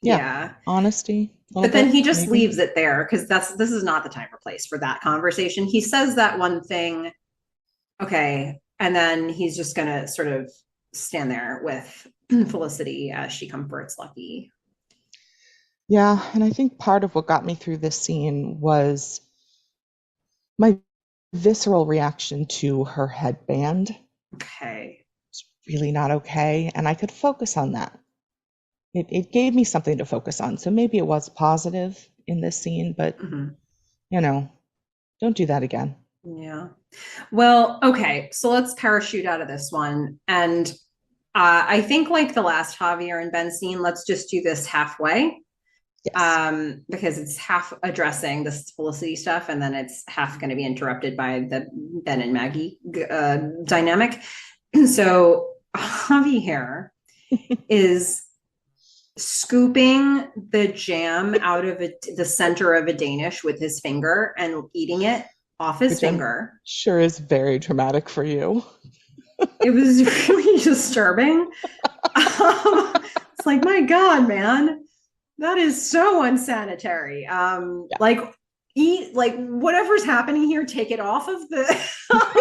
Yeah. Honesty. But then he just leaves it there because this is not the time or place for that conversation. He says that one thing, okay, and then he's just gonna sort of stand there with Felicity as she comforts Lucky. Yeah, and I think part of what got me through this scene was my visceral reaction to her headband. Okay. It's really not okay, and I could focus on that. It gave me something to focus on. So maybe it was positive in this scene, but don't do that again. Yeah. Well, okay. So let's parachute out of this one. And I think like the last Javier and Ben scene, let's just do this halfway. Yes. Because it's half addressing this Felicity stuff, and then it's half going to be interrupted by the Ben and Maggie dynamic. So Javier is scooping the jam out of the center of a Danish with his finger and eating it off his finger. Sure is very traumatic for you. It was really disturbing. It's like, my God, man, that is so unsanitary. Like, eat, like, whatever's happening here, take it off of the,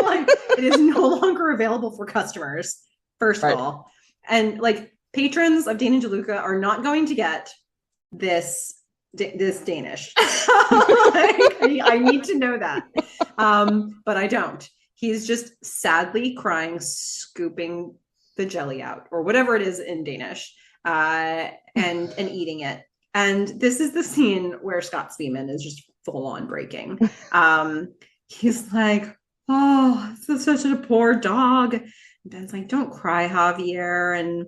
like, it is no longer available for customers, first of all. And like, patrons of Dane and DeLuca are not going to get this Danish. I need to know that. But I don't. He's just sadly crying, scooping the jelly out, or whatever it is in Danish, and eating it. And this is the scene where Scott Speedman is just full on breaking. He's like, oh, this is such a poor dog. And Ben's like, don't cry, Javier. And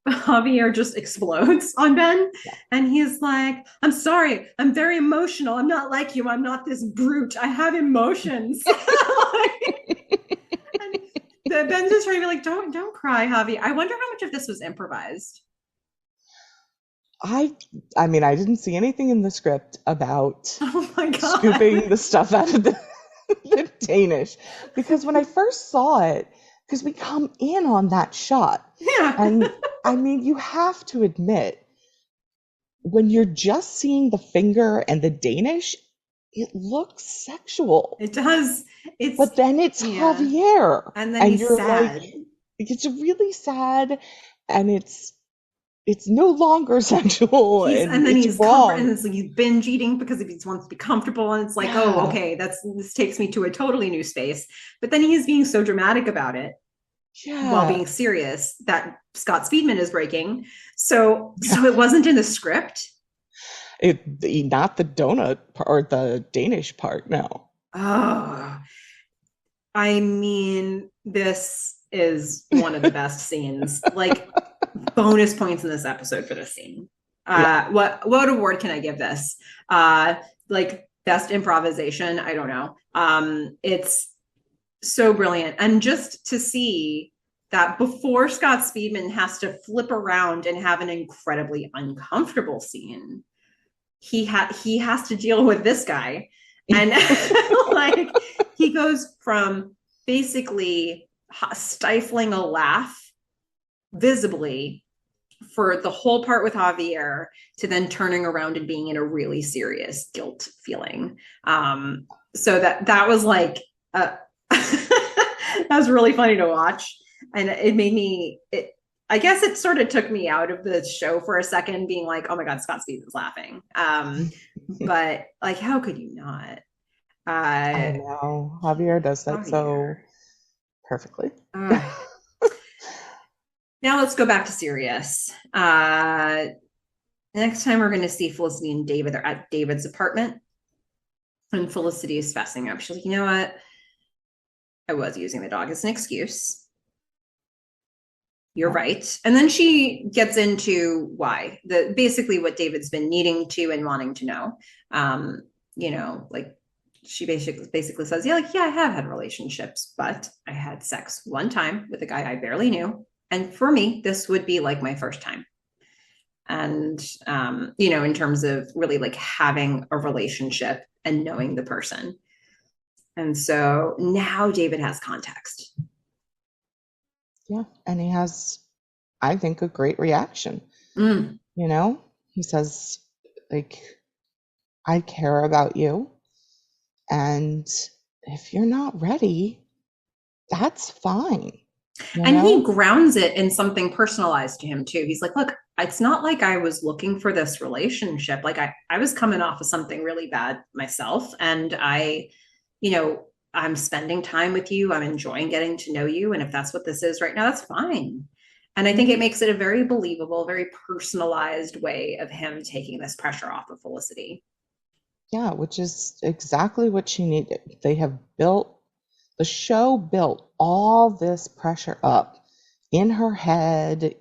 Javier just explodes on Ben. Yeah. And he's like, I'm sorry, I'm very emotional. I'm not like you. I'm not this brute. I have emotions. And Ben's just trying to be like, don't cry, Javi. I wonder how much of this was improvised. I mean, I didn't see anything in the script about scooping the stuff out of the Danish. Because when I first saw it, because we come in on that shot. Yeah. And I mean, you have to admit, when you're just seeing the finger and the Danish, it looks sexual. It does. But then it's Javier. And then he's sad. Like, it's really sad, and it's no longer sexual. And then he's wrong. And it's like he's binge eating because he wants to be comfortable. And it's like, oh, okay, this takes me to a totally new space. But then he's being so dramatic about it. Yeah. While being serious, that Scott Speedman is breaking. So it wasn't in the script. Not the donut part or the Danish part, no. Oh, I mean, this is one of the best scenes. Like, bonus points in this episode for this scene. What award can I give this? Like, best improvisation? I don't know. It's so brilliant. And just to see that before Scott Speedman has to flip around and have an incredibly uncomfortable scene, he has to deal with this guy. And like, he goes from basically stifling a laugh visibly for the whole part with Javier to then turning around and being in a really serious guilt feeling. So that was like, that was really funny to watch. And it made me, I guess it sort of took me out of the show for a second, being like, oh my God, Scott Speedman's laughing. But like, how could you not? I know. Javier does that so perfectly. Now let's go back to serious. Next time we're going to see Felicity and David. They're at David's apartment. And Felicity is fessing up. She's like, you know what? I was using the dog as an excuse. You're right. And then she gets into why. Basically what David's been needing to and wanting to know. Like she basically says, I have had relationships, but I had sex one time with a guy I barely knew. And for me, this would be like my first time. And, in terms of really like having a relationship and knowing the person. And so now David has context. Yeah. And he has, I think, a great reaction. Mm. He says, like, I care about you. And if you're not ready, that's fine. And he grounds it in something personalized to him too. He's like, look, it's not like I was looking for this relationship. Like I was coming off of something really bad myself. And I'm spending time with you. I'm enjoying getting to know you. And if that's what this is right now, that's fine. And I think it makes it a very believable, very personalized way of him taking this pressure off of Felicity. Yeah, which is exactly what she needed. The show built all this pressure up in her head,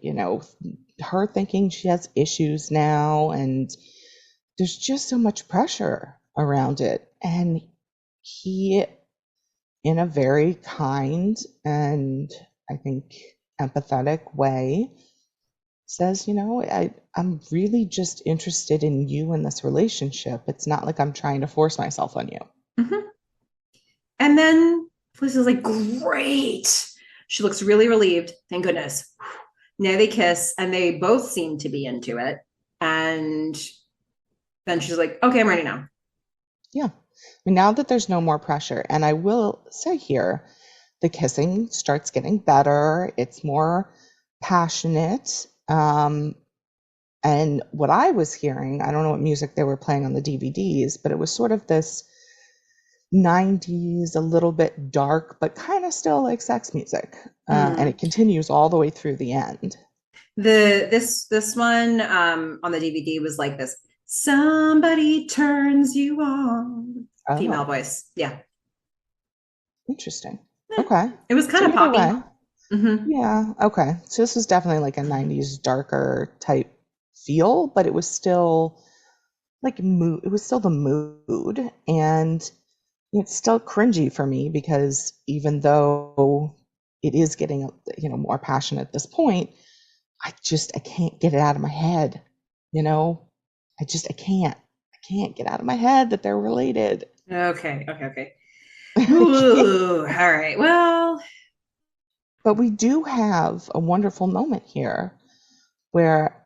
her thinking she has issues now, and there's just so much pressure around it. And he, in a very kind and I think empathetic way, says, I'm really just interested in you in this relationship. It's not like I'm trying to force myself on you. Mm-hmm. And then Felicity's like, great. She looks really relieved. Thank goodness. Now they kiss and they both seem to be into it. And then she's like, okay, I'm ready now. Yeah. Now that there's no more pressure, and I will say here, the kissing starts getting better. It's more passionate. And what I was hearing, I don't know what music they were playing on the DVDs, but it was sort of this 90s, a little bit dark, but kind of still like sex music. And it continues all the way through the end. This one on the DVD was like this. Somebody turns you on. Female voice. Yeah. Interesting. Okay. It was kind of poppy. Mm-hmm. Yeah. Okay. So this was definitely like a 90s darker type feel, but it was still like mood. It was still the mood, and it's still cringy for me because even though it is getting more passionate at this point, I can't get it out of my head. I can't get out of my head that they're related. Okay. Ooh, all right. Well, but we do have a wonderful moment here where,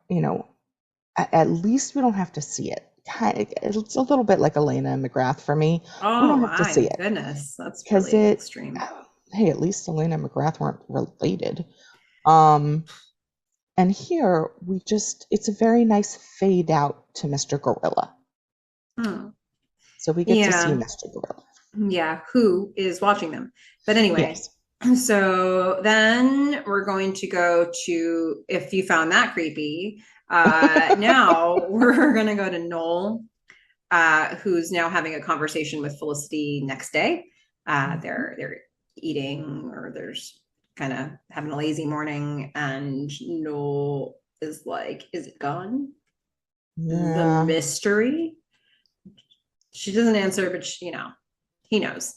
at least we don't have to see it. It's a little bit like Elena and McGrath for me. We don't have to see it. Goodness, that's really extreme. Hey, at least Elena and McGrath weren't related. And here it's a very nice fade out to Mr. Gorilla. So we get to see Mr. Gorilla. Yeah, who is watching them. But anyway, so then we're going to go to, if you found that creepy, now we're going to go to Noel, who's now having a conversation with Felicity next day. They're eating, or there's kind of having a lazy morning, and Noel is like, is it gone? Yeah. The mystery. She doesn't answer, but he knows.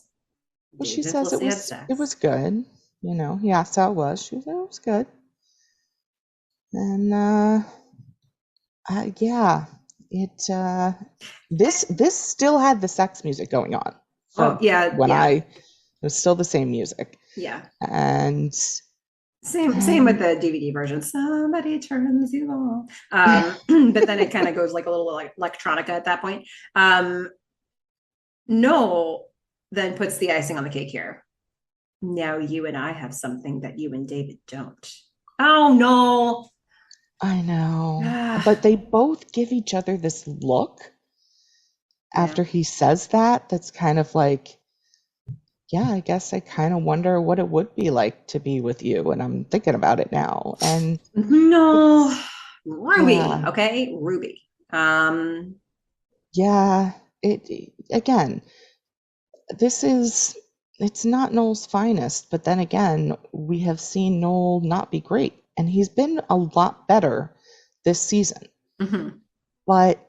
Well, she says it was good. He asked how it was. She said it was good. And this still had the sex music going on. It was still the same music. Yeah. And same with the DVD version. Somebody turns you on. But then it kind of goes like a little like electronica at that point. Noel then puts the icing on the cake here. Now you and I have something that you and David don't. Oh no. I know. But they both give each other this look after he says that. That's kind of like, yeah, I guess I kind of wonder what it would be like to be with you. And I'm thinking about it now. And no, Ruby. Okay. Ruby. Yeah, again, it's not Noel's finest, but then again, we have seen Noel not be great, and he's been a lot better this season. Mm-hmm. But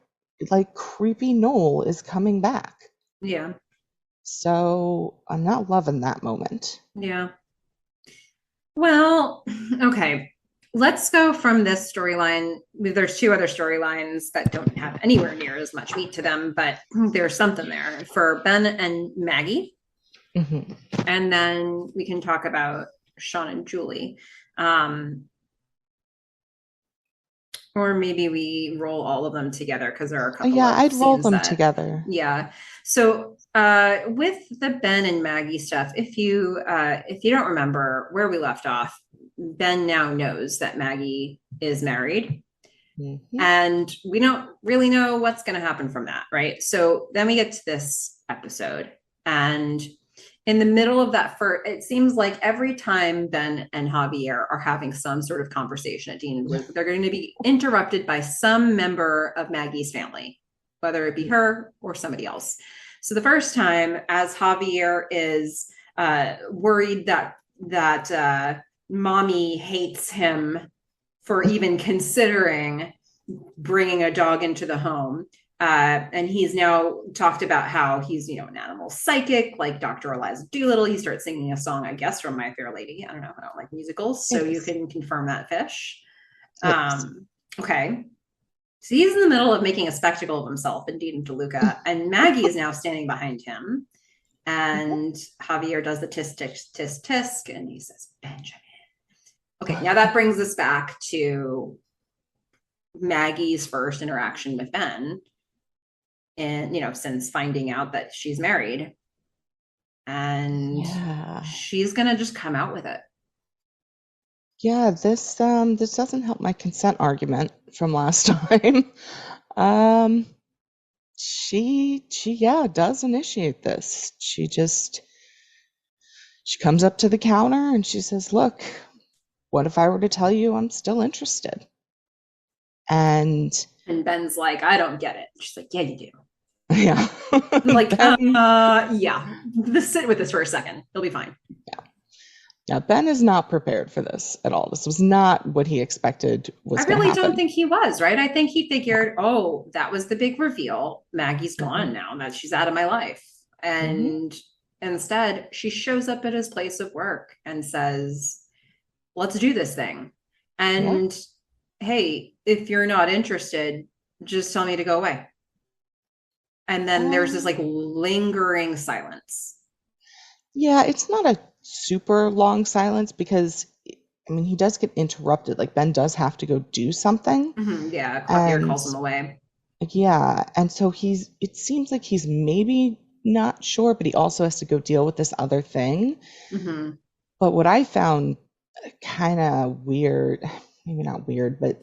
like creepy Noel is coming back. Yeah. So I'm not loving that moment. Yeah. Well, okay. let's go from this storyline. There's two other storylines that don't have anywhere near as much meat to them, but there's something there for Ben and Maggie. Mm-hmm. And then we can talk about Sean and Julie. Or maybe we roll all of them together because there are a couple of I'd roll scenes them that, together. yeah. So with the Ben and Maggie stuff, if you don't remember where we left off, Ben now knows that Maggie is married. Mm-hmm. And we don't really know what's going to happen from that, right? So then we get to this episode, and in the middle of that, it seems like every time Ben and Javier are having some sort of conversation at Dean and Luke, they're going to be interrupted by some member of Maggie's family, whether it be her or somebody else. So the first time, as Javier is worried that Mami hates him for even considering bringing a dog into the home. And he's now talked about how he's, an animal psychic, like Dr. Eliza Doolittle. He starts singing a song, I guess, from My Fair Lady. I don't know. I don't like musicals, so you can confirm that, Fish. Okay. So he's in the middle of making a spectacle of himself and Dean and DeLuca, and Maggie is now standing behind him. And Javier does the tisk, tisk, tisk, tisk, and he says, Benjamin. Okay, now that brings us back to Maggie's first interaction with Ben. And, since finding out that she's married. And she's going to just come out with it. Yeah, this doesn't help my consent argument from last time. She does initiate this. She comes up to the counter and she says, "Look, what if I were to tell you I'm still interested?" And Ben's like, "I don't get it." She's like, "Yeah, you do." Yeah. Like, yeah. Just sit with this for a second. It'll be fine. Yeah. Yeah, Ben is not prepared for this at all. This was not what he expected was going to happen. I really don't think he was, right? I think he figured, oh, that was the big reveal. Maggie's gone now, that she's out of my life. And instead, she shows up at his place of work and says, let's do this thing. And hey, if you're not interested, just tell me to go away. And then there's this like lingering silence. Yeah, it's not a super long silence because, I mean, he does get interrupted. Like Ben does have to go do something. Mm-hmm. Yeah, Javier calls him away. Yeah, and so it seems like he's maybe not sure, but he also has to go deal with this other thing. Mm-hmm. But what I found kind of weird, maybe not weird, and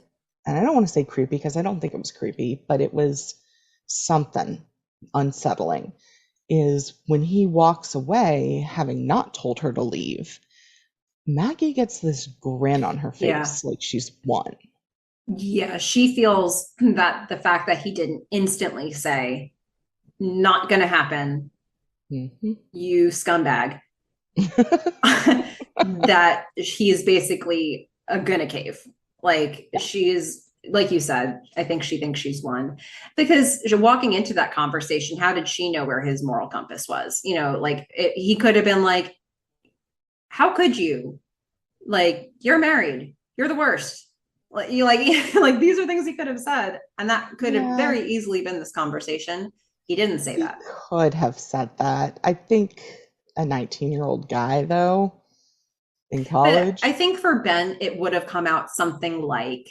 I don't want to say creepy because I don't think it was creepy, but it was something unsettling, is when he walks away, having not told her to leave, Maggie gets this grin on her face, like she's won. Yeah, she feels that the fact that he didn't instantly say, not going to happen, you scumbag, that he's basically gonna cave. Like she's, like you said, I think she thinks she's won because walking into that conversation, how did she know where his moral compass was? He could have been like, how could you? Like, you're married. You're the worst. Like these are things he could have said. And that could have very easily been this conversation. He didn't say that. He could have said that. I think a 19-year-old guy, though, in college. But I think for Ben, it would have come out something like,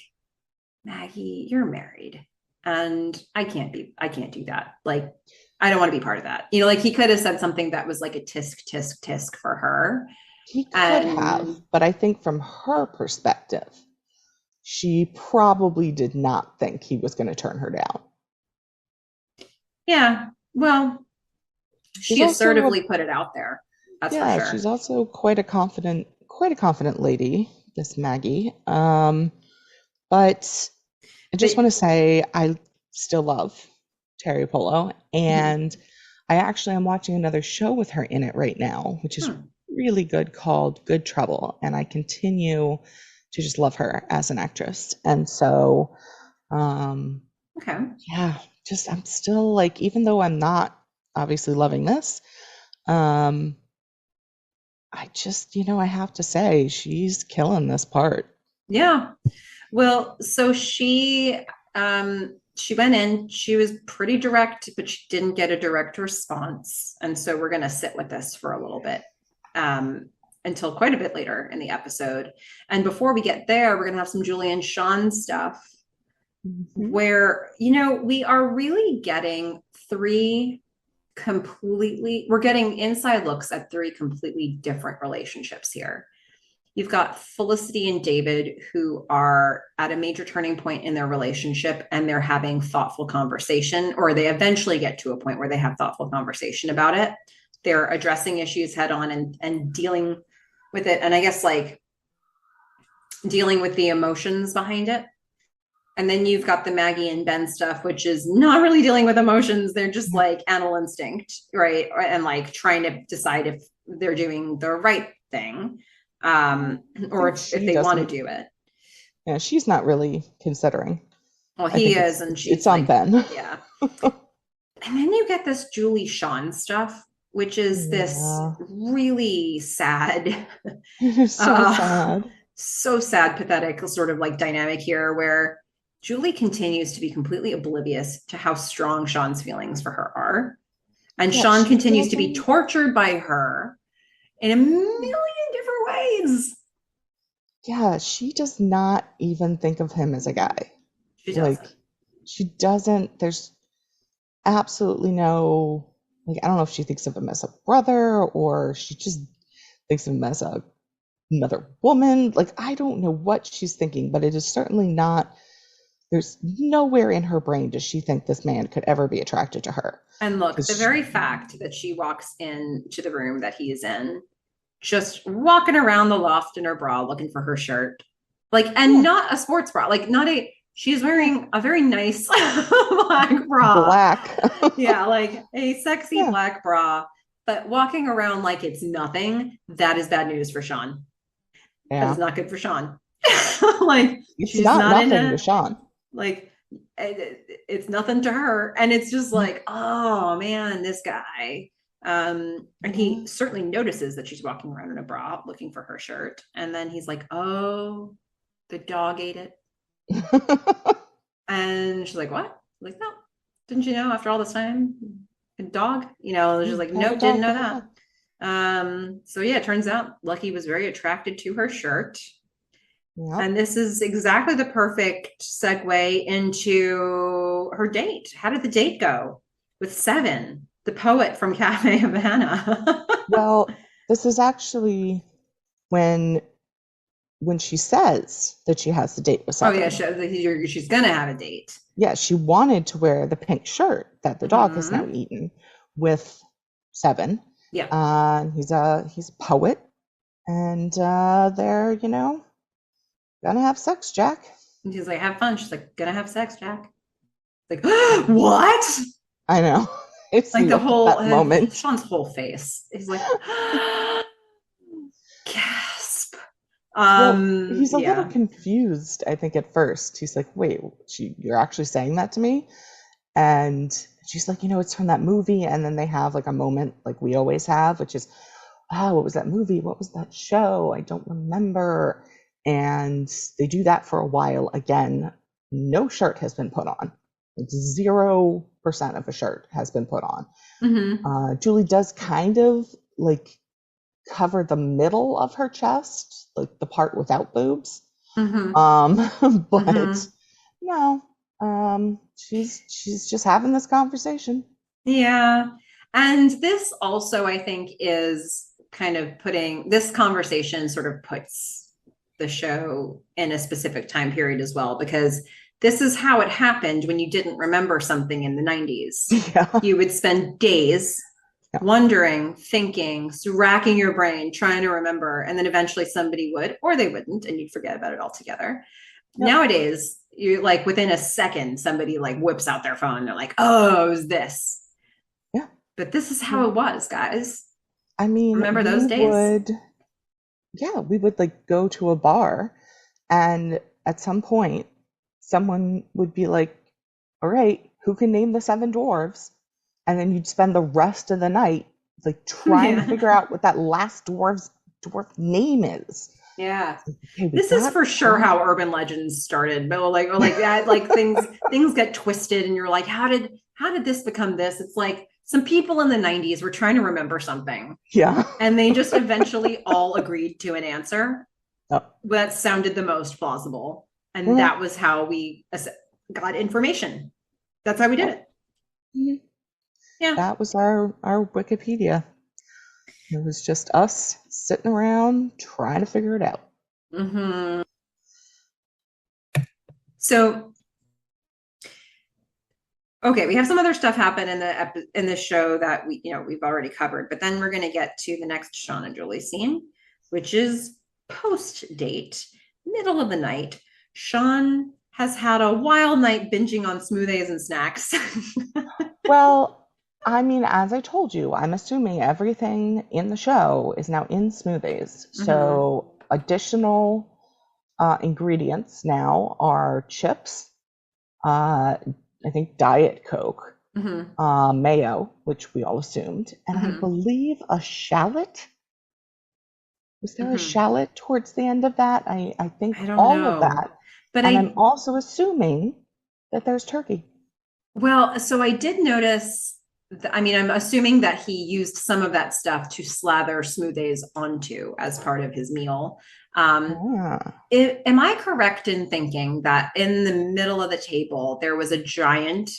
Maggie, you're married and I can't do that. Like, I don't want to be part of that. Like he could have said something that was like a tisk, tisk, tisk for her. He could have, but I think from her perspective, she probably did not think he was going to turn her down. Yeah. Well, she assertively put it out there. That's for sure. She's also quite a confident lady, this Maggie. But I just want to say I still love Terry Polo, and I actually am watching another show with her in it right now, which is really good, called Good Trouble, and I continue to just love her as an actress. And so I'm still like, even though I'm not obviously loving this, I just, I have to say she's killing this part. Yeah. Well, so she went in, she was pretty direct, but she didn't get a direct response. And so we're gonna sit with this for a little bit. Um, until quite a bit later in the episode. And before we get there, we're gonna have some Julie and Sean stuff Mm-hmm. where, we are really getting we're getting inside looks at three completely different relationships here. You've got Felicity and David, who are at a major turning point in their relationship, and they're having thoughtful conversation, or they eventually get to a point where they have thoughtful conversation about it. They're addressing issues head on and dealing with it. And I guess like dealing with the emotions behind it. And then you've got the Maggie and Ben stuff, which is not really dealing with emotions. They're just like animal instinct, right? And like trying to decide if they're doing the right thing, or if they want to do it. Yeah, she's not really considering. Well, I he think is, and it's she's on like, Ben. yeah. And then you get this Julie Sean stuff, which is this Yeah. really sad, It's so uh, sad. so sad, pathetic sort of like dynamic here where Julie continues to be completely oblivious to how strong Sean's feelings for her are. And Yeah, Sean she continues to be doesn't. tortured by her in a million different ways. Yeah, she does not even think of him as a guy. She Like, doesn't. she doesn't. There's absolutely no, like, I don't know if she thinks of him as a brother or she just thinks of him as another woman. Like, I don't know what she's thinking, but it is certainly not, there's nowhere in her brain does she think this man could ever be attracted to her. And look, the Because, very fact that she walks into the room that he is in, just walking around the loft in her bra looking for her shirt, like, and yeah, not a sports bra, like, not a, she's yeah, wearing a very nice black bra. black. Yeah, like a sexy Yeah, black bra, but walking around like it's nothing, that is bad news for Sean. That is yeah. not good for Sean. Like, It's she's not not nothing to into, Sean. like, it's nothing to her. And it's just like, oh man, this guy. And he Yeah. certainly notices that she's walking around in a bra looking for her shirt. And then he's like, oh, the dog ate it. And she's like, what? Like, no, didn't you know after all this time? The dog, she's like, Have a nope, didn't dog, know have a that. dog. So yeah, it turns out Lucky was very attracted to her shirt. Yep. And this is exactly the perfect segue into her date. How did the date go with Seven, the poet from Cafe Havana? Well, this is actually when she says that she has the date with Oh yeah, Seven. she's gonna have a date. Yeah, she wanted to wear the pink shirt that the dog has now Mm-hmm. eaten with Seven. Yeah, He's a poet, and they're gonna have sex, Jack. and she's like, have fun. She's like, gonna have sex, Jack. Like, what? I know. It's Like the loved whole that moment. Sean's whole face. He's like, gasp. Well, he's a little Yeah. confused, I think, at first. He's like, wait, you're actually saying that to me? And she's like, it's from that movie. And then they have like a moment like we always have, which is, oh, what was that movie? What was that show? I don't remember. And they do that for a while. Again, no shirt has been put on. Like 0% of a shirt has been put on. Mm-hmm. Julie does kind of like cover the middle of her chest, like the part without boobs. Mm-hmm. But Mm-hmm. no, she's just having this conversation. Yeah. And this also, I think, is kind of putting this conversation sort of puts the show in a specific time period as well, because this is how it happened when you didn't remember something in the 90s. Yeah, You would spend days yeah, wondering, thinking, racking your brain, trying to remember, and then eventually somebody would, or they wouldn't, and you'd forget about it altogether. yep, Nowadays, you like within a second, somebody like whips out their phone. They're like, oh, it was this. yeah. But this is how it was, guys. I mean, Remember those days? we would like go to a bar, and at some point, someone would be like, "All right, who can name the seven dwarves?" And then you'd spend the rest of the night like trying to Yeah. figure out what that last dwarf name is. Yeah. Okay, we This is got for sure how urban legends started, but like that, like things get twisted and you're like, how did this become this? It's like some people in the 90s were trying to remember something yeah. and they just eventually all agreed to an answer Oh. that sounded the most plausible. And Mhm. that was how we got information. That's how we did it. Mhm. Yeah. That was our Wikipedia. It was just us sitting around trying to figure it out. Mm-hmm. So, okay, we have some other stuff happen in the show that we've already covered, but then we're going to get to the next Sean and Julie scene, which is post date, middle of the night. Sean has had a wild night binging on smoothies and snacks. Well, I mean, as I told you, I'm assuming everything in the show is now in smoothies. Mm-hmm. So additional ingredients now are chips, I think Diet Coke, Mm-hmm. mayo, which we all assumed, and I Mm-hmm. believe a shallot. Was there a Mm-hmm. shallot towards the end of that? I think I don't all of know, that. but And I'm also assuming that there's turkey. so I did notice. I mean, I'm assuming that he used some of that stuff to slather smoothies onto as part of his meal. Um, Ah, am I correct in thinking that in the middle of the table there was a giant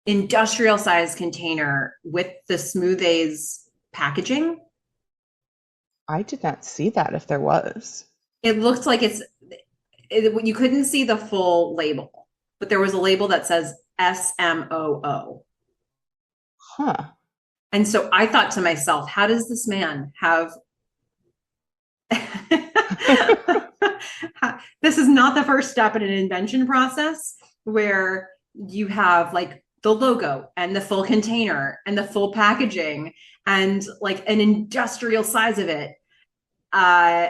industrial sized container with the smoothies packaging? I did not see that if there was. It looked like you couldn't see the full label, but there was a label that says SMOO. Huh. And so I thought to myself, how does this man have this is not the first step in an invention process where you have like the logo and the full container and the full packaging and like an industrial size of it. Uh,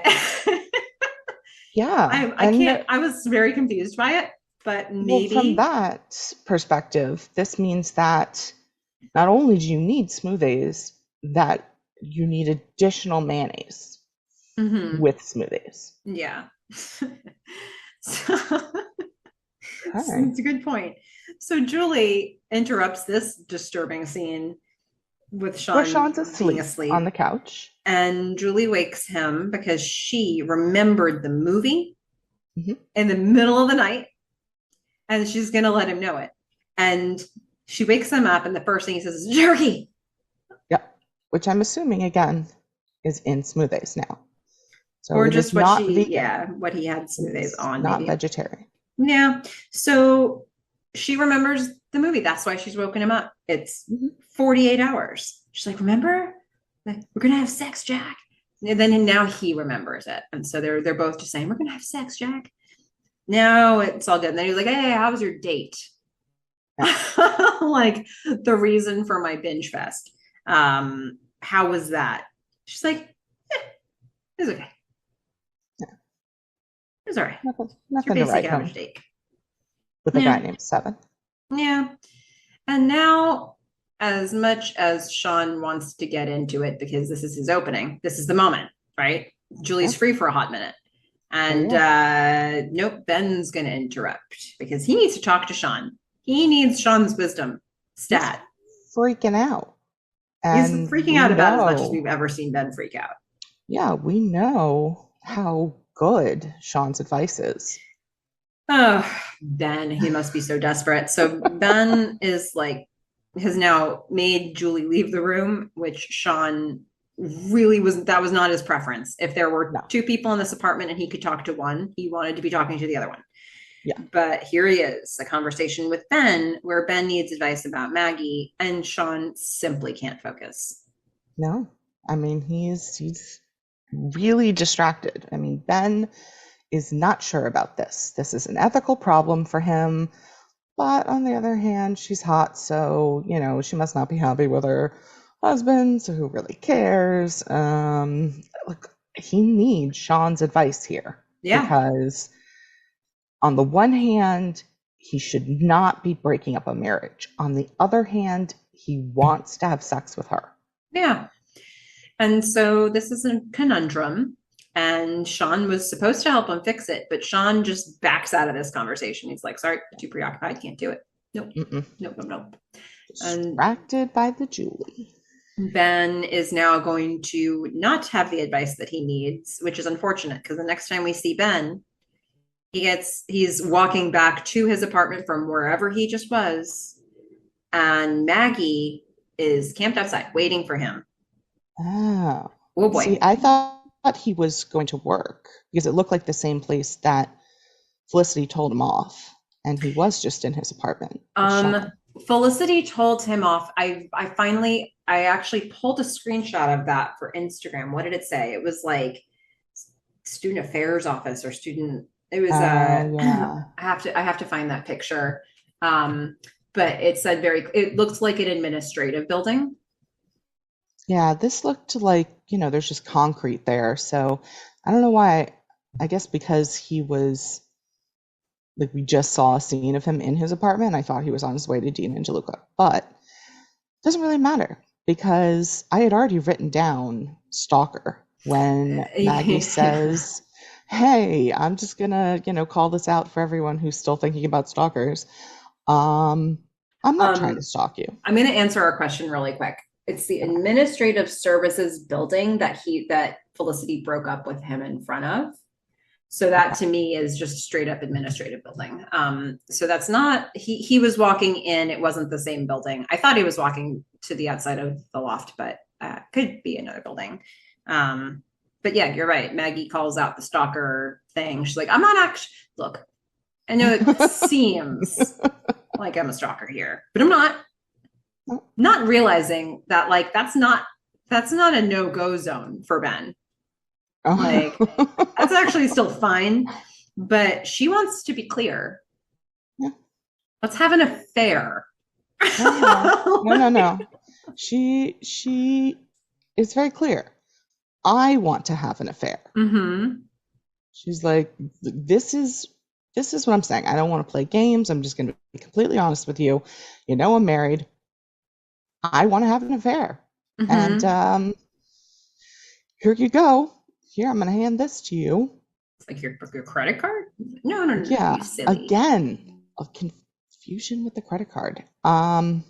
Yeah. I And can't. I was very confused by it, but well, from maybe. that perspective, this means that not only do you need smoothies, that you need additional mayonnaise Mm-hmm. with smoothies. Yeah. So, Okay. it's a good point. So Julie interrupts this disturbing scene with Where Sean Sean's being asleep on the asleep. couch. And Julie wakes him because she remembered the movie Hmm. in the middle of the night and she's going to let him know it. And she wakes him up, and the first thing he says is jerky. Yep. Which I'm assuming, again, is in smoothies now. So Or it is just what not vegan. what he had smoothies It's on, not maybe. vegetarian. Yeah. So she remembers the movie. That's why she's woken him up. It's Hmm. 48 hours. She's like, remember? Like, we're gonna have sex, Jack. And then now he remembers it. And so they're both just saying, we're gonna have sex, Jack. No, it's all good. And then he's like, hey, how was your date? Yeah. Like the reason for my binge fest. How was that? She's like, it's okay. Yeah. It's all right. It's your Nothing to basic write average home date. with a guy Yeah. named Seven. Yeah. And now, as much as Sean wants to get into it because this is his opening, this is the moment, right? Julie's Yeah. free for a hot minute. There you And go. nope, Ben's going to interrupt because he needs to talk to Sean. He needs Sean's wisdom He's stat. freaking out. He's And freaking we out about as much as we've know, ever seen Ben freak out. yeah, we know how good Sean's advice is. Oh, Ben, he must be so desperate. So Ben is like, has now made Julie leave the room, which Sean really that was not his preference. If there were No. two people in this apartment and he could talk to one, he wanted to be talking to the other one. Yeah. But here he is, a conversation with Ben where Ben needs advice about Maggie and Sean simply can't focus. No. I mean, he's really distracted. I mean, Ben is not sure about this. This is an ethical problem for him. But on the other hand, she's hot, so, she must not be happy with her husband, so who really cares? Look, he needs Sean's advice here. Yeah. Because on the one hand, he should not be breaking up a marriage. On the other hand, he wants to have sex with her. Yeah. And so this is a conundrum. And Sean was supposed to help him fix it, but Sean just backs out of this conversation. He's like, sorry, too preoccupied, can't do it. Nope. Mm-mm. Nope. Distracted by the Julie. Ben is now going to not have the advice that he needs, which is unfortunate because the next time we see Ben, he's walking back to his apartment from wherever he just was, and Maggie is camped outside waiting for him. Oh. Oh boy. See, I thought he was going to work because it looked like the same place that Felicity told him off, and he was just in his apartment. Felicity told him off. I actually pulled a screenshot of that for Instagram. What did it say? It was like student affairs office or student. It was yeah. I have to find that picture. But it said it looks like an administrative building. Yeah, this looked like, there's just concrete there. So I don't know why. I guess because he was like, we just saw a scene of him in his apartment. I thought he was on his way to Dean and DeLuca, but it doesn't really matter because I had already written down stalker when Maggie says, hey, I'm just gonna, call this out for everyone who's still thinking about stalkers. I'm not trying to stalk you. I'm going to answer our question really quick. It's the administrative services building that Felicity broke up with him in front of. So that to me is just straight up administrative building. So that's not, he was walking in, it wasn't the same building. I thought he was walking to the outside of the loft, but could be another building. But yeah, you're right. Maggie calls out the stalker thing. She's like, I'm not actually, look, I know it seems like I'm a stalker here, but I'm not realizing that like, that's not a no-go zone for Ben. Like, that's actually still fine, but she wants to be clear. Yeah. Let's have an affair. No. She is very clear. I want to have an affair. Mm-hmm. She's like, this is what I'm saying. I don't want to play games. I'm just going to be completely honest with you. I'm married. I want to have an affair. Mm-hmm. And here you go. Here, I'm going to hand this to you. It's like your credit card? No. Yeah. Again, of confusion with the credit card. And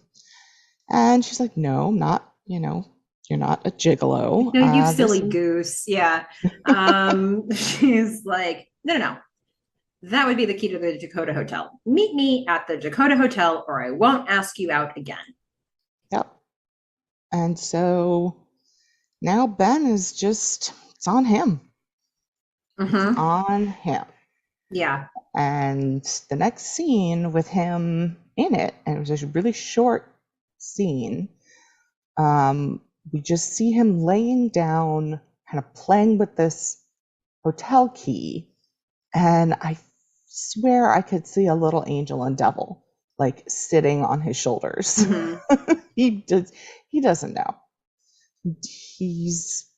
she's like, no, not, you're not a gigolo. No, you silly goose. Yeah. She's like, no. That would be the key to the Dakota Hotel. Meet me at the Dakota Hotel or I won't ask you out again. Yep. And so now Ben is just, it's on him. Mm-hmm. It's on him. Yeah. And the next scene with him in it, and it was a really short scene, we just see him laying down, kind of playing with this hotel key. And I swear I could see a little angel and devil like sitting on his shoulders. Mm-hmm. He doesn't know. He's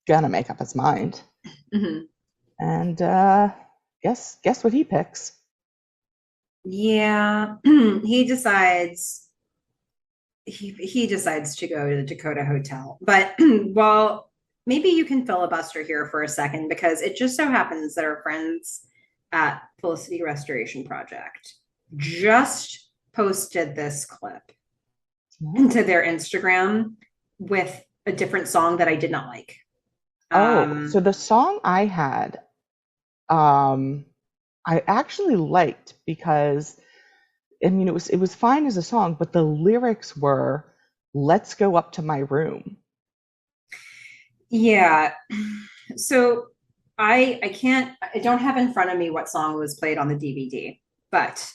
gonna make up his mind. Mm-hmm. And guess what he picks? Yeah, he decides to go to the Dakota Hotel. But well, maybe you can filibuster here for a second because it just so happens that our friends at Felicity Restoration Project just posted this clip into their Instagram with a different song that I did not like. So the song I had, I actually liked because, I mean, it was fine as a song, but the lyrics were, "Let's go up to my room." Yeah. So I don't have in front of me what song was played on the DVD, but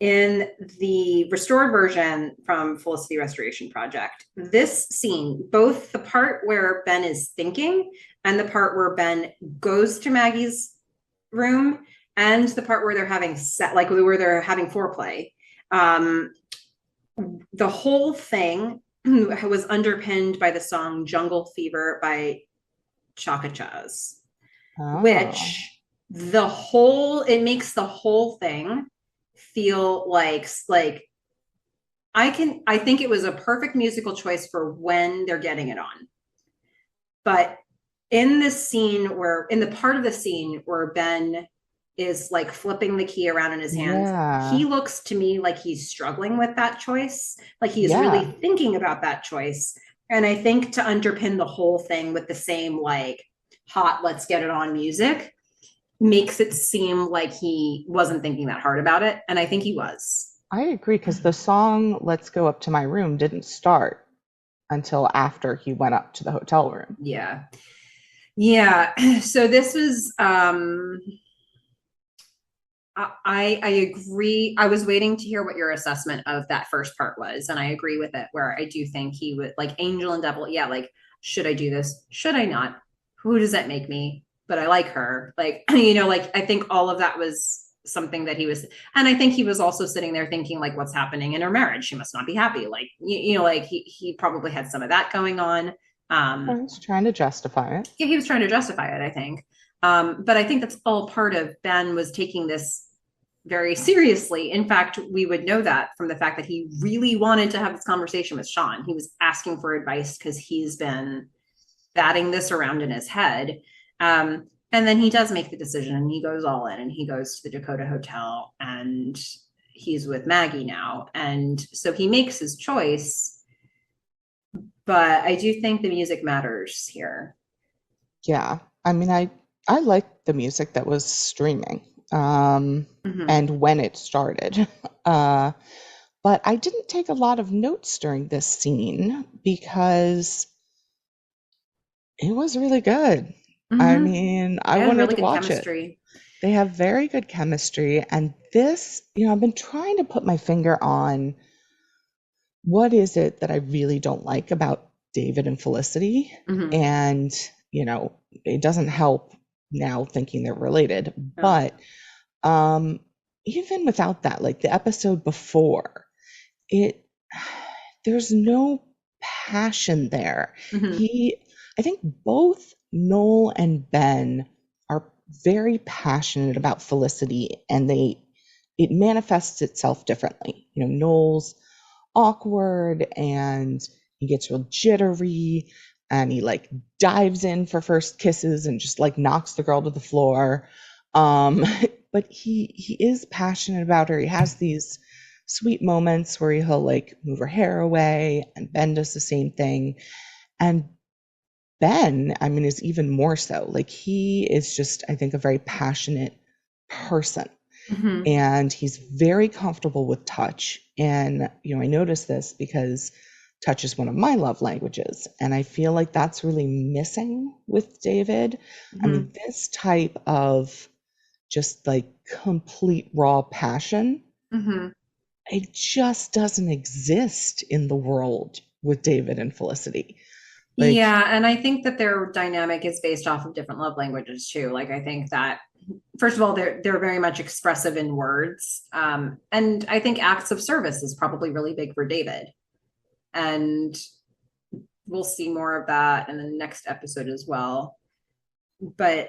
in the restored version from Felicity Restoration Project, this scene, both the part where Ben is thinking and the part where Ben goes to Maggie's room and the part where they're having where they're having foreplay, the whole thing was underpinned by the song Jungle Fever by Chaka Chaz, which it makes the whole thing feel like I think it was a perfect musical choice for when they're getting it on. But in this scene where, in the part of the scene where Ben is like flipping the key around in his hands, he Yeah. looks to me like he's struggling with that choice. Like he's really Yeah. thinking about that choice. And I think to underpin the whole thing with the same like hot, let's get it on music makes it seem like he wasn't thinking that hard about it. And I think he was. I agree because the song Let's Go Up to My Room didn't start until after he went up to the hotel room. Yeah. Yeah. So this was I agree. I was waiting to hear what your assessment of that first part was, and I agree with it. Where I do think he would like Angel and Devil. Yeah, like should I do this? Should I not? Who does that make me? But I like her. Like like I think all of that was something that he was, and I think he was also sitting there thinking like, what's happening in her marriage? She must not be happy. Like like he probably had some of that going on. I was trying to justify it. Yeah, he was trying to justify it, I think. But I think that's all part of Ben was taking this very seriously. In fact, we would know that from the fact that he really wanted to have this conversation with Sean. He was asking for advice because he's been batting this around in his head. And then he does make the decision and he goes all in and he goes to the Dakota Hotel and he's with Maggie now. And so he makes his choice. But I do think the music matters here. Yeah. I mean, I liked the music that was streaming and when it started. But I didn't take a lot of notes during this scene because it was really good. I mean, I wanted really to good watch chemistry. it. They have very good chemistry. And this, I've been trying to put my finger on what is it that I really don't like about David and Felicity. And, it doesn't help now thinking they're related. But even without that, like the episode before, there's no passion there. I think both Noel and Ben are very passionate about Felicity, and it manifests itself differently. Noel's awkward and he gets real jittery and he like dives in for first kisses and just like knocks the girl to the floor. But he is passionate about her. He has these sweet moments where he'll like move her hair away, and Ben does the same thing. And Ben, I mean, is even more so. Like he is just, I think, a very passionate person. And he's very comfortable with touch. And, I notice this because touch is one of my love languages. And I feel like that's really missing with David. I mean, this type of just like complete raw passion, it just doesn't exist in the world with David and Felicity. Yeah, and I think that their dynamic is based off of different love languages too. Like I think that first of all, they're very much expressive in words. And I think acts of service is probably really big for David. And we'll see more of that in the next episode as well. But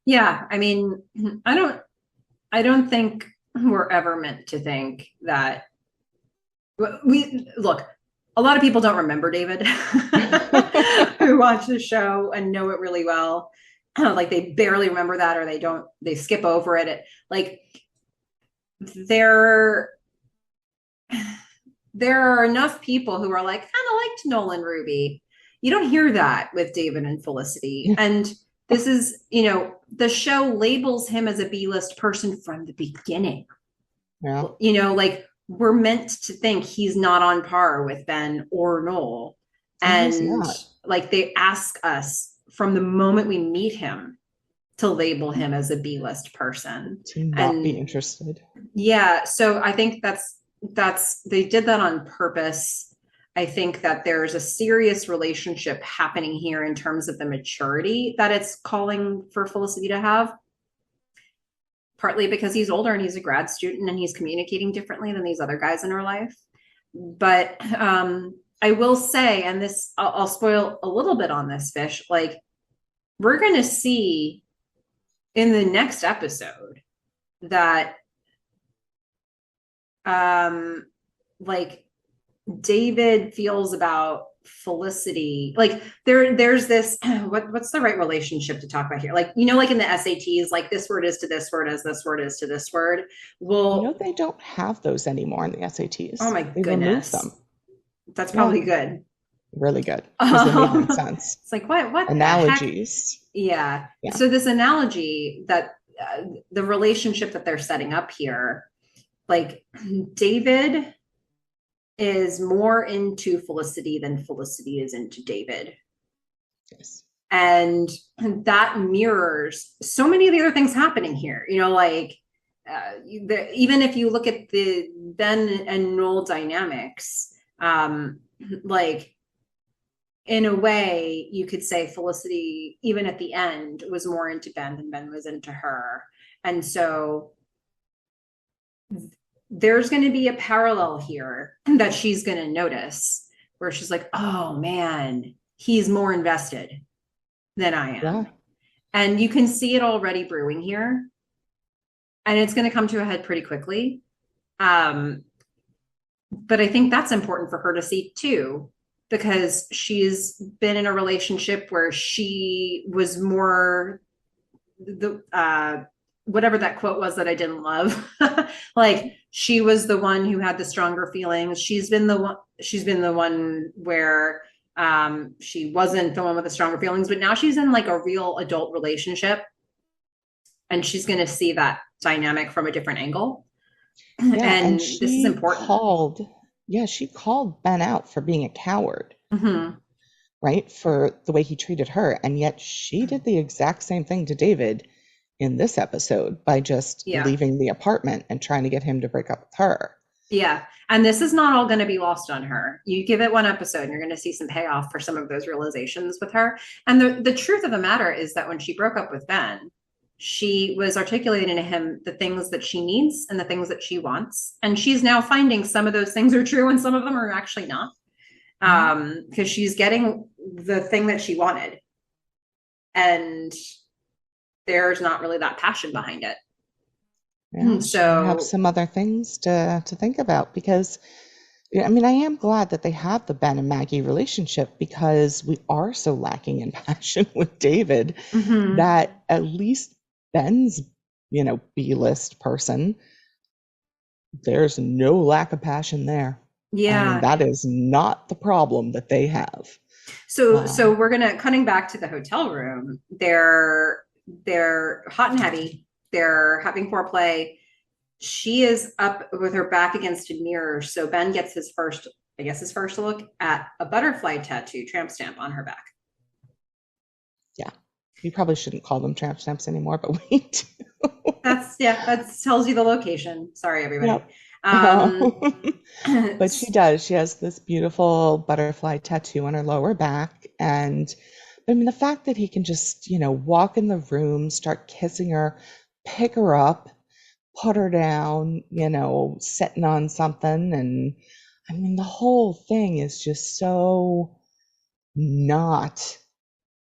I mean, I don't think we're ever meant to think that a lot of people don't remember David who watch the show and know it really well. Like they barely remember that, or they skip over it. Like there are enough people who are like, kind of liked Nolan Ruby. You don't hear that with David and Felicity. And this is, the show labels him as a B-list person from the beginning. Yeah. Like we're meant to think he's not on par with Ben or Noel. And like they ask us from the moment we meet him to label him as a B-list person. To not be interested. Yeah. So I think they did that on purpose. I think that there's a serious relationship happening here in terms of the maturity that it's calling for Felicity to have. Partly because he's older and he's a grad student and he's communicating differently than these other guys in her life. But I will say, and this, I'll spoil a little bit on this, Fish, like we're going to see in the next episode that like David feels about Felicity. Like there's this what's the right relationship to talk about here? Like, like in the SATs, like this word is to this word as this word is to this word. Well, They don't have those anymore in the oh SATs. my They removed goodness. them. That's Yeah, probably good. really good because they made no sense. It's like what the heck? Analogies. Yeah. Yeah. So this analogy that the relationship that they're setting up here, like David is more into Felicity than Felicity is into David. Yes. And that mirrors so many of the other things happening here, like even if you look at the Ben and Noel dynamics, like in a way you could say Felicity, even at the end, was more into Ben than Ben was into her. And so there's going to be a parallel here that she's going to notice where she's like, oh man, he's more invested than I am. Yeah. And you can see it already brewing here. And it's going to come to a head pretty quickly. But I think that's important for her to see too, because she's been in a relationship where she was more the whatever that quote was that I didn't love. Like she was the one who had the stronger feelings. She's been the one where she wasn't the one with the stronger feelings, but now she's in like a real adult relationship and she's going to see that dynamic from a different angle. Yeah, And and this is important. she called Ben out for being a coward, Mm-hmm. right? For the way he treated her. And yet she did the exact same thing to David in this episode by just Yeah. leaving the apartment and trying to get him to break up with her. Yeah. And this is not all going to be lost on her. You give it one episode and you're going to see some payoff for some of those realizations with her. And the truth of the matter is that when she broke up with Ben, she was articulating to him the things that she needs and the things that she wants. And she's now finding some of those things are true and some of them are actually not. Because she's getting the thing that she wanted. And there's not really that passion behind it. Yeah, she may have So some other things to think about because I mean, I am glad that they have the Ben and Maggie relationship because we are so lacking in passion with David mhm. that at least Ben's, B-list person, there's no lack of passion there. I mean, Yeah. that is not the problem that they have. So we're gonna cutting back to the hotel room. They're hot and heavy. They're having foreplay. She is up with her back against a mirror. So Ben gets his first look at a butterfly tattoo, tramp stamp on her back. Yeah, we probably shouldn't call them tramp stamps anymore, but we do. That tells you the location. Sorry, everybody. Yep. Um, But she does. She has this beautiful butterfly tattoo on her lower back. And I mean, the fact that he can just, walk in the room, start kissing her, pick her up, put her down, sitting on something. And I mean, the whole thing is just so not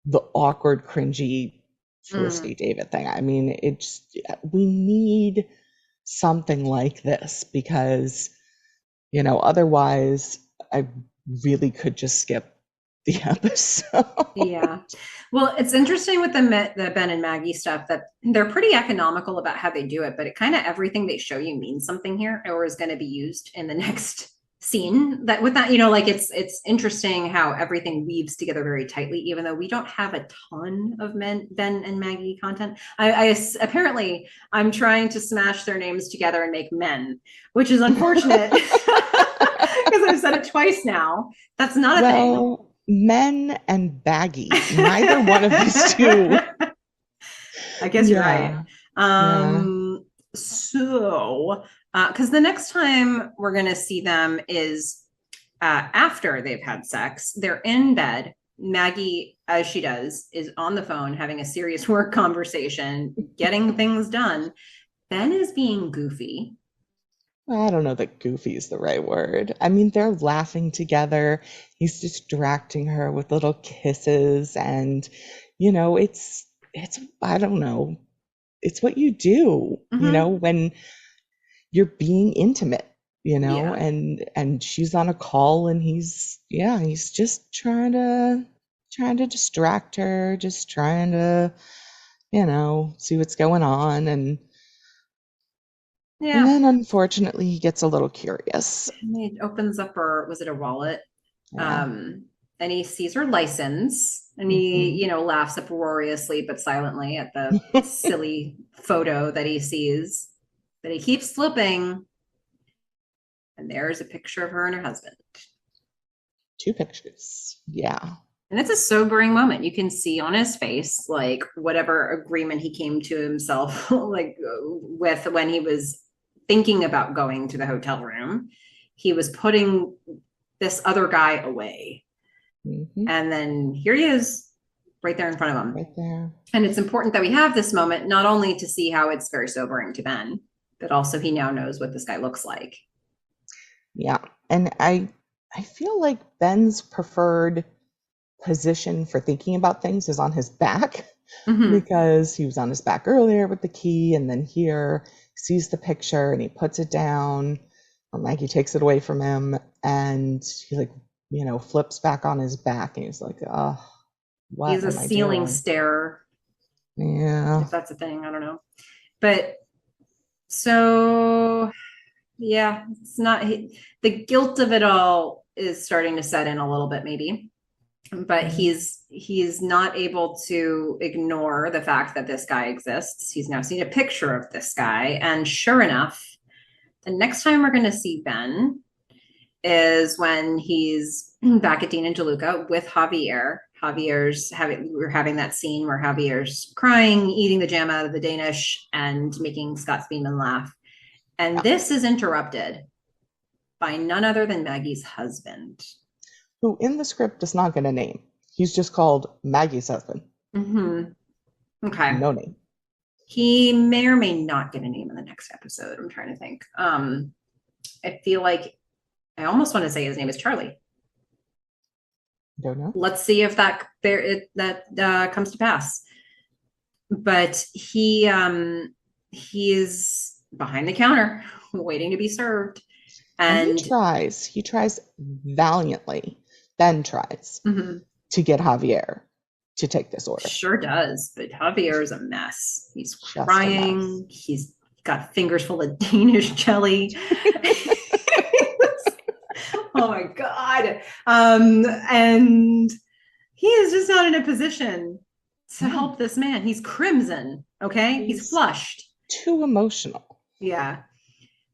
the awkward, cringy Felicity mm, David thing. I mean, we need something like this because, otherwise I really could just skip the episode. yeah. Well, it's interesting with the Ben and Maggie stuff that they're pretty economical about how they do it, but it kind of everything they show you means something here or is going to be used in the next scene. That with that, like it's interesting how everything weaves together very tightly, even though we don't have a ton of Ben and Maggie content. I apparently I'm trying to smash their names together and make men, which is unfortunate because I've said it twice now. That's not a thing. Well, men and baggy, neither one of these two. I guess you're right. Yeah, yeah. So, because the next time we're going to see them is after they've had sex, they're in bed. Maggie, as she does, is on the phone having a serious work conversation, getting things done. Ben is being goofy. I don't know that goofy is the right word. I mean, they're laughing together. He's distracting her with little kisses and, it's I don't know. It's what you do, Mm-hmm. when you're being intimate, Yeah. and she's on a call, and he's just trying to distract her, just trying to, see what's going on, and Yeah. then unfortunately he gets a little curious. And he opens up her, was it a wallet? Yeah. Um, and he sees her license and he, Hmm. laughs uproariously but silently at the silly photo that he sees. But he keeps flipping, and there's a picture of her and her husband. Two pictures. Yeah. And it's a sobering moment. You can see on his face, like, whatever agreement he came to himself, like, with when he was thinking about going to the hotel room. He was putting this other guy away. Hmm. And then here he is, right there in front of him. Right there. And it's important that we have this moment, not only to see how it's very sobering to Ben, but also he now knows what this guy looks like. Yeah. And I feel like Ben's preferred position for thinking about things is on his back, Mm-hmm. because he was on his back earlier with the key, and then here sees the picture and he puts it down, or Maggie takes it away from him, and he, like, flips back on his back, and he's like, oh, what He's a am I ceiling doing? starer, Yeah. if that's a thing. I don't know. But so, yeah, it's not the guilt of it all is starting to set in a little bit, maybe. But Mhm. he's not able to ignore the fact that this guy exists. He's now seen a picture of this guy, and sure enough, the next time we're going to see Ben is when he's back at Dean and DeLuca with Javier. We're having that scene where Javier's crying, eating the jam out of the Danish, and making Scott Speedman laugh. And Yeah. this is interrupted by none other than Maggie's husband. Who in the script does not get a name. He's just called Maggie's husband. Mm-hmm. Okay. No name. He may or may not get a name in the next episode. I'm trying to think. I feel like I almost want to say his name is Charlie. Don't know. Let's see if that comes to pass. But he is behind the counter waiting to be served. And And he tries valiantly, Ben tries mm-hmm, to get Javier to take this order. sure does. But Javier is a mess. He's Just a mess. crying. He's got fingers full of Danish jelly. Oh my God. And he is just not in a position to help this man. He's crimson. Okay. He's flushed. Too emotional. Yeah.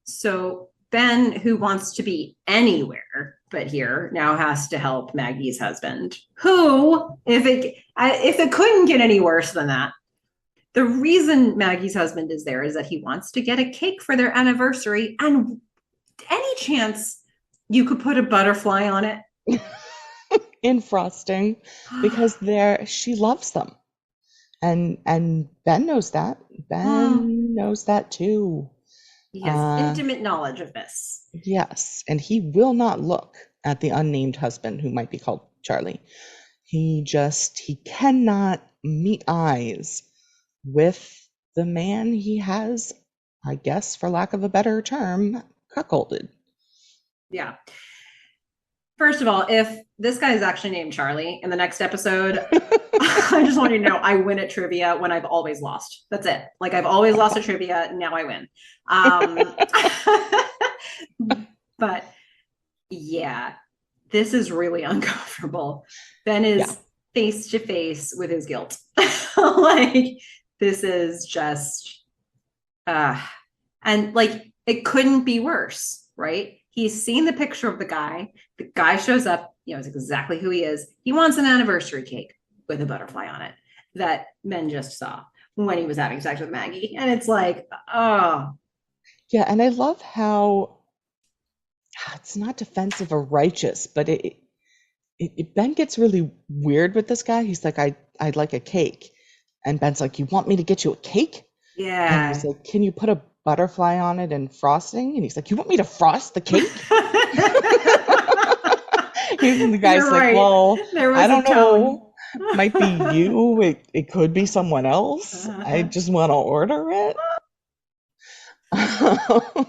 So Ben, who wants to be anywhere but here, now has to help Maggie's husband, who, if it couldn't get any worse than that, the reason Maggie's husband is there is that he wants to get a cake for their anniversary. And any chance you could put a butterfly on it? In frosting, because she loves them. And Ben knows that. Ben knows that too. He has intimate knowledge of this. Yes, and he will not look at the unnamed husband, who might be called Charlie. He cannot meet eyes with the man he has, I guess, for lack of a better term, cuckolded. Yeah. First of all, if this guy is actually named Charlie in the next episode, I just want you to know I win at trivia when I've always lost. That's it. Like, I've always lost at trivia. Now I win. But yeah, this is really uncomfortable. Ben is face to face with his guilt. Like, this is just, and like, it couldn't be worse, right? He's seen the picture of the guy. The guy shows up, knows exactly who he is. He wants an anniversary cake with a butterfly on it that Ben just saw when he was having sex with Maggie. And it's like, oh. Yeah, and I love how it's not defensive or righteous, but Ben gets really weird with this guy. He's like, I'd like a cake. And Ben's like, you want me to get you a cake? Yeah. And he's like, can you put a butterfly on it and frosting? And he's like, you want me to frost the cake? And the guy's like, right. Well, I don't know. Might be you. It could be someone else. I just want to order it.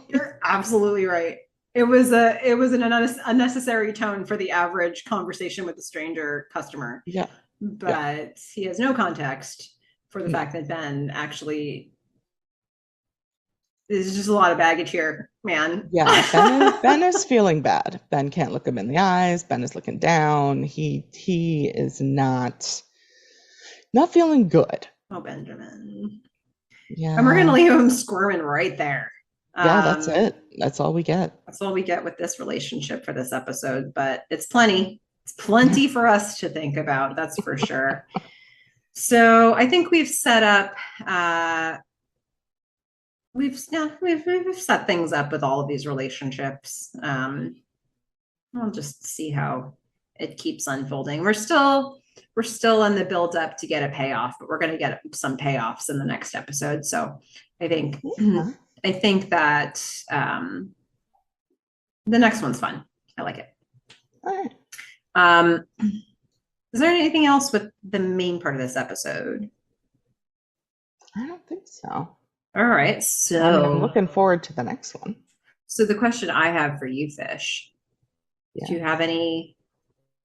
You're absolutely right. It was an unnecessary tone for the average conversation with a stranger customer. Yeah. But he has no context for the No. fact that Ben actually, there's just a lot of baggage here, man. Yeah, Ben is feeling bad. Ben can't look him in the eyes. Ben is looking down. He is not feeling good. Oh, Benjamin. Yeah. And we're gonna leave him squirming right there. Yeah, that's it. That's all we get. That's all we get with this relationship for this episode, but it's plenty. It's plenty for us to think about, that's for sure. So I think we've set up we've set things up with all of these relationships. We'll just see how it keeps unfolding. We're still in the build up to get a payoff, but we're going to get some payoffs in the next episode. So I think that the next one's fun. I like it. All right. Is there anything else with the main part of this episode? I don't think so. All right. So I'm looking forward to the next one. So the question I have for you, Fish, do you have any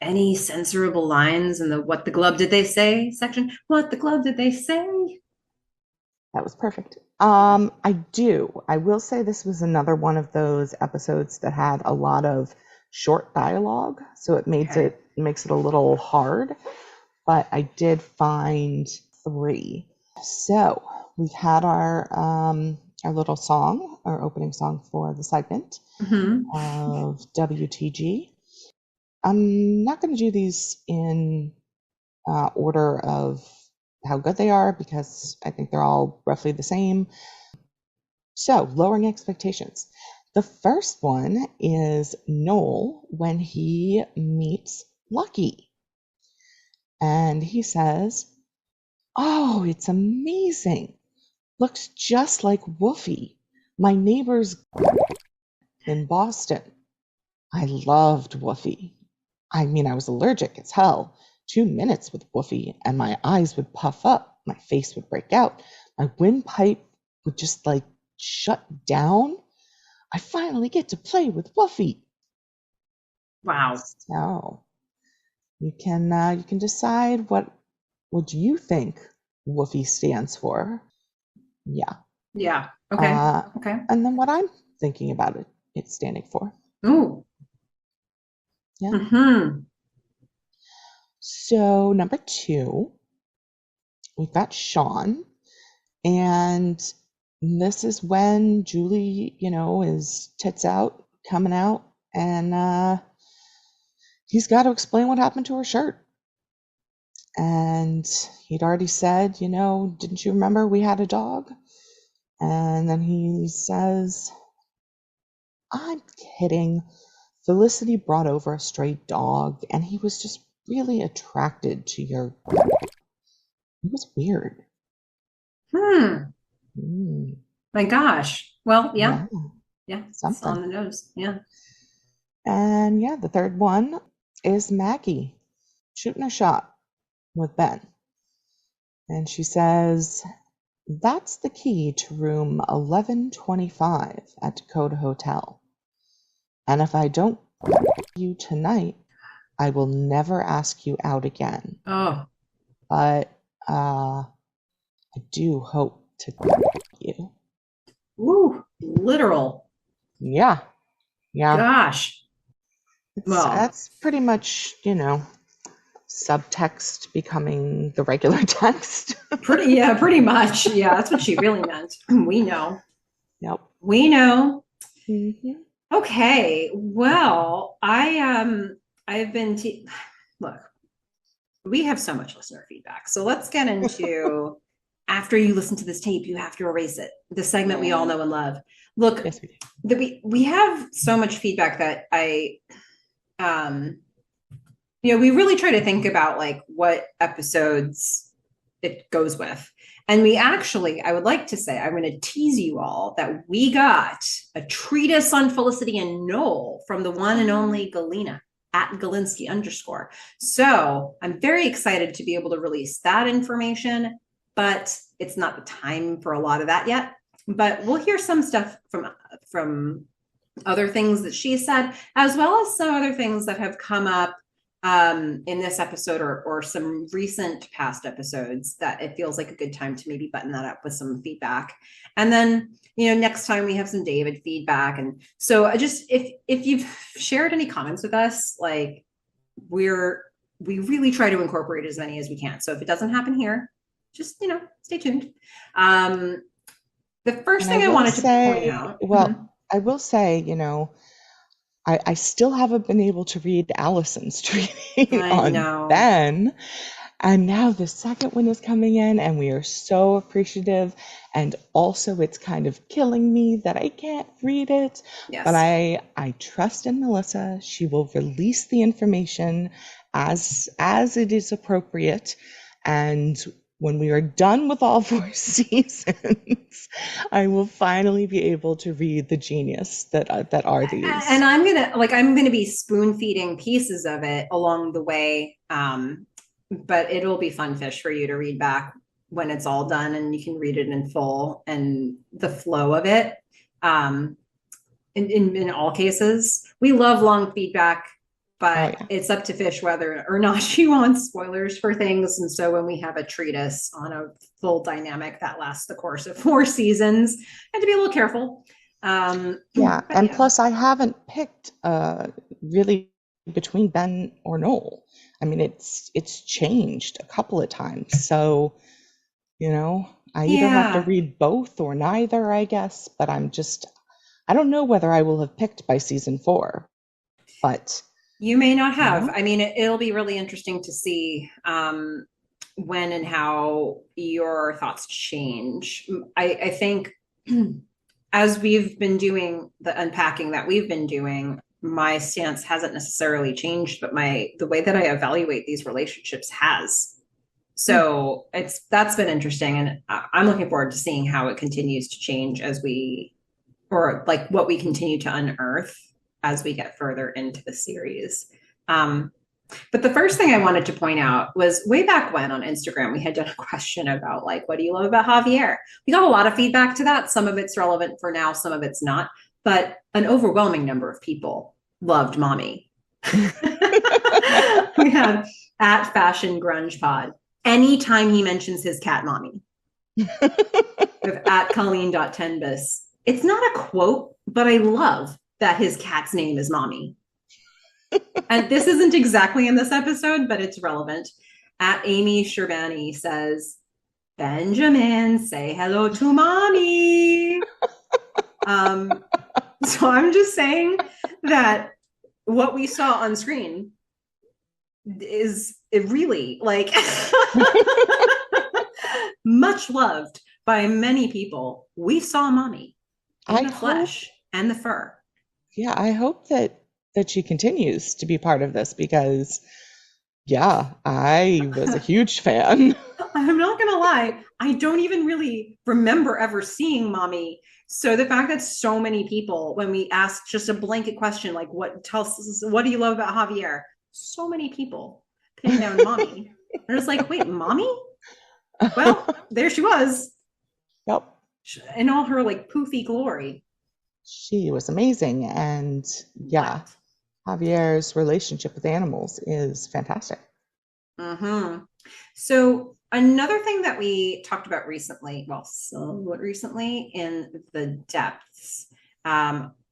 censorable lines in the "What the glove did they say" section? What the glove did they say? That was perfect. I do. I will say this was another one of those episodes that had a lot of short dialogue, so it makes it a little hard. But I did find 3. So we've had our little song, our opening song for the segment of WTG. I'm not going to do these in order of how good they are because I think they're all roughly the same. So, lowering expectations. The first one is Noel when he meets Lucky. And he says, "Oh, it's amazing. Looks just like Woofy, my neighbor's in Boston. I loved Woofy. I mean, I was allergic as hell. 2 minutes with Woofy and my eyes would puff up, my face would break out, my windpipe would just like shut down. I finally get to play with Woofy." Wow. So you can decide what you think Woofy stands for. Yeah. Yeah. Okay. Okay. And then what I'm thinking about it's standing for. Ooh. Yeah. So number 2, we've got Sean, and this is when Julie, is tits out, coming out, and he's got to explain what happened to her shirt. And he'd already said, "Didn't you remember we had a dog?" And then he says, "I'm kidding. Felicity brought over a stray dog, and he was just really attracted to your." It was weird. My gosh. Well, yeah. Something on the nose. Yeah. And the third one is Maggie shooting a shot with Ben. And she says, "That's the key to room 1125 at Dakota Hotel. And if I don't you tonight, I will never ask you out again. Oh. But I do hope to you." Ooh, literal. Yeah. Gosh. That's pretty much, subtext becoming the regular text. Pretty much. Yeah, that's what she really meant. We know. Yep. We know. Mm-hmm. Okay. Well, I've been look, we have so much listener feedback. So let's get into after you listen to this tape, you have to erase it. The segment we all know and love. Look, yes, we do. We have so much feedback that we really try to think about like what episodes it goes with. And I would like to say, I'm going to tease you all that we got a treatise on Felicity and Noel from the one and only Galina at Galinsky_. So I'm very excited to be able to release that information, but it's not the time for a lot of that yet. But we'll hear some stuff from other things that she said, as well as some other things that have come up in this episode or some recent past episodes that it feels like a good time to maybe button that up with some feedback. And then, next time we have some David feedback. And so I just, if you've shared any comments with us, like we really try to incorporate as many as we can. So if it doesn't happen here, just, stay tuned. The first thing I wanted to point out. Well, I will say, I still haven't been able to read Allison's treaty on Ben. And now the second one is coming in, and we are so appreciative. And also, it's kind of killing me that I can't read it. Yes. But I trust in Melissa. She will release the information as it is appropriate. And when we are done with all 4 seasons, I will finally be able to read the genius that are these. And I'm gonna be spoon feeding pieces of it along the way. But it'll be fun fish for you to read back when it's all done, and you can read it in full and the flow of it. In all cases, we love long feedback. But It's up to Fish whether or not she wants spoilers for things. And so when we have a treatise on a full dynamic that lasts the course of 4 seasons, I have to be a little careful. Plus I haven't picked really between Ben or Noel. I mean, it's changed a couple of times. So, I either have to read both or neither, I guess. But I don't know whether I will have picked by season 4. But you may not have. I mean, it'll be really interesting to see when and how your thoughts change. I think as we've been doing the unpacking that we've been doing, my stance hasn't necessarily changed, but the way that I evaluate these relationships has. So that's been interesting. And I'm looking forward to seeing how it continues to change what we continue to unearth as we get further into the series. But the first thing I wanted to point out was way back when on Instagram, we had done a question about what do you love about Javier? We got a lot of feedback to that. Some of it's relevant for now, some of it's not, but an overwhelming number of people loved Mami. We have at Fashion Grunge Pod. Anytime he mentions his cat Mami. At Colleen.Tenbus. It's not a quote, but I love that his cat's name is Mami. And this isn't exactly in this episode, but it's relevant. At Amy Sherbani says, Benjamin, say hello to Mami. So I'm just saying that what we saw on screen is really much loved by many people. We saw Mami in the flesh and the fur. Yeah, I hope that she continues to be part of this because, I was a huge fan. I'm not going to lie. I don't even really remember ever seeing Mami. So the fact that so many people, when we asked just a blanket question, what do you love about Javier? So many people pinned down Mami. And it's wait, Mami? Well, there she was. Yep. In all her poofy glory. She was amazing. And Javier's relationship with animals is fantastic. Mm-hmm. So another thing that we talked about recently, somewhat recently in the depths,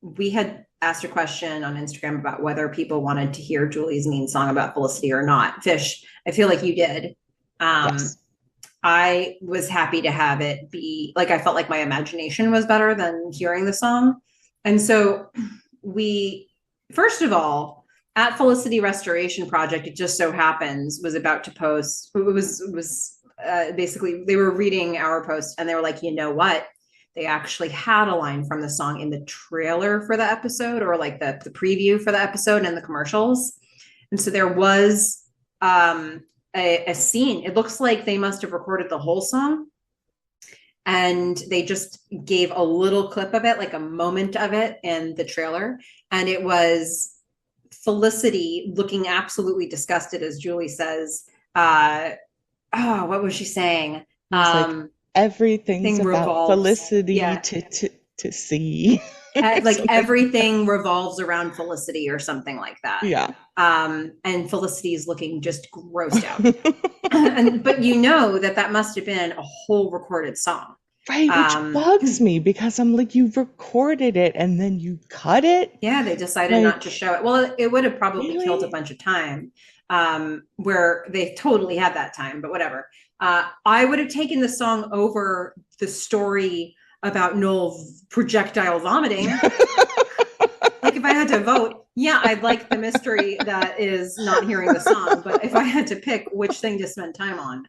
we had asked a question on Instagram about whether people wanted to hear Julie's mean song about Felicity or not. Fish, I feel like you did. Yes. I was happy to have it be I felt like my imagination was better than hearing the song. And so first of all, at Felicity Restoration Project, it just so happens was about to post, it was basically, they were reading our post and they were like, you know what? They actually had a line from the song in the trailer for the episode or the preview for the episode and the commercials. And so there was a scene. It looks like they must have recorded the whole song and they just gave a little clip of it, a moment of it in the trailer. And it was Felicity looking absolutely disgusted, as Julie says. What was she saying? Everything's about Felicity to see. like everything revolves around Felicity or something like that. Yeah. And Felicity is looking just grossed out. But you know that must have been a whole recorded song. Right, which bugs me because I'm like, you recorded it and then you cut it. Yeah, they decided not to Like, show it. Well, it would have probably killed a really? bunch of time, where they totally had that time, but whatever. I would have taken the song over the story about Noel projectile vomiting. Like, if I had to vote, yeah, I'd like the mystery that is not hearing the song. But if I had to pick which thing to spend time on,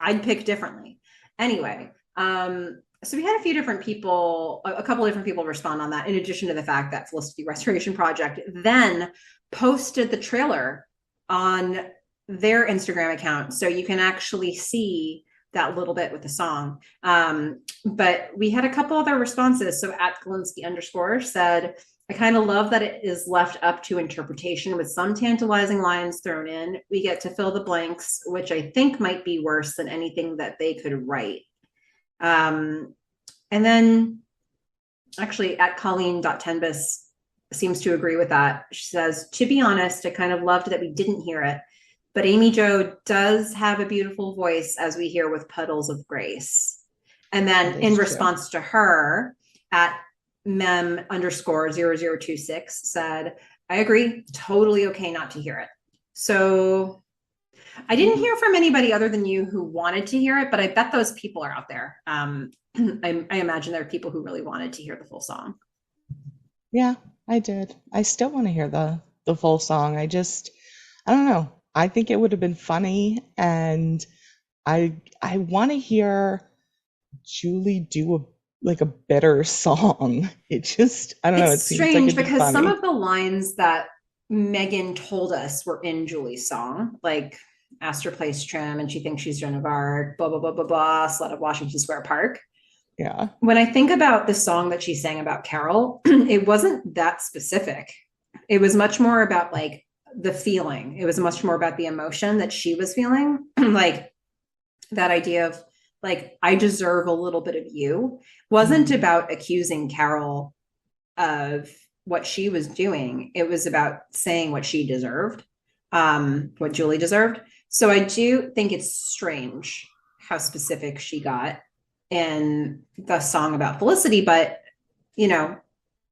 I'd pick differently. Anyway, so we had a few different people, a couple different people respond on that, in addition to the fact that Felicity Restoration Project then posted the trailer on their Instagram account. So you can actually see that little bit with the song. But we had a couple other responses. So at Galinsky underscore said, I kind of love that it is left up to interpretation with some tantalizing lines thrown in. We get to fill the blanks, which I think might be worse than anything that they could write. And then actually at Colleen.Tenbus seems to agree with that. She says, to be honest, I kind of loved that we didn't hear it, but Amy Jo does have a beautiful voice, as we hear with Puddles of Grace. And then in response to her, at mem underscore 0026 said, I agree, totally okay not to hear it. So I didn't hear from anybody other than you who wanted to hear it, but I bet those people are out there. I imagine there are people who really wanted to hear the full song. Yeah, I did. I still want to hear the full song. I don't know. I think it would have been funny, and I want to hear Julie do a better song. It just, I don't know. It It's seems like strange it'd be because funny. some of the lines that Megan told us were in Julie's song, like Astor Place Trim, and she thinks she's Joan of Arc, blah, blah, blah, blah, blah, Slut of Washington Square Park. Yeah. When I think about the song that she sang about Carol, it wasn't that specific. It was much more about like the feeling. It was much more about the emotion that she was feeling. Like that idea of like, I deserve a little bit of you wasn't about accusing Carol of what she was doing. It was about saying what she deserved, what Julie deserved. So I do think it's strange how specific she got in the song about Felicity, but you know,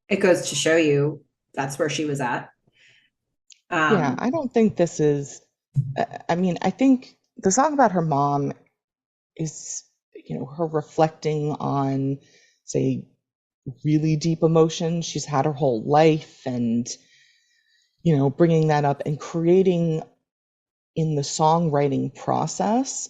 it goes to show you that's where she was at. Yeah, I don't think this is, I mean, I think the song about her mom is, her reflecting on, say, really deep emotions she's had her whole life, and, bringing that up and creating in the songwriting process,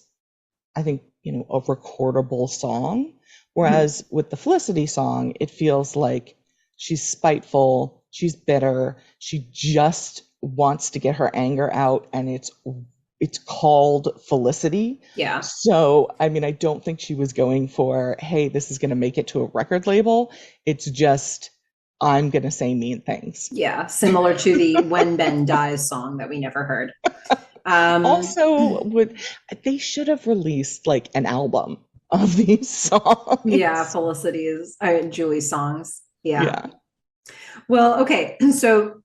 I think, a recordable song. Whereas with the Felicity song, it feels like she's spiteful, she's bitter, she just wants to get her anger out, and it's called Felicity. Yeah. So, I mean, I don't think she was going for, hey, this is going to make it to a record label. It's just, I'm going to say mean things. Yeah. Similar to the When Ben Dies song that we never heard. Also, they should have released like an album of these songs. Yeah. Felicity's, Julie's songs. Yeah. Well, okay. So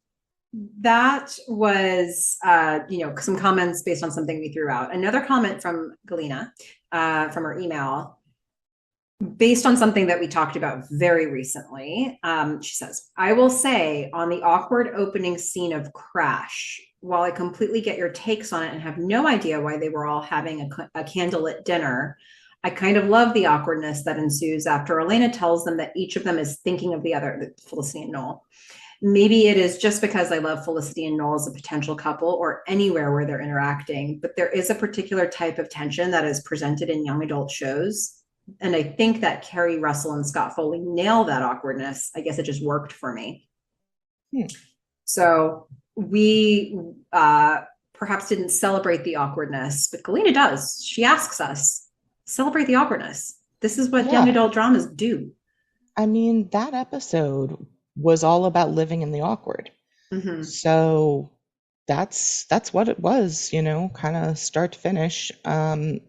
that was, some comments based on something we threw out. Another comment from Galina, from her email, based on something that we talked about very recently. She says, I will say on the awkward opening scene of Crash, while I completely get your takes on it and have no idea why they were all having a candlelit dinner, I kind of love the awkwardness that ensues after Elena tells them that each of them is thinking of the other, Felicity and Noel. Maybe it is just because I love Felicity and Noel as a potential couple or anywhere where they're interacting, but there is a particular type of tension that is presented in young adult shows. And I think that Kerry Russell and Scott Foley nail that awkwardness. I guess it just worked for me. So we perhaps didn't celebrate the awkwardness, but Galina does. She asks us, celebrate the awkwardness. This is what young adult dramas do. I mean, that episode was all about living in the awkward. So that's what it was, kind of start to finish. And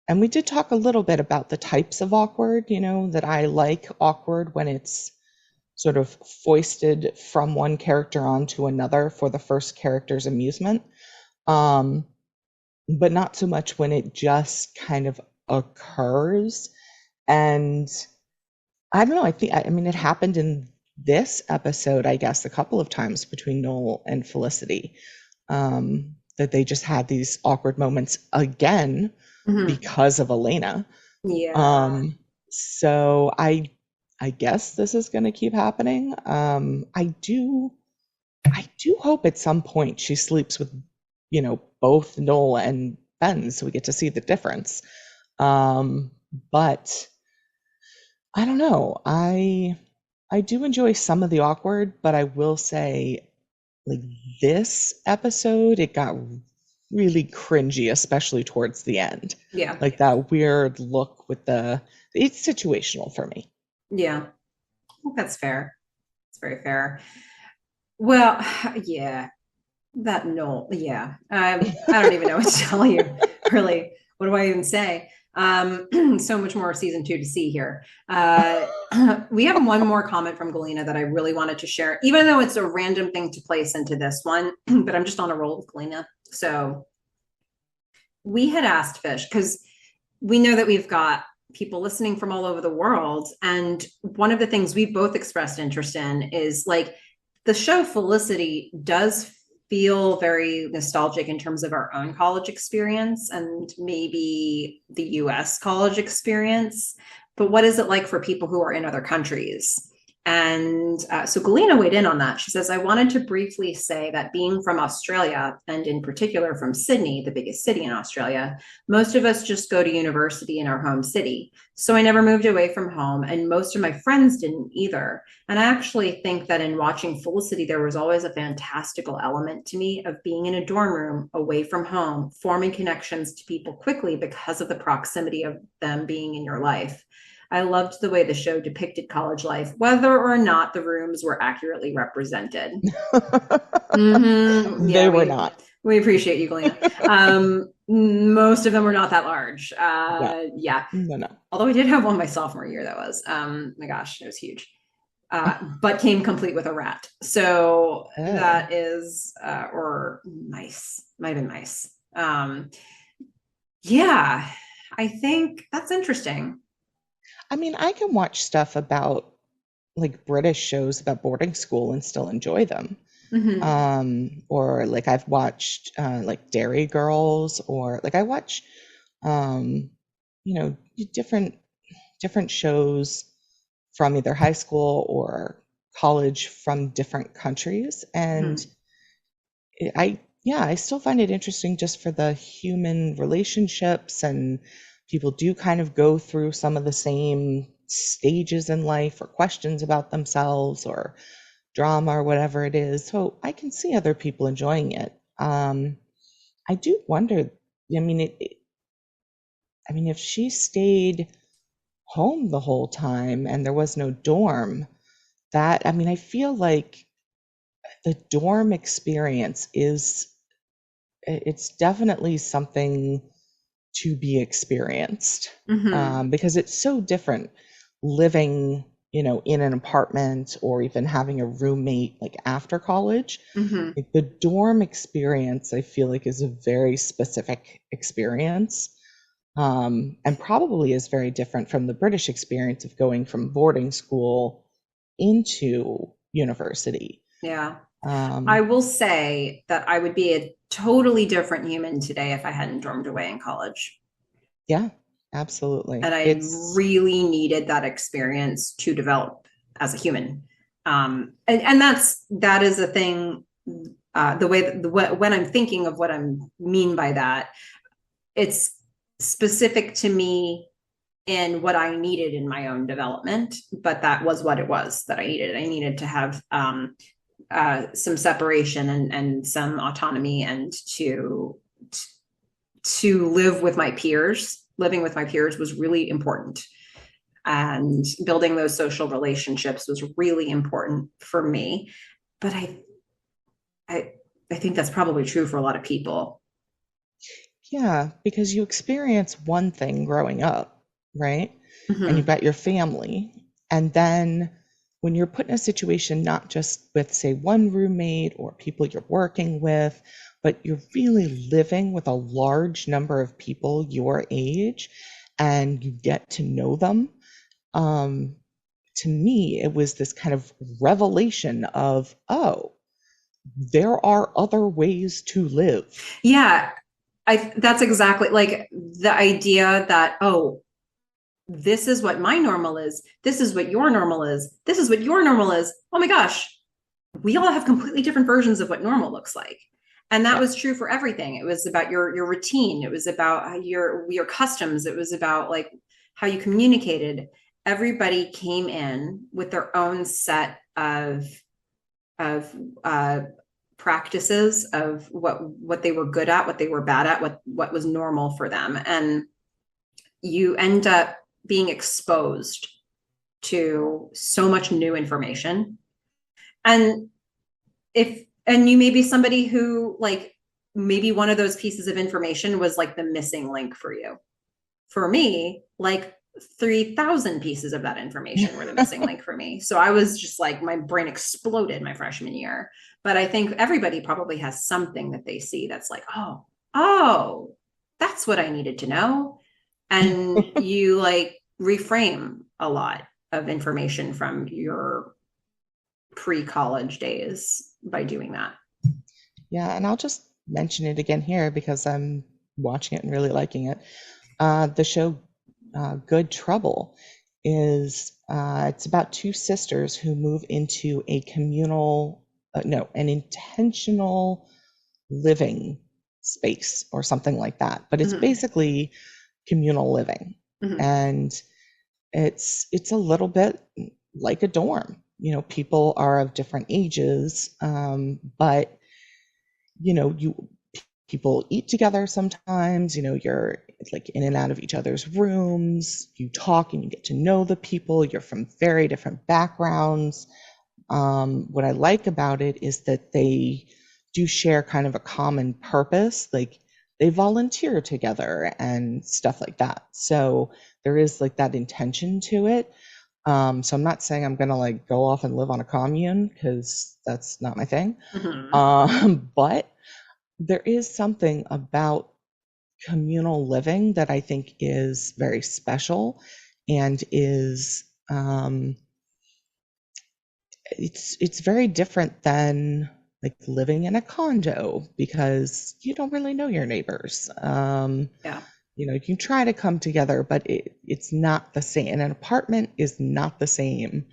And we did talk a little bit about the types of awkward, that I like awkward when it's sort of foisted from one character onto another for the first character's amusement. But not so much when it just kind of occurs. And I don't know, I mean, it happened in this episode, I guess, a couple of times between Noel and Felicity, that they just had these awkward moments again because of Elena. Yeah. So I guess this is going to keep happening. I do hope at some point she sleeps with, both Noel and Ben, so we get to see the difference. But I don't know. I do enjoy some of the awkward, but I will say, like, this episode, it got really cringy, especially towards the end. Yeah. Like that weird look with it's situational for me. Yeah. I think that's fair. It's very fair. Well, yeah. That no, yeah. I don't even know what to tell you. Really, what do I even say? So much more of season 2 to see here. We have one more comment from Galena that I really wanted to share, even though it's a random thing to place into this one, but I'm just on a roll with Galena. So we had asked Fish, because we know that we've got people listening from all over the world. And one of the things we both expressed interest in is, like, the show Felicity does feel very nostalgic in terms of our own college experience and maybe the US college experience. But what is it like for people who are in other countries? And so Galena weighed in on that. She says, I wanted to briefly say that being from Australia, and in particular from Sydney, the biggest city in Australia, most of us just go to university in our home city. So I never moved away from home, and most of my friends didn't either. And I actually think that in watching Felicity, there was always a fantastical element to me of being in a dorm room away from home, forming connections to people quickly because of the proximity of them being in your life. I loved the way the show depicted college life, whether or not the rooms were accurately represented. They were not. We appreciate you, Galena. Most of them were not that large. Yeah. No. Although I did have one my sophomore year that was, my gosh, it was huge. But came complete with a rat. So that is, or mice, might have been mice. Yeah, I think that's interesting. I mean, I can watch stuff about, like, British shows about boarding school and still enjoy them. Or like I've watched like Dairy Girls, or like I watch different shows from either high school or college from different countries, and I still find it interesting just for the human relationships, and people do kind of go through some of the same stages in life or questions about themselves or drama or whatever it is. So I can see other people enjoying it. I do wonder, I mean, if she stayed home the whole time and there was no dorm, I feel like the dorm experience it's definitely something to be experienced, because it's so different living, in an apartment or even having a roommate, like, after college. Like, the dorm experience, I feel like, is a very specific experience, and probably is very different from the British experience of going from boarding school into university. Yeah. I will say that I would be a totally different human today if I hadn't dormed away in college. Yeah, absolutely. And I really needed that experience to develop as a human. And that is a thing, when I'm thinking of what I mean by that, it's specific to me in what I needed in my own development, but that was what it was that I needed. I needed to have some separation and some autonomy, and to live with my peers. Living with my peers was really important, and building those social relationships was really important for me. But I think that's probably true for a lot of people. Yeah, because you experience one thing growing up, right? And you've Mm-hmm. got your family. And then when you're put in a situation, not just with, say, one roommate or people you're working with, but you're really living with a large number of people your age and you get to know them. Um, to me, it was this kind of revelation of, oh, there are other ways to live. Yeah, that's exactly like the idea that, oh, this is what my normal is. This is what your normal is. This is what your normal is. Oh my gosh, we all have completely different versions of what normal looks like. And that Yeah. was true for everything. It was about your routine. It was about your customs. It was about like how you communicated. Everybody came in with their own set of practices of what they were good at, what they were bad at, what was normal for them, and you end up being exposed to so much new information. And you may be somebody who like maybe one of those pieces of information was like the missing link for you. For me, like 3,000 pieces of that information were the missing link for me. So I was just like, my brain exploded my freshman year. But I think everybody probably has something that they see that's like, oh, that's what I needed to know. And you like reframe a lot of information from your pre-college days by doing that. Yeah, and I'll just mention it again here because I'm watching it and really liking it. The show Good Trouble is it's about two sisters who move into a communal, no, an intentional living space or something like that. But it's Mm-hmm. basically communal living, Mm-hmm. and it's a little bit like a dorm. You know, people are of different ages, but you people eat together sometimes, you're like in and out of each other's rooms, you talk and you get to know the people, you're from very different backgrounds. What I like about it is that they do share kind of a common purpose, like they volunteer together and stuff like that. So there is like that intention to it. So I'm not saying I'm gonna like go off and live on a commune because that's not my thing. Mm-hmm. But there is something about communal living that I think is very special and is it's very different than like living in a condo because you don't really know your neighbors. Yeah. You can try to come together, but it's not the same. And an apartment is not the same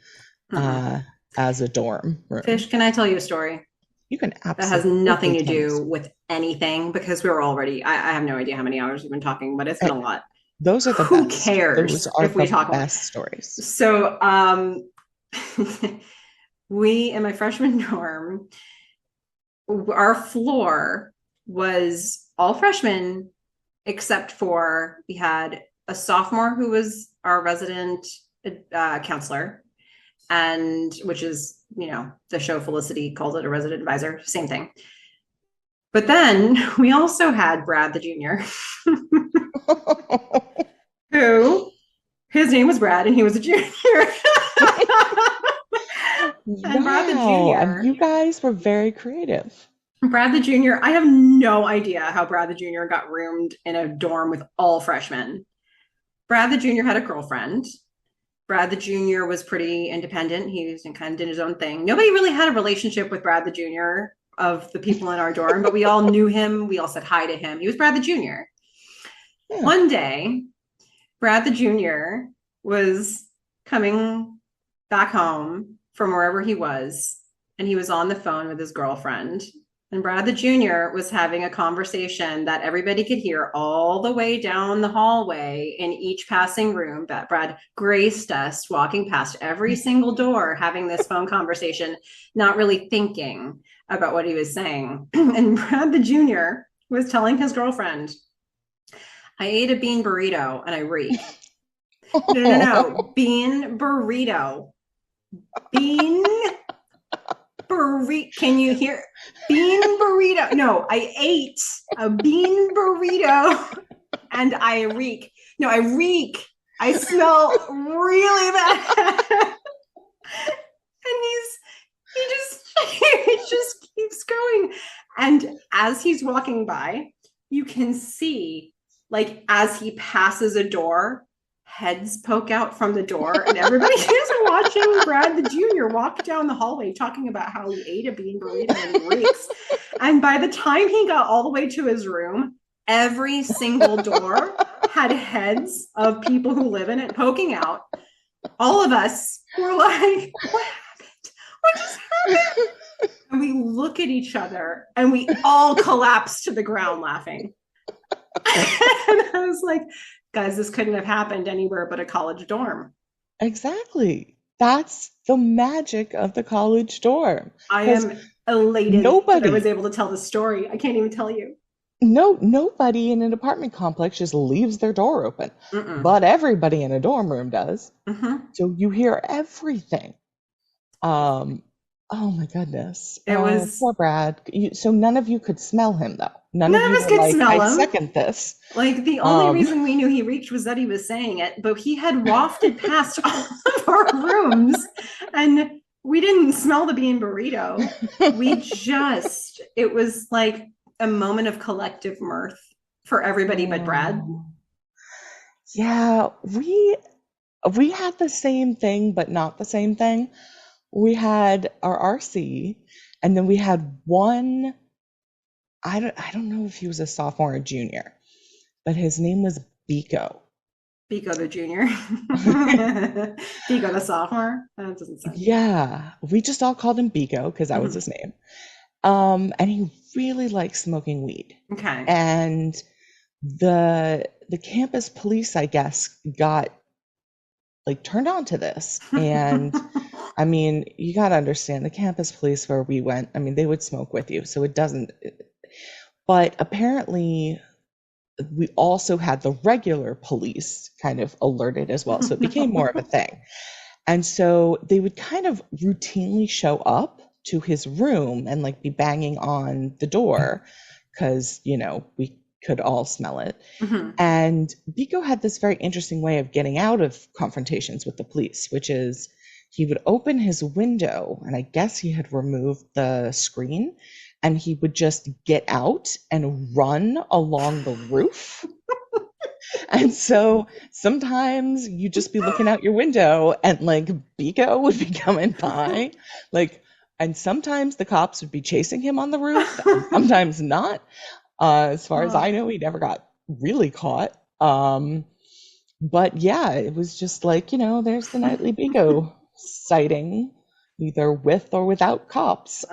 Mm-mm. as a dorm room. Fish, can I tell you a story You can that has nothing absolutely to tell me. do with anything? Because we're already, I have no idea how many hours we've been talking, but it's been Uh, a lot. Those are the Who best. Those cares are if we the talk about? best stories. So, we in my freshman dorm, our floor was all freshmen except for we had a sophomore who was our resident counselor, and which is, the show Felicity calls it a resident advisor, same thing. But then we also had Brad the junior, who his name was Brad and he was a junior. And Brad the Wow. And junior, you guys were very creative. Brad the junior, I have no idea how Brad the junior got roomed in a dorm with all freshmen. Brad the junior had a girlfriend. Brad the Jr. was pretty independent. He was kind of did his own thing. Nobody really had a relationship with Brad the Jr. of the people in our dorm, but we all knew him. We all said hi to him. He was Brad the Jr. Yeah. One day, Brad the Jr. was coming back home from wherever he was, and he was on the phone with his girlfriend. And Brad the Jr. was having a conversation that everybody could hear all the way down the hallway in each passing room. That Brad graced us walking past every single door, having this phone conversation, not really thinking about what he was saying. And Brad the Jr. was telling his girlfriend, I ate a bean burrito and I reeked. No. Bean burrito. Bean burrito. Can you hear? Bean burrito. No, I ate a bean burrito and I reek. No, I reek. I smell really bad. And he just keeps going. And as he's walking by, you can see, like, as he passes a door, heads poke out from the door, and everybody is watching Brad the Junior walk down the hallway talking about how he ate a bean burrito and reeks. And by the time he got all the way to his room, every single door had heads of people who live in it poking out. All of us were like, what happened? What just happened? And we look at each other and we all collapse to the ground laughing. And I was like, guys, this couldn't have happened anywhere but a college dorm. Exactly. That's the magic of the college dorm. I am elated that I was able to tell the story. I can't even tell you. Nobody in an apartment complex just leaves their door open. But everybody in a dorm room does. So you hear everything. Oh my goodness. It was poor Brad. So none of you could smell him though. None of us could smell him. I second this. Like the only reason we knew he reeked was that he was saying it, but he had wafted past all of our rooms and we didn't smell the bean burrito. It was like a moment of collective mirth for everybody but Brad. Yeah, we had the same thing, but not the same thing. We had our RC, and then we had one, I don't know if he was a sophomore or junior, but his name was Biko. Biko the junior. Biko the sophomore. That doesn't sound Yeah, we just all called him Biko because that was his name. And he really liked smoking weed. Okay. And the campus police, I guess, got like turned on to this. And I mean, you got to understand the campus police where we went, I mean, they would smoke with you. So it doesn't, but apparently we also had the regular police kind of alerted as well. So it became more of a thing. And so they would kind of routinely show up to his room and like be banging on the door because, you know, we could all smell it. And Biko had this very interesting way of getting out of confrontations with the police, which is he would open his window, and I guess he had removed the screen, and he would just get out and run along the roof. And so sometimes you just be looking out your window and like Biko would be coming by, like, and sometimes the cops would be chasing him on the roof, and sometimes not. As far as I know, he never got really caught. But yeah, it was just like, you know, there's the nightly Biko sighting, either with or without cops,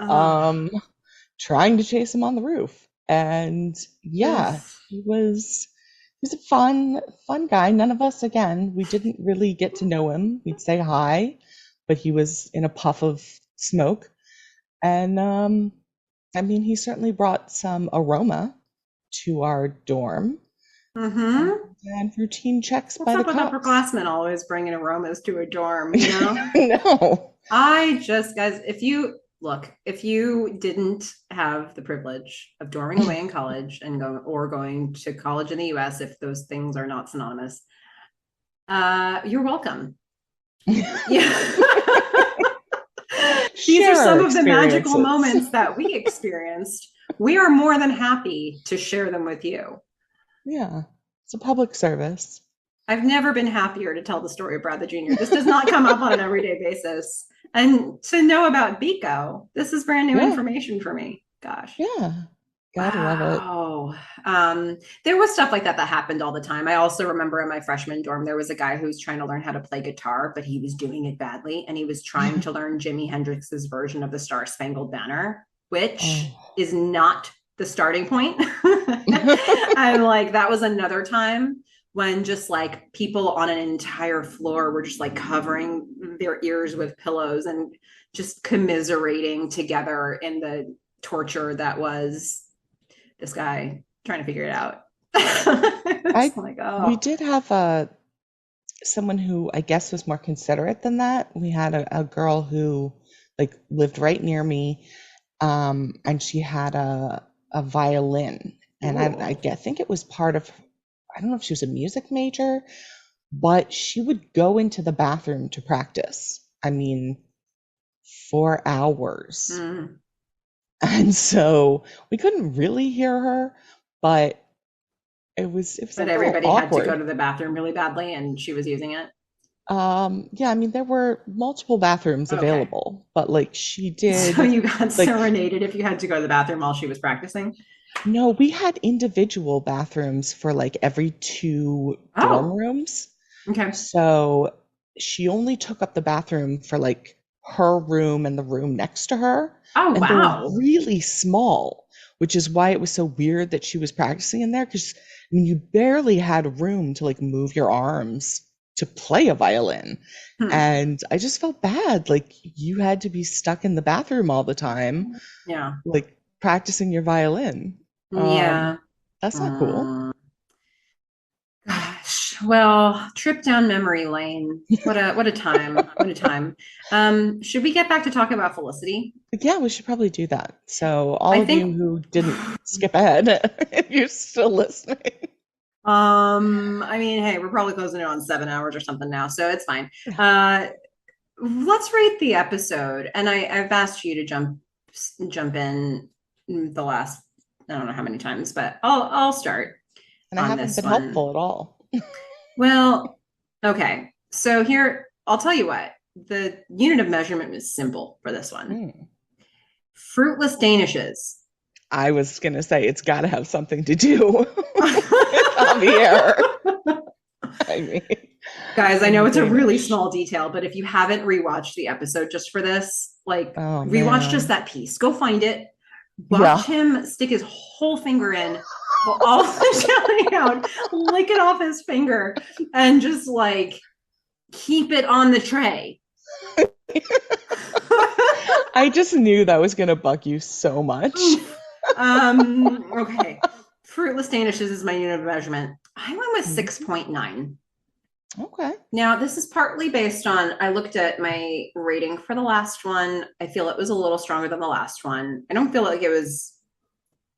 trying to chase him on the roof. And yeah, he was a fun guy. None of us, again, we didn't really get to know him. We'd say hi, but he was in a puff of smoke. And I mean, he certainly brought some aroma to our dorm. And routine checks by the cops. What's up with upperclassmen always bringing aromas to a dorm, you know? No. Guys, if you didn't have the privilege of dorming away in college and going to college in the US, if those things are not synonymous, you're welcome. Yeah. These are some of the magical moments that we experienced. We are more than happy to share them with you. Yeah, it's a public service. I've never been happier to tell the story of Brad the Junior. This does not come up on an everyday basis. And to know about Biko, this is brand new information for me. Gosh. Yeah. Gotta love it. Oh, there was stuff like that happened all the time. I also remember in my freshman dorm, there was a guy who was trying to learn how to play guitar, but he was doing it badly. And he was trying to learn Jimi Hendrix's version of the Star Spangled Banner, which is not the starting point. And like, that was another time when just like people on an entire floor were just like covering their ears with pillows and just commiserating together in the torture that was this guy trying to figure it out. We did have someone who I guess was more considerate than that. We had a girl who like lived right near me. And she had a violin. And I think it was part of, I don't know if she was a music major, but she would go into the bathroom to practice. I mean, for hours. Mm. And so we couldn't really hear her, but it was a But little everybody had to go awkward. to the bathroom really badly, and she was using it. Yeah, I mean, there were multiple bathrooms Okay. available, but like she So did, you got like, serenaded if you had to go to the bathroom while she was practicing? no, we had individual bathrooms for like every two dorm Oh, rooms. okay. So she only took up the bathroom for like her room and the room next to her. Oh, And they're wow. really small, which is why it was so weird that she was practicing in there. Because I mean, you barely had room to like move your arms to play a violin. Hmm. And I just felt bad. Like you had to be stuck in the bathroom all the time, Yeah. like practicing your violin. Yeah. That's not cool. Mm. Gosh. Well, trip down memory lane. What a time. What a time. Should we get back to talking about Felicity? Yeah, we should probably do that. So all I of you think who didn't skip ahead, if you're still listening. I mean, hey, we're probably closing in on 7 hours or something now, so it's fine. Yeah. Let's rate the episode. And I've asked you to jump in the last, I don't know how many times, but I'll start And I on haven't this been one. helpful at all. Well, okay. So here, I'll tell you what. The unit of measurement was simple for this one. Hmm. Fruitless danishes. I was going to say it's got to have something to do with Javier. I mean, Guys, I know and it's a really Danish. small detail, but if you haven't rewatched the episode just for this, like Oh, rewatch just man. that piece. Go find it. Yeah. Watch him stick his whole finger in, pull all the jelly out, lick it off his finger, and just like keep it on the tray. I just knew that was going to bug you so much. Oof. Okay. Fruitless danishes is my unit of measurement. I went with Mhm. 6.9. Okay. Now, this is partly based on I looked at my rating for the last one. I feel it was a little stronger than the last one. I don't feel like there was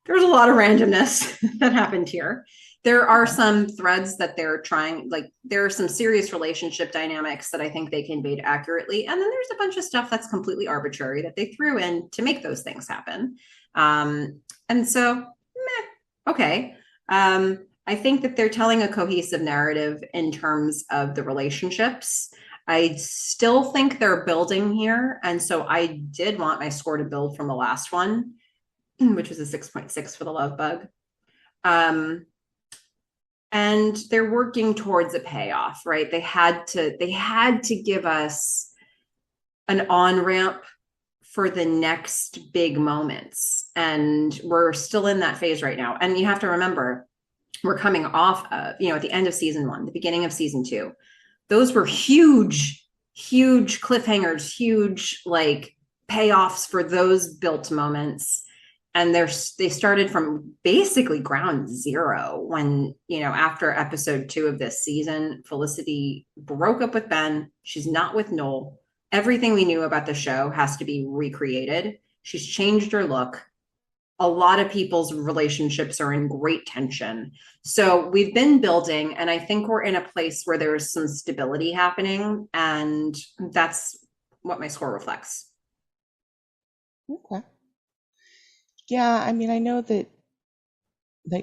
a lot of randomness that happened here. There are Okay. some threads that they're trying, like, there are some serious relationship dynamics that I think they conveyed accurately. And then there's a bunch of stuff that's completely arbitrary that they threw in to make those things happen. And so, okay. I think that they're telling a cohesive narrative in terms of the relationships. I still think they're building here. And so I did want my score to build from the last one, which was a 6.6 for the love bug. Um, and they're working towards a payoff, right? They had to give us an on-ramp for the next big moments. And we're still in that phase right now. And you have to remember, we're coming off of, at the end of season one, the beginning of season two. Those were huge, huge cliffhangers, huge like payoffs for those built moments. And they started from basically ground zero when, after episode 2 of this season, Felicity broke up with Ben. She's not with Noel. Everything we knew about the show has to be recreated. She's changed her look. A lot of people's relationships are in great tension. So we've been building, and I think we're in a place where there's some stability happening, and that's what my score reflects. Okay. Yeah, I mean, I know that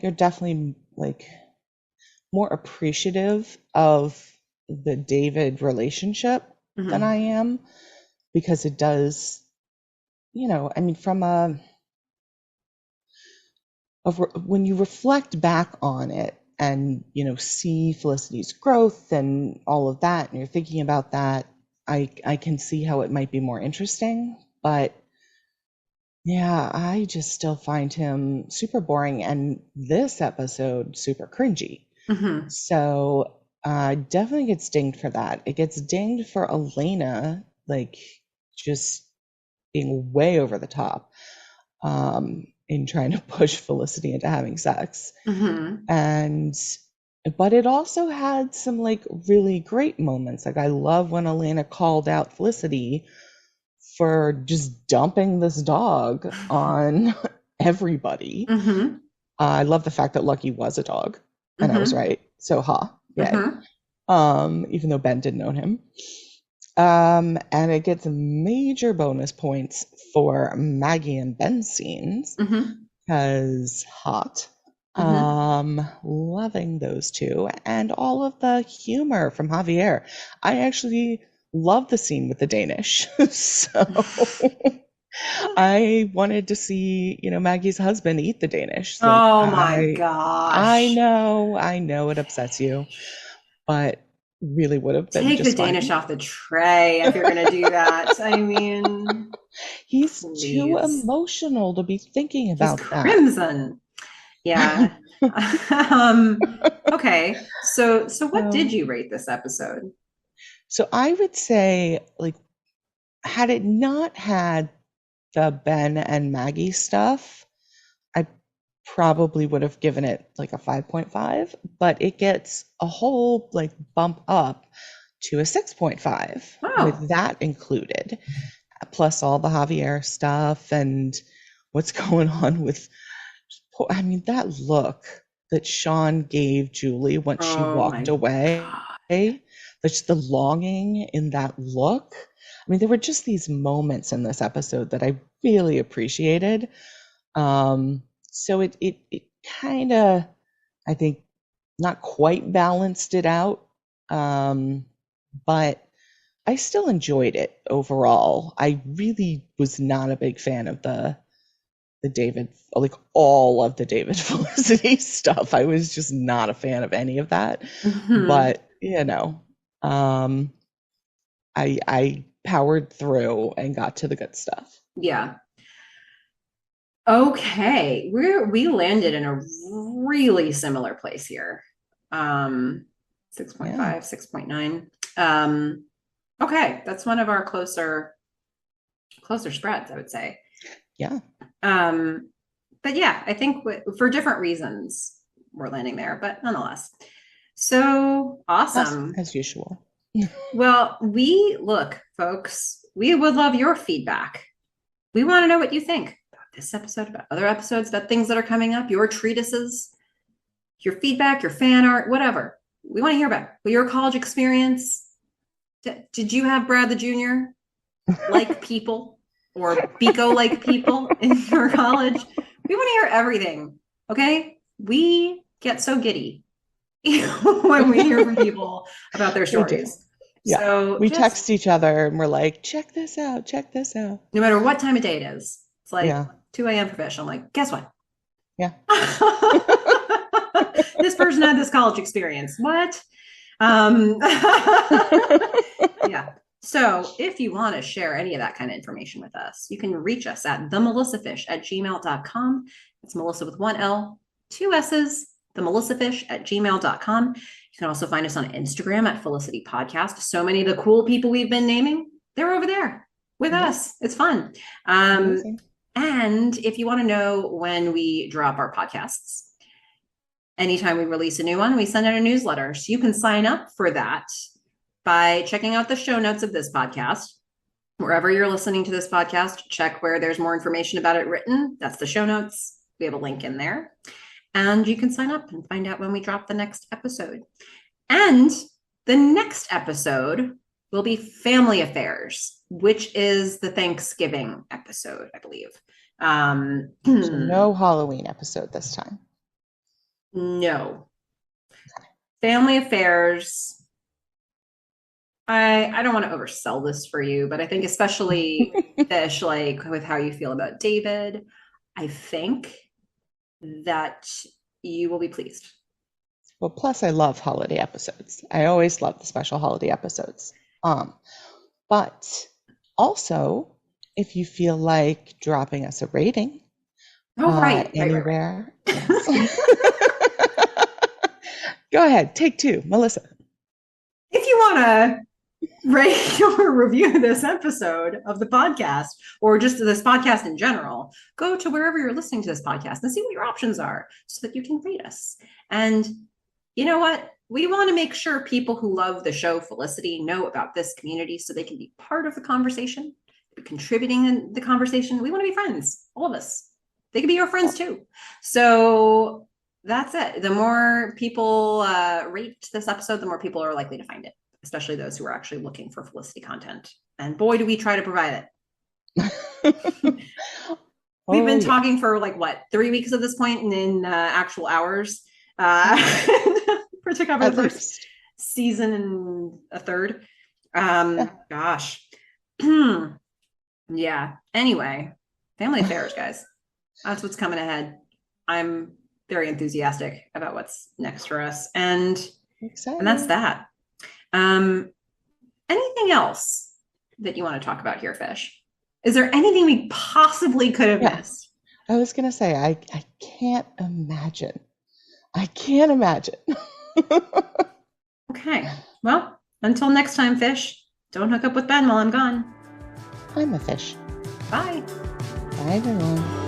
you're definitely like more appreciative of the David relationship than I Mm-hmm. am because it does, I mean, when you reflect back on it and, see Felicity's growth and all of that, and you're thinking about that, I can see how it might be more interesting. But yeah, I just still find him super boring and this episode super cringy. Mm-hmm. So definitely gets dinged for that. It gets dinged for Elena, like just being way over the top in trying to push Felicity into having sex. Mm-hmm. And but it also had some like really great moments. Like I love when Elena called out Felicity for just dumping this dog on everybody. Mm-hmm. I love the fact that Lucky was a dog, and I was right. So, yay. Even though Ben didn't own him. And it gets major bonus points for Maggie and Ben's scenes, because hot. Loving those two, and all of the humor from Javier. I actually love the scene with the Danish. So I wanted to see, Maggie's husband eat the Danish. Oh my gosh. I know it upsets you, but really would have been Take just the Danish fine. off the tray if you're going to do that. I mean, he's too emotional to be thinking about he's that. Crimson. Yeah. Okay. So what did you rate this episode? So I would say, had it not had the Ben and Maggie stuff, I probably would have given it a 5.5, but it gets a whole bump up to a 6.5 with that included, plus all the Javier stuff and what's going on with, that look that Sean gave Julie once she walked away, just the longing in that look. There were just these moments in this episode that I really appreciated. So it kind of, I think, not quite balanced it out, but I still enjoyed it overall. I really was not a big fan of the David, all of the David Felicity stuff. I was just not a fan of any of that. But I powered through and got to the good stuff. Yeah. Okay, we landed in a really similar place here. 6.5, 6.9. Okay, that's one of our closer spreads, I would say. Yeah. But yeah, I think for different reasons we're landing there, but nonetheless. So awesome. As usual. Well, look, folks, we would love your feedback. We want to know what you think about this episode, about other episodes, about things that are coming up, your treatises, your feedback, your fan art, whatever. We want to hear about your college experience. Did you have Brad the Jr. like people or Biko like people in your college? We want to hear everything. Okay. We get so giddy when we hear from people about their stories. Yeah. So we text each other and we're like, check this out. No matter what time of day it is. It's 2 a.m. for Fish. I'm like, guess what? Yeah. This person had this college experience. What? Yeah. So if you want to share any of that kind of information with us, you can reach us at themelissafish@gmail.com. It's Melissa with 1 L, 2 S's, themelissafish@gmail.com. You can also find us on Instagram at Felicity Podcast. So many of the cool people we've been naming, they're over there with us. It's fun. And if you want to know when we drop our podcasts, anytime we release a new one, we send out a newsletter. So you can sign up for that by checking out the show notes of this podcast. Wherever you're listening to this podcast, check where there's more information about it written. That's the show notes. We have a link in there. And you can sign up and find out when we drop the next episode. And the next episode will be Family Affairs, which is the Thanksgiving episode, I believe. So no Halloween episode this time. No. Family Affairs. I don't want to oversell this for you, but I think especially Fish, with how you feel about David, I think that you will be pleased. Well, plus I love holiday episodes. I always love the special holiday episodes. But also, if you feel like dropping us a rating anywhere, yes. Go ahead, take 2, Melissa. If you want to rate or review this episode of the podcast, or just this podcast in general, go to wherever you're listening to this podcast and see what your options are so that you can rate us. And you know what? We want to make sure people who love the show Felicity know about this community so they can be part of the conversation. contributing in the conversation. We want to be friends, all of us. They could be your friends too. So that's it. The more people rate this episode, the more people are likely to find it, especially those who are actually looking for Felicity content. And boy, do we try to provide it. We've been talking for 3 weeks at this point, and in actual hours to cover the first season and a third. Gosh. Yeah. Anyway, family affairs, guys. That's what's coming ahead. I'm very enthusiastic about what's next for us. And that's that. Anything else that you want to talk about here, Fish? Is there anything we possibly could have missed? I was going to say, I can't imagine. I can't imagine. Okay. Well, until next time, Fish, don't hook up with Ben while I'm gone. I'm a fish. Bye. Bye, everyone.